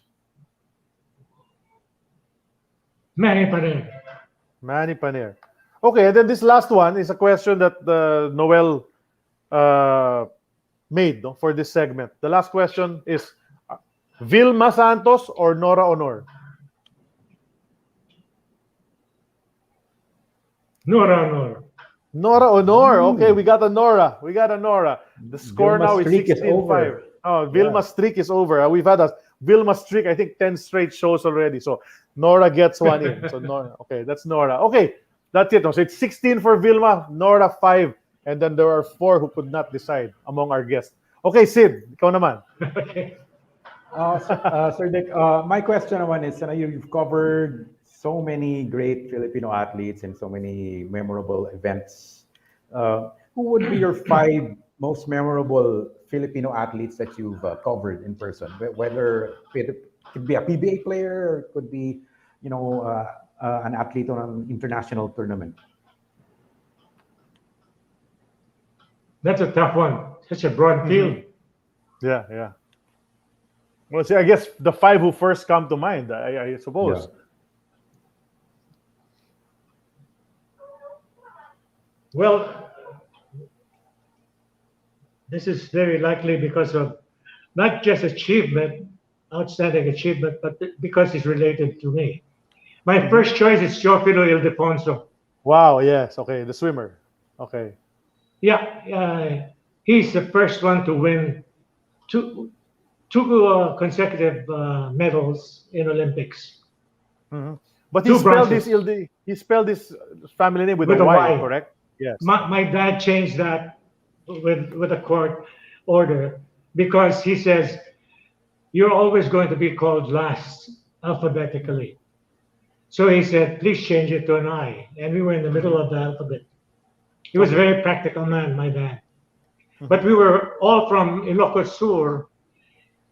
Manny Paner. Manny Paner. Okay, and then this last one is a question that Noel made for this segment. The last question is Vilma Santos or Nora Honor? Nora Honor. Nora Honor. Okay, we got a Nora. We got a Nora. The score Vilma's now is streak is 16-5. over. Oh, Vilma's streak is over. We've had a Vilma streak, I think, 10 straight shows already. So Nora gets one in. So Nora. Okay, that's Nora. Okay, that's it. So it's 16 for Vilma, Nora 5, and then there are 4 who could not decide among our guests. Okay, Sid, ikaw naman. Okay. Sir Dick, my question naman is, you've covered so many great Filipino athletes and so many memorable events. Who would be your 5 most memorable Filipino athletes that you've covered in person? Whether it could be a PBA player or it could be, an athlete on an international tournament. That's a tough one. Such a broad field. Yeah, yeah. Well, see, I guess the 5 who first come to mind, I suppose. Yeah. Well, this is very likely because of not just achievement, outstanding achievement, but because it's related to me. My first choice is Ildefonso. Wow, yes. Okay, the swimmer. Okay. Yeah, he's the first one to win two consecutive medals in Olympics. Mm-hmm. But Two he spelled this family name with a Y, correct? Yes. My dad changed that with a court order because he says you're always going to be called last alphabetically. So he said, please change it to an I. And we were in the middle of the alphabet. He was a very practical man, my dad. But we were all from Ilocos Sur.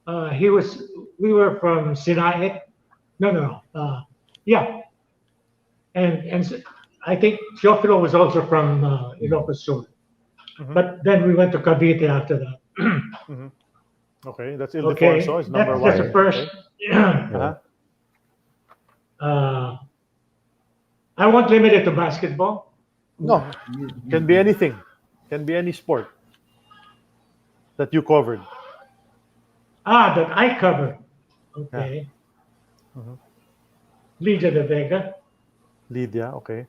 We were from Sinaik. Yeah. And I think Teofilo was also from Ilocos Sur. But then we went to Cavite after that. Okay, that's Ildefonso. Is number 1. That's the first. Okay. I won't limit it to basketball. No, can be anything. Can be any sport that you covered. That I covered. Okay. Liga de Vega. Lydia, okay.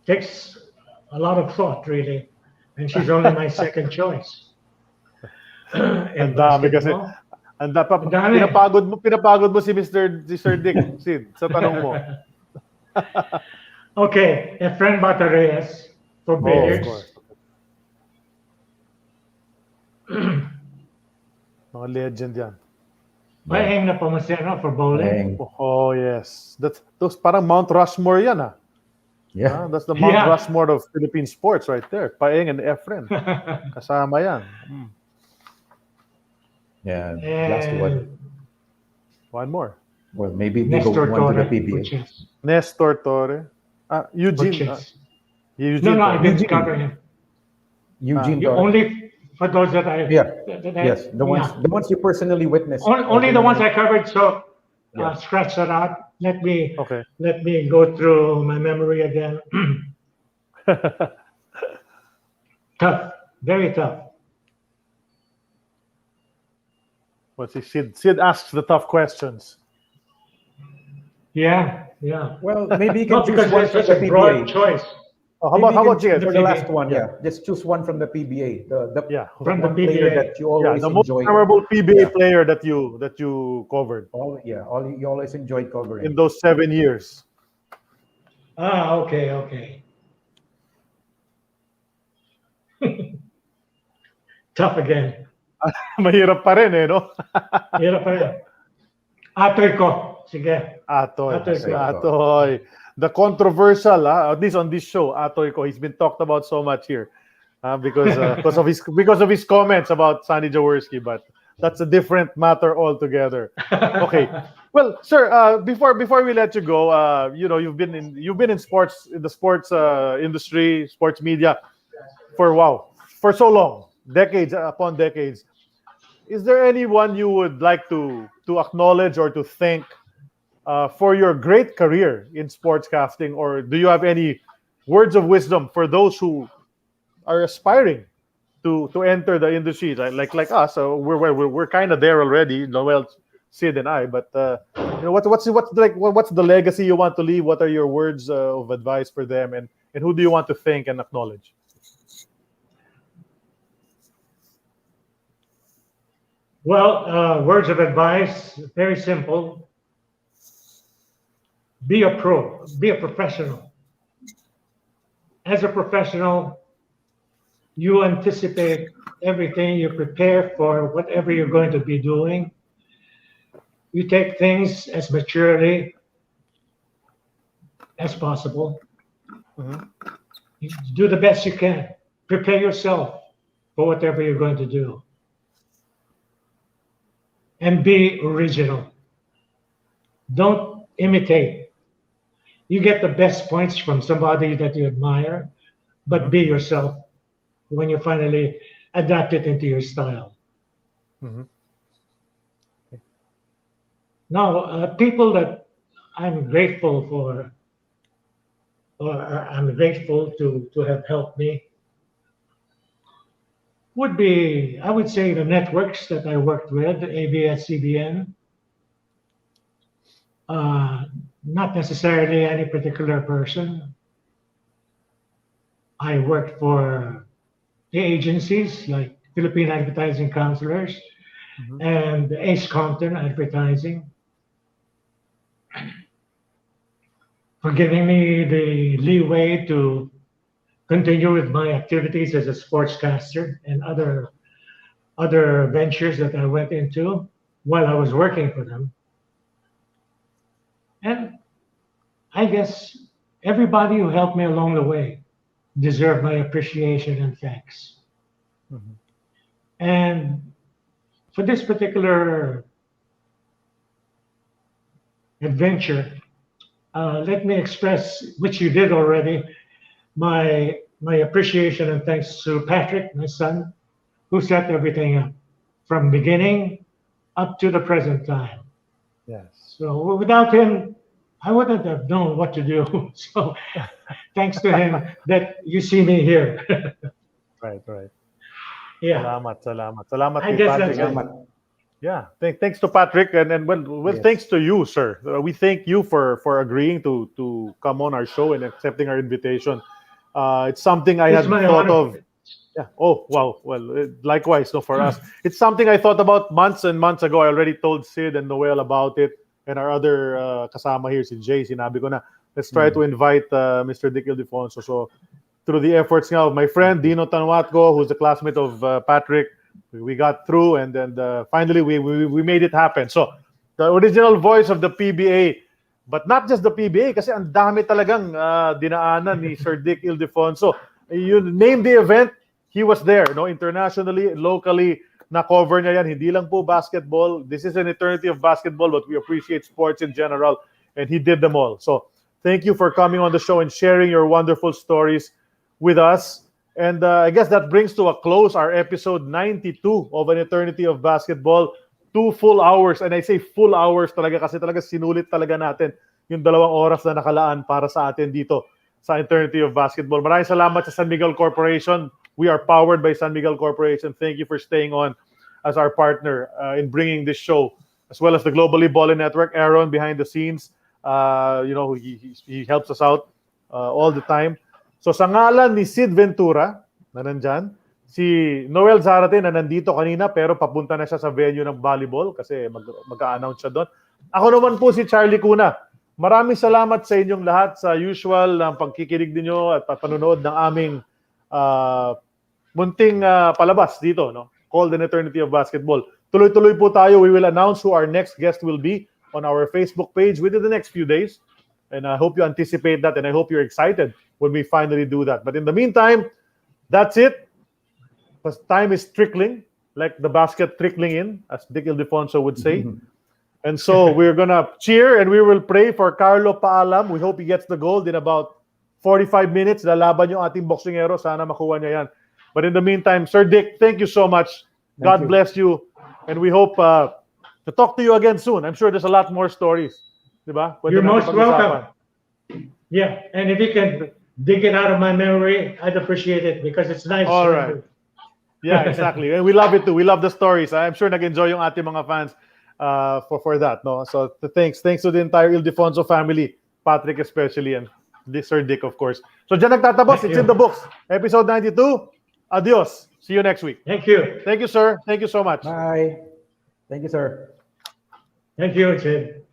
Takes a lot of thought, really. And she's only my second choice. Ang dami kasi. Ang dami. Pinapagod mo si Sir Dick, Sid, sa tanong mo. Okay, Efren Batareas for billiards. Of course. Mga legend yan. Paeng na Pomoceno for bowling. Oh, yes. Those parang Mount Rushmore yan, ah. Yeah. That's the Mount Rushmore of Philippine sports right there. Paeng and Efren. Kasama yan. Yeah. Last one. One more. Well, maybe we go one to the PBA. Nestor Torre. Eugene. Eugene. No, I didn't cover him. Eugene Torre. Only for those that I yes, the ones you personally witnessed. Only the ones I covered. So scratch that out. Let me go through my memory again. Tough, very tough. What's he? Sid asks the tough questions. Yeah. Well, maybe you can choose because one there's from such the a broad PBA. choice. How about you? For the last one, just choose one from the PBA. From the one player PBA. that you always the most enjoyed. memorable PBA player that you covered. You always enjoyed covering in those 7 years. Okay. Tough again. Mahirap pa rin, no? Mahirap pa rin. Atoy ko. Sige. Atoy. The controversial, at least on this show, Atoy ko, he's been talked about so much here because of his comments about Sonny Jaworski, but that's a different matter altogether. Okay. Well, sir, before we let you go, you've been in sports, in the sports industry, sports media for so long, decades upon decades. Is there anyone you would like to acknowledge or to thank for your great career in sportscasting, or do you have any words of wisdom for those who are aspiring to enter the industry, like us? We're kind of there already, Noel, Sid, and I. But what's the legacy you want to leave? What are your words of advice for them, and who do you want to thank and acknowledge? Well, words of advice, very simple. Be a pro, be a professional. As a professional, you anticipate everything, you prepare for whatever you're going to be doing. You take things as maturely as possible. You do the best you can. Prepare yourself for whatever you're going to do. And be original. Don't imitate. You get the best points from somebody that you admire, but be yourself when you finally adapt it into your style. Now, people that I'm grateful for, or I'm grateful to have helped me, would be, I would say, the networks that I worked with, ABS-CBN. Not necessarily any particular person. I worked for the agencies like Philippine Advertising Counselors and Ace Compton Advertising for giving me the leeway to continue with my activities as a sportscaster and other ventures that I went into while I was working for them. And I guess everybody who helped me along the way deserve my appreciation and thanks. And for this particular adventure, let me express, which you did already, my appreciation and thanks to Patrick, my son, who set everything up from beginning up to the present time. Yes. So without him, I wouldn't have known what to do. So thanks to him that you see me here. Right. Yeah. Salamat I kay guess Patrick. that's it. Yeah, thanks to Patrick, and well, Yes. thanks to you, sir. We thank you for agreeing to come on our show and accepting our invitation. It's something I It's had my thought honor. of. Yeah. Oh, wow. Well, likewise, no, for us, it's something I thought about months and months ago. I already told Sid and Noel about it, and our other kasama here, si Jay. Sinabi ko na, let's try to invite Mr. Dick Ildefonso. So, through the efforts now of my friend Dino Tanwatko, who's a classmate of Patrick, we got through, and then finally we made it happen. So the original voice of the PBA, but not just the PBA, kasi ang dami talagang dinaanan ni Sir Dick Ildefonso. You name the event, he was there. No, internationally, locally, na-cover niya yan. Hindi lang po basketball. This is an eternity of basketball, but we appreciate sports in general, and he did them all. So thank you for coming on the show and sharing your wonderful stories with us. And I guess that brings to a close our episode 92 of An Eternity of Basketball. 2 full hours. And I say full hours talaga kasi talaga sinulit talaga natin yung 2 oras na nakalaan para sa atin dito sa Eternity of Basketball. Maraming salamat sa San Miguel Corporation. We are powered by San Miguel Corporation. Thank you for staying on as our partner in bringing this show, as well as the Globally Ballin Network. Aaron behind the scenes, he helps us out all the time. So sa ngalan ni Sid Ventura na nandyan, si Noel Zarate na nandito kanina pero papunta na siya sa venue ng volleyball kasi mag-a-announce siya doon. Ako naman po si Charlie Cuna. Maraming salamat sa inyong lahat sa usual ng pagkikinig ninyo at panonood ng aming munting palabas dito, no? Called An Eternity of Basketball. Tuloy-tuloy po tayo. We will announce who our next guest will be on our Facebook page within the next few days. And I hope you anticipate that, and I hope you're excited when we finally do that. But in the meantime, that's it. Because time is trickling, like the basket trickling in, as Dick Ildefonso would say. And so we're going to cheer and we will pray for Carlo Paalam. We hope he gets the gold in about 45 minutes. Lalaban yung ating boksingero. Sana makuha niya yan. But in the meantime, Sir Dick, thank you so much. God bless you. And we hope to talk to you again soon. I'm sure there's a lot more stories. Diba? You're most welcome. Yeah, and if you can dig it out of my memory, I'd appreciate it because it's nice. All right. Yeah, exactly. And we love it too. We love the stories. I'm sure nag-enjoy yung ating mga fans for that. No, so thanks to the entire Ildefonso family, Patrick especially, and Sir Dick, of course. So dyan nagtatapos. It's in the books. Episode 92. Adios. See you next week. Thank you. Thank you, sir. Thank you so much. Bye. Thank you, sir. Thank you, Sid.